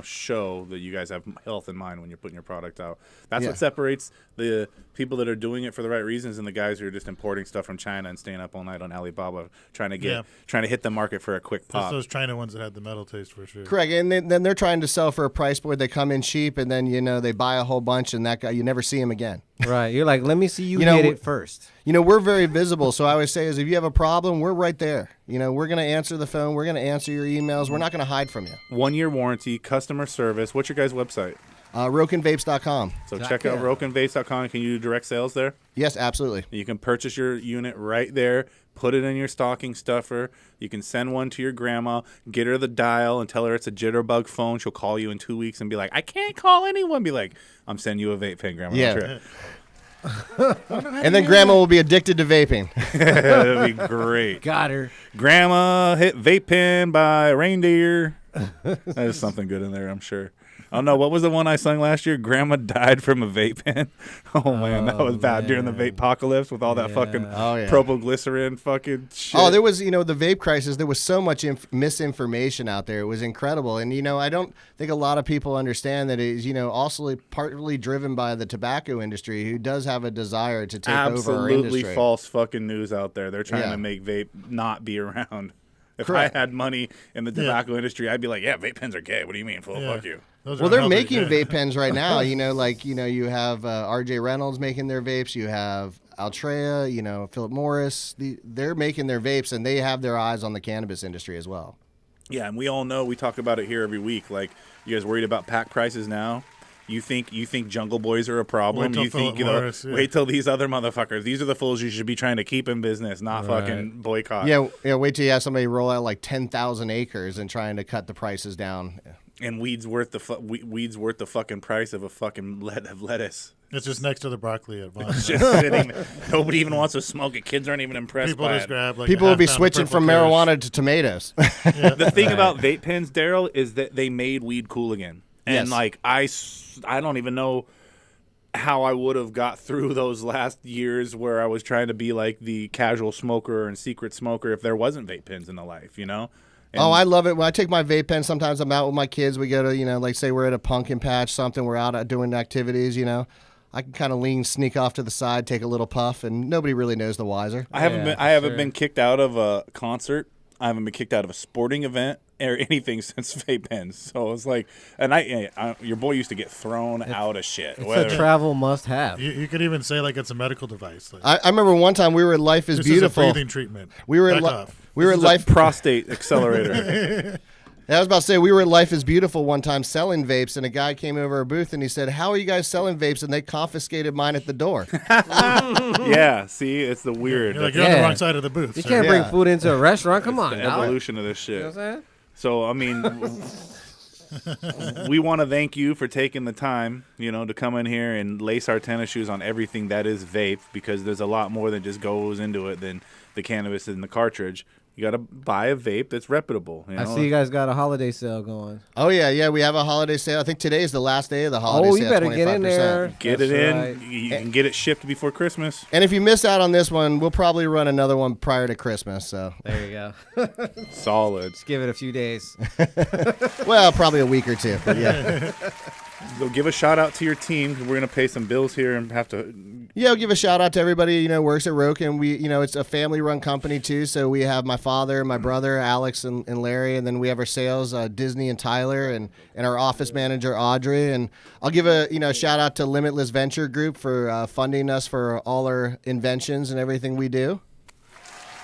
show that you guys have health in mind when you're putting your product out. That's what separates the people that are doing it for the right reasons and the guys who are just importing stuff from China and staying up all night on Alibaba trying to hit the market for a quick pop. That's those China ones that had the metal taste for sure. Correct, and then they're trying to sell for a price point. They come in cheap, and then they buy a whole bunch, and that guy you never see him again. Right, you're like, let me see you get it first. We're very visible, so I always say is if you have a problem, we're right there. We're going to answer the phone. We're going to answer your emails. We're not going to hide from you. 1 year warranty, customer service. What's your guys' website? RokenVapes.com. So check out RokenVapes.com. Can you do direct sales there? Yes, absolutely. You can purchase your unit right there, put it in your stocking stuffer. You can send one to your grandma, get her the dial, and tell her it's a jitterbug phone. She'll call you in 2 weeks and be like, I can't call anyone. Be like, I'm sending you a vape pen, Grandma. Yeah. And then Grandma will be addicted to vaping. That'd be great. Got her. Grandma hit vape pen by reindeer. There's something good in there, I'm sure. I don't know. What was the one I sung last year? Grandma died from a vape pen. Oh, man. That was bad during the vape apocalypse with all that fucking propylglycerin fucking shit. Oh, there was, the vape crisis. There was so much misinformation out there. It was incredible. And, I don't think a lot of people understand that it is, also partly driven by the tobacco industry who does have a desire to take over our industry. Absolutely false fucking news out there. They're trying to make vape not be around. If I had money in the tobacco industry, I'd be like, yeah, vape pens are gay. What do you mean? Fuck you. Well, they're making vape pens right now. You have RJ Reynolds making their vapes. You have Altria, Philip Morris. They're making their vapes, and they have their eyes on the cannabis industry as well. Yeah, and we all know, we talk about it here every week. Like, you guys worried about pack prices now? You think Jungle Boys are a problem? Wait till wait till these other motherfuckers. These are the fools you should be trying to keep in business, not fucking boycott. Yeah. Wait till you have somebody roll out like 10,000 acres and trying to cut the prices down. And weed's worth the fucking price of a fucking lettuce. It's just next to the broccoli at Vons. It's just sitting. Nobody even wants to smoke it. Kids aren't even impressed People by just it. grab like People will be switching from marijuana to tomatoes. The thing about vape pens, Daryl, is that they made weed cool again. And Yes. like I don't even know how I would have got through those last years where I was trying to be like the casual smoker and secret smoker if there wasn't vape pens in the life, you know? And I love it. When I take my vape pen, sometimes I'm out with my kids. We go to, like say we're at a pumpkin patch, something, we're out doing activities, I can kind of sneak off to the side, take a little puff, and nobody really knows the wiser. I haven't been kicked out of a concert. I haven't been kicked out of a sporting event or anything since vape pens. So it's like, and your boy used to get thrown out of shit. It's a travel must-have. You could even say like it's a medical device. Like, I remember one time we were at Life is this Beautiful. is a breathing treatment. We were at Life prostate accelerator. I was about to say, we were at Life is Beautiful one time selling vapes, and a guy came over our booth and he said, "How are you guys selling vapes?" And they confiscated mine at the door. Yeah, see, it's the weird. You're on the wrong side of the booth. You can't bring food into a restaurant. Come on, the dog. evolution of this shit. You know what I'm saying? So, I mean, we want to thank you for taking the time, to come in here and lace our tennis shoes on everything that is vape, because there's a lot more that just goes into it than the cannabis in the cartridge. You got to buy a vape that's reputable. I see you guys got a holiday sale going. Oh, yeah, we have a holiday sale. I think today is the last day of the holiday sale. Oh, you better get in there. Get it in. You can get it shipped before Christmas. And if you miss out on this one, we'll probably run another one prior to Christmas. So there you go. Solid. Just give it a few days. Well, probably a week or two, but yeah. So give a shout out to your team, because we're going to pay some bills here and have to. Yeah, I'll give a shout out to everybody, works at Roken. We, it's a family run company too. So we have my father, my brother, Alex and Larry. And then we have our sales, Disney and Tyler, and our office manager, Audrey. And I'll give a, shout out to Limitless Venture Group for funding us for all our inventions and everything we do.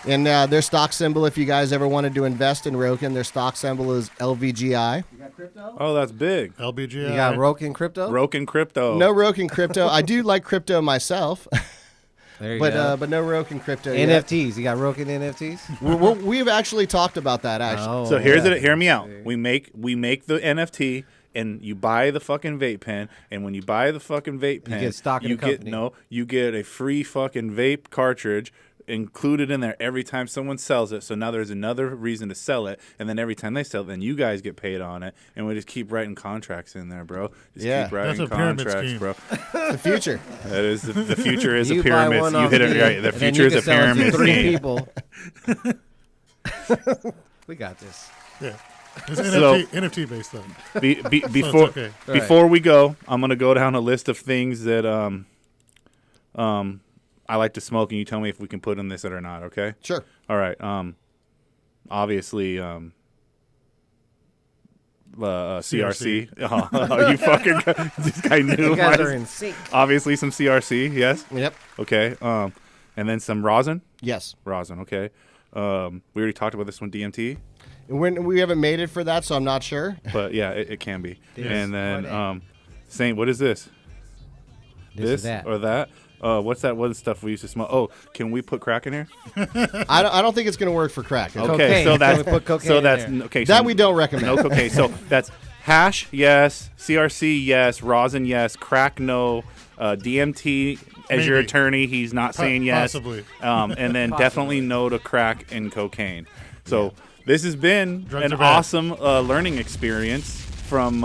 And their stock symbol, if you guys ever wanted to invest in Roken, their stock symbol is LVGI. You got crypto? Oh, that's big. LBGI. You got Roken crypto? Roken crypto. No Roken crypto. I do like crypto myself. There you go. But no Roken crypto. NFTs. You got Roken NFTs? We've actually talked about that, actually. Oh, So hear me out. We make the NFT. And you buy the fucking vape pen, and when you buy the fucking vape pen, you get stock in the company. You get a free fucking vape cartridge included in there every time someone sells it. So now there's another reason to sell it, and then every time they sell it, then you guys get paid on it, and we just keep writing contracts in there, bro. Just keep writing That's a pyramid contracts, scheme. bro. The future. That is the future is You a pyramid. buy one You off hit it me, right. The and then future you is a can sell it to pyramid 3 scheme. people. We got this. Yeah. It's So- NFT based though. Before okay. before we go, I'm gonna go down a list of things that I like to smoke, and you tell me if we can put in this or not. Okay? Sure. All right. Obviously, CRC. Oh, you fucking this guy knew. You guys are in sync. Obviously, some CRC. Yes. Yep. Okay. And then some rosin. Yes. Rosin. Okay. We already talked about this one, DMT. We haven't made it for that, so I'm not sure. But yeah, it can be. Yes. And then saying, what is this? This or that. or that? What's that one stuff we used to smoke? Oh, can we put crack in here? I don't think it's going to work for crack. Okay, Cocaine. so that's Can we put cocaine so in that's there? okay. That so we don't recommend. No cocaine. So that's hash, yes. CRC, yes. Rosin, yes. Crack, no. DMT, as your Maybe. attorney, he's not saying yes. Possibly. And then definitely no to crack and cocaine. So this has been Drugs an are bad. awesome learning experience from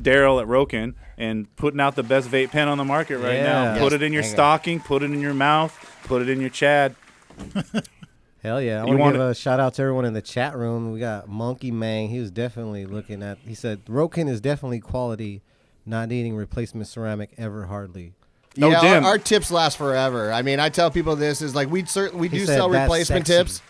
Daryl at Roken, and putting out the best vape pen on the market right now. Yeah. Put it in your Hang on. stocking, put it in your mouth, put it in your Chad. Hell yeah. I You want to want give a shout out to everyone in the chat room. We got Monkey Mang. He was definitely looking at, he said, Roken is definitely quality, not needing replacement ceramic ever hardly. Oh, Yeah, damn. our tips last forever. I mean, I tell people this is like we do said sell that's replacement sexy. tips,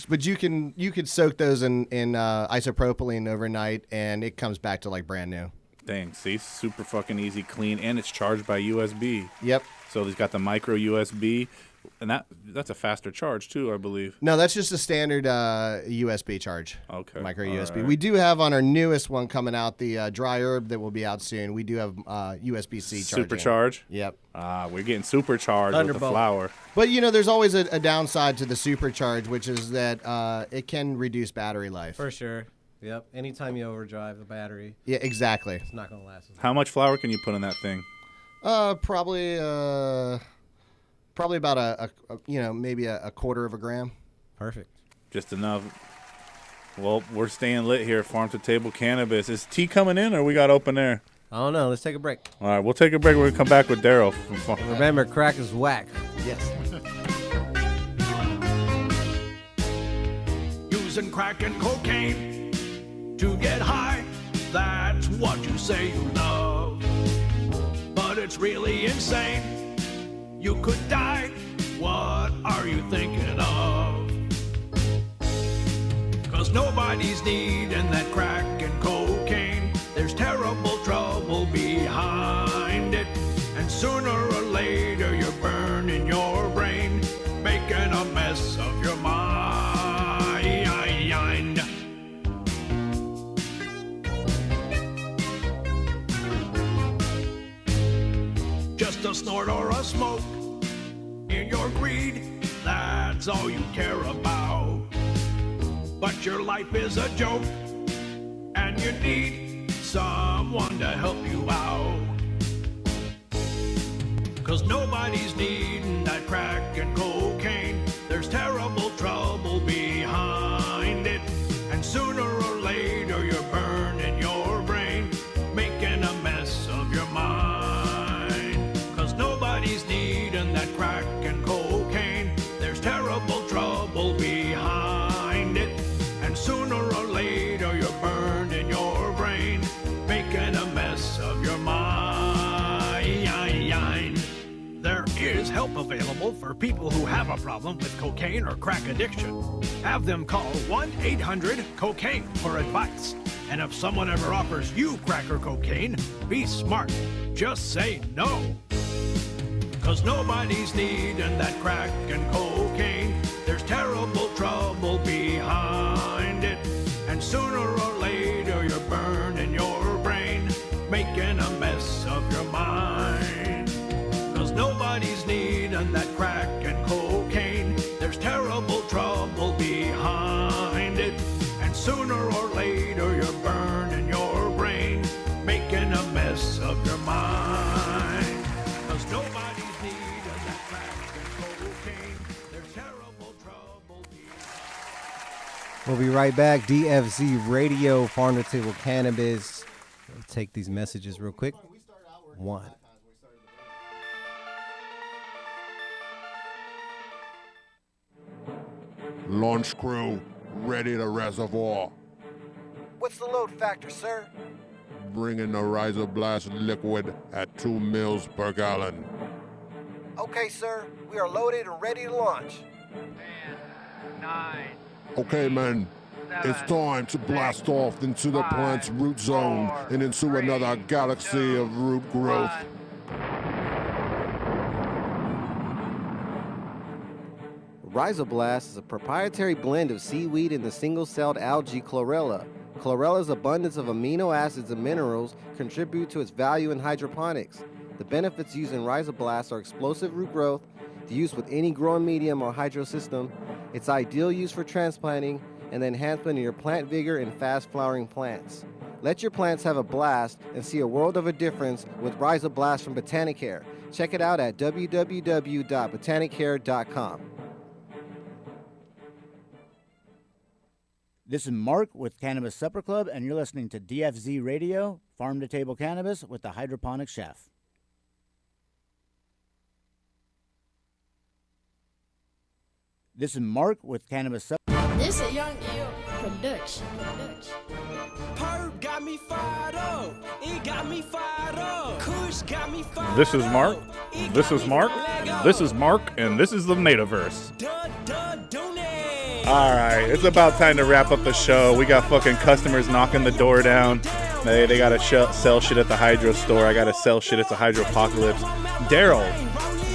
but you can soak those in isopropylene overnight, and it comes back to like brand new. Dang, see, super fucking easy, clean, and it's charged by USB. Yep. So he's got the micro USB, and that's a faster charge too, I believe. No, that's just a standard USB charge. Okay. Micro All USB. right. We do have on our newest one coming out, the dry herb that will be out soon. We do have USB-C charging. Supercharge. Yep. We're getting supercharged with the Thunderbolt. flower. But there's always a downside to the supercharge, which is that it can reduce battery life. For sure. Yep. Anytime you overdrive the battery. Yeah, exactly. It's not gonna last. How much flour can you put in that thing? Probably about a maybe a quarter of a gram. Perfect. Just enough. Well, we're staying lit here at Farm to Table Cannabis. Is tea coming in or we got open air? I don't know. Let's take a break. All right, we'll take a break. We're going to come back with Daryl. Remember, crack is whack. Yes. Using crack and cocaine to get high, that's what you say you love. But it's really insane. You could die. What are you thinking of? 'Cause nobody's needing that crack and cocaine. There's terrible trouble behind it. And sooner or later you're burning your brain, making a mess of your mind. Just a snort or a smoke in your greed, that's all you care about. But your life is a joke, and you need someone to help you out. 'Cause nobody's needing that crack and cocaine. There's terrible trouble behind it. And sooner or later you're burning your brain, making a mess of your mind. 'Cause nobody's needing that crack and cocaine. There's terrible trouble behind it. And sooner or later you're burning your brain, making a mess of your mind. There is help available for people who have a problem with cocaine or crack addiction. Have them call 1-800-COCAINE for advice. And if someone ever offers you crack or cocaine, be smart. Just say no. 'Cause nobody's needing that crack and cocaine. There's terrible trouble behind it. And sooner or later you're burning your brain, making a mess of your mind. 'Cause nobody's needing that crack and cocaine. There's terrible trouble behind it. And sooner or later you're burning your brain, making a mess of your mind. 'Cause nobody's needing that crack and cocaine. There's terrible trouble behind. We'll be right back. DFZ Radio, Farm to Table Cannabis. We'll take these messages real quick. One. Launch crew, ready to reservoir. What's the load factor, sir? Bring in the Riser Blast liquid at 2 mils per gallon. Okay, sir. We are loaded and ready to launch. 9. Okay, men. It's time to blast off into the plant's root zone and into another galaxy of root growth. Rhizoblast is a proprietary blend of seaweed and the single-celled algae chlorella. Chlorella's abundance of amino acids and minerals contribute to its value in hydroponics. The benefits used in Rhizoblast are explosive root growth, the use with any growing medium or hydro system, its ideal use for transplanting, and the enhancement of your plant vigor in fast-flowering plants. Let your plants have a blast and see a world of a difference with Rhizoblast from Botanicare. Check it out at www.botanicare.com. This is Mark with Cannabis Supper Club, and you're listening to DFZ Radio, Farm to Table Cannabis with the Hydroponic Chef. This is Mark with Cannabis Supper. This a young ill production. Perp got me fired up. It got me fired up. Kush got me fired up. This is Mark. This is Mark. This is Mark, and this is the Metaverse. All right, it's about time to wrap up the show. We got fucking customers knocking the door down. They gotta sell shit at the Hydro store. I gotta sell shit at the Hydropocalypse. Daryl,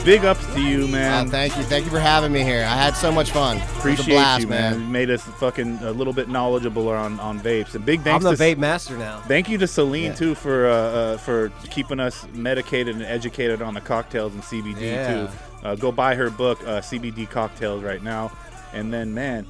big ups to you, man. Thank you for having me here. I had so much fun. Appreciate blast, you, man. You made us fucking a little bit knowledgeable on vapes. And big thanks. I'm the vape master now. Thank you to Celine too for keeping us medicated and educated on the cocktails and CBD too. Go buy her book, CBD Cocktails, right now. And then, man,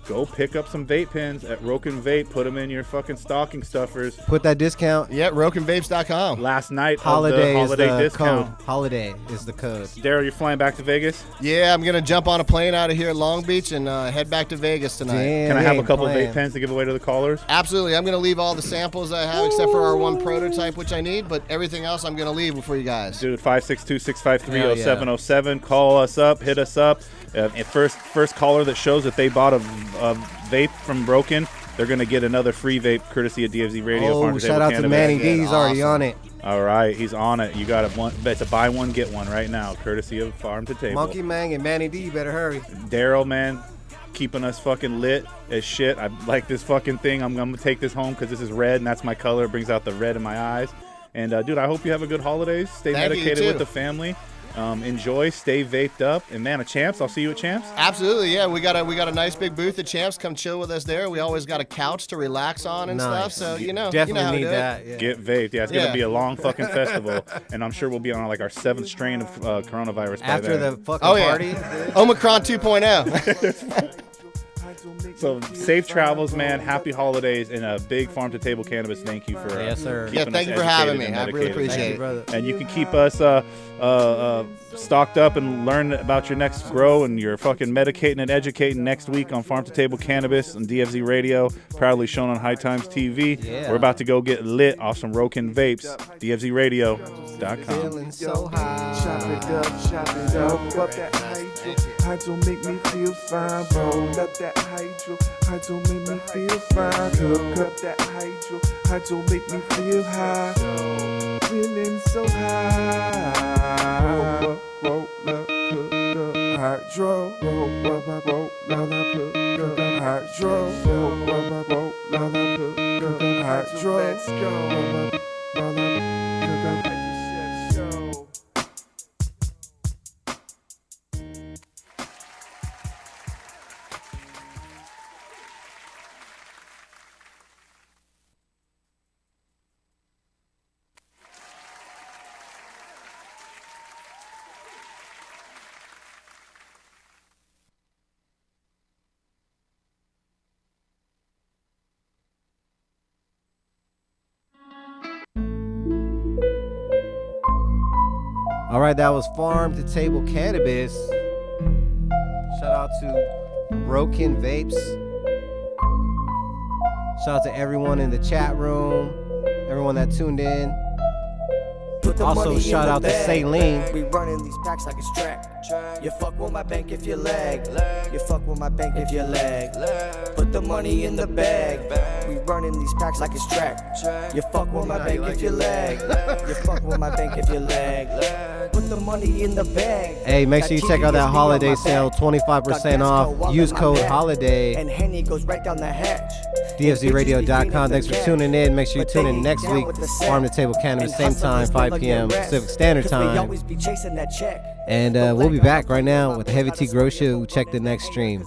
go pick up some vape pens at Roken Vape. Put them in your fucking stocking stuffers. Put that discount. Yeah, RokenVapes.com. Last night Holiday of the holiday is the discount. code. Holiday is the code. Daryl, you're flying back to Vegas? Yeah, I'm going to jump on a plane out of here at Long Beach and head back to Vegas tonight. Damn, Can I have a couple playing. vape pens to give away to the callers? Absolutely. I'm going to leave all the samples I have except for our one prototype, which I need, but everything else I'm going to leave for you guys. Dude, 562-653-0707. Call us up. Hit us up. First caller that shows that they bought a vape from Broken, they're going to get another free vape courtesy of DFZ Radio. Oh, shout out to Manny D. He's already on it. All right, he's on it. You got it's a buy one, get one right now, courtesy of Farm to Table. Monkey Mang and Manny D, you better hurry. Daryl, man, keeping us fucking lit as shit. I like this fucking thing. I'm going to take this home because this is red, and that's my color. It brings out the red in my eyes. And, dude, I hope you have a good holidays. Stay medicated with the family. Enjoy, stay vaped up, and man, Champs, I'll see you at Champs. Absolutely, yeah. We got a nice big booth at Champs. Come chill with us there. We always got a couch to relax on and stuff. So definitely need that. Yeah. Get vaped. Yeah, it's gonna be a long fucking festival, and I'm sure we'll be on like our 7th strain of coronavirus after by then. the fucking party. Omicron 2.0. So safe travels, man. Happy holidays, and a big Farm to Table Cannabis. Thank you for yes, sir. Yeah, thank you for having me. I really appreciate it. And you can keep us stocked up and learn about your next grow, and you're fucking medicating and educating next week on Farm to Table Cannabis and DFZ Radio, proudly shown on High Times TV. Yeah. We're about to go get lit off some Roken Vapes. DFZRadio.com. Feeling so high. Chop it up, up that hydro. Hydro make me feel fine, roll up that hydro. Hydro make me feel fine, cook up that hydro make me feel high, feeling so high. Roll up, cook up hydro. Roll up, cook up hydro. Roll up, cook up hydro. Let's go. Roll up, cook up hydro. All right, that was Farm to Table Cannabis. Shout out to Broken Vapes. Shout out to everyone in the chat room, everyone that tuned in. Also, shout out to Saline. We running these packs like it's track. You fuck with my bank if you lag. You fuck with my bank if you lag. Put the money in the bag. We running these packs like it's track. You fuck with my bank if you lag. You fuck with my bank if you lag. Put the money in the bag. Hey, make sure you check out that holiday sale, 25% off. Use code HOLIDAY. And Henny goes right down the hatch. DFZRadio.com. Thanks for tuning in. Make sure you tune in next week. Farm to Table Cannabis, same time, 5 p.m. Pacific Standard Time. And we'll be back right now with the Heavy T Grow Show. Check the next stream.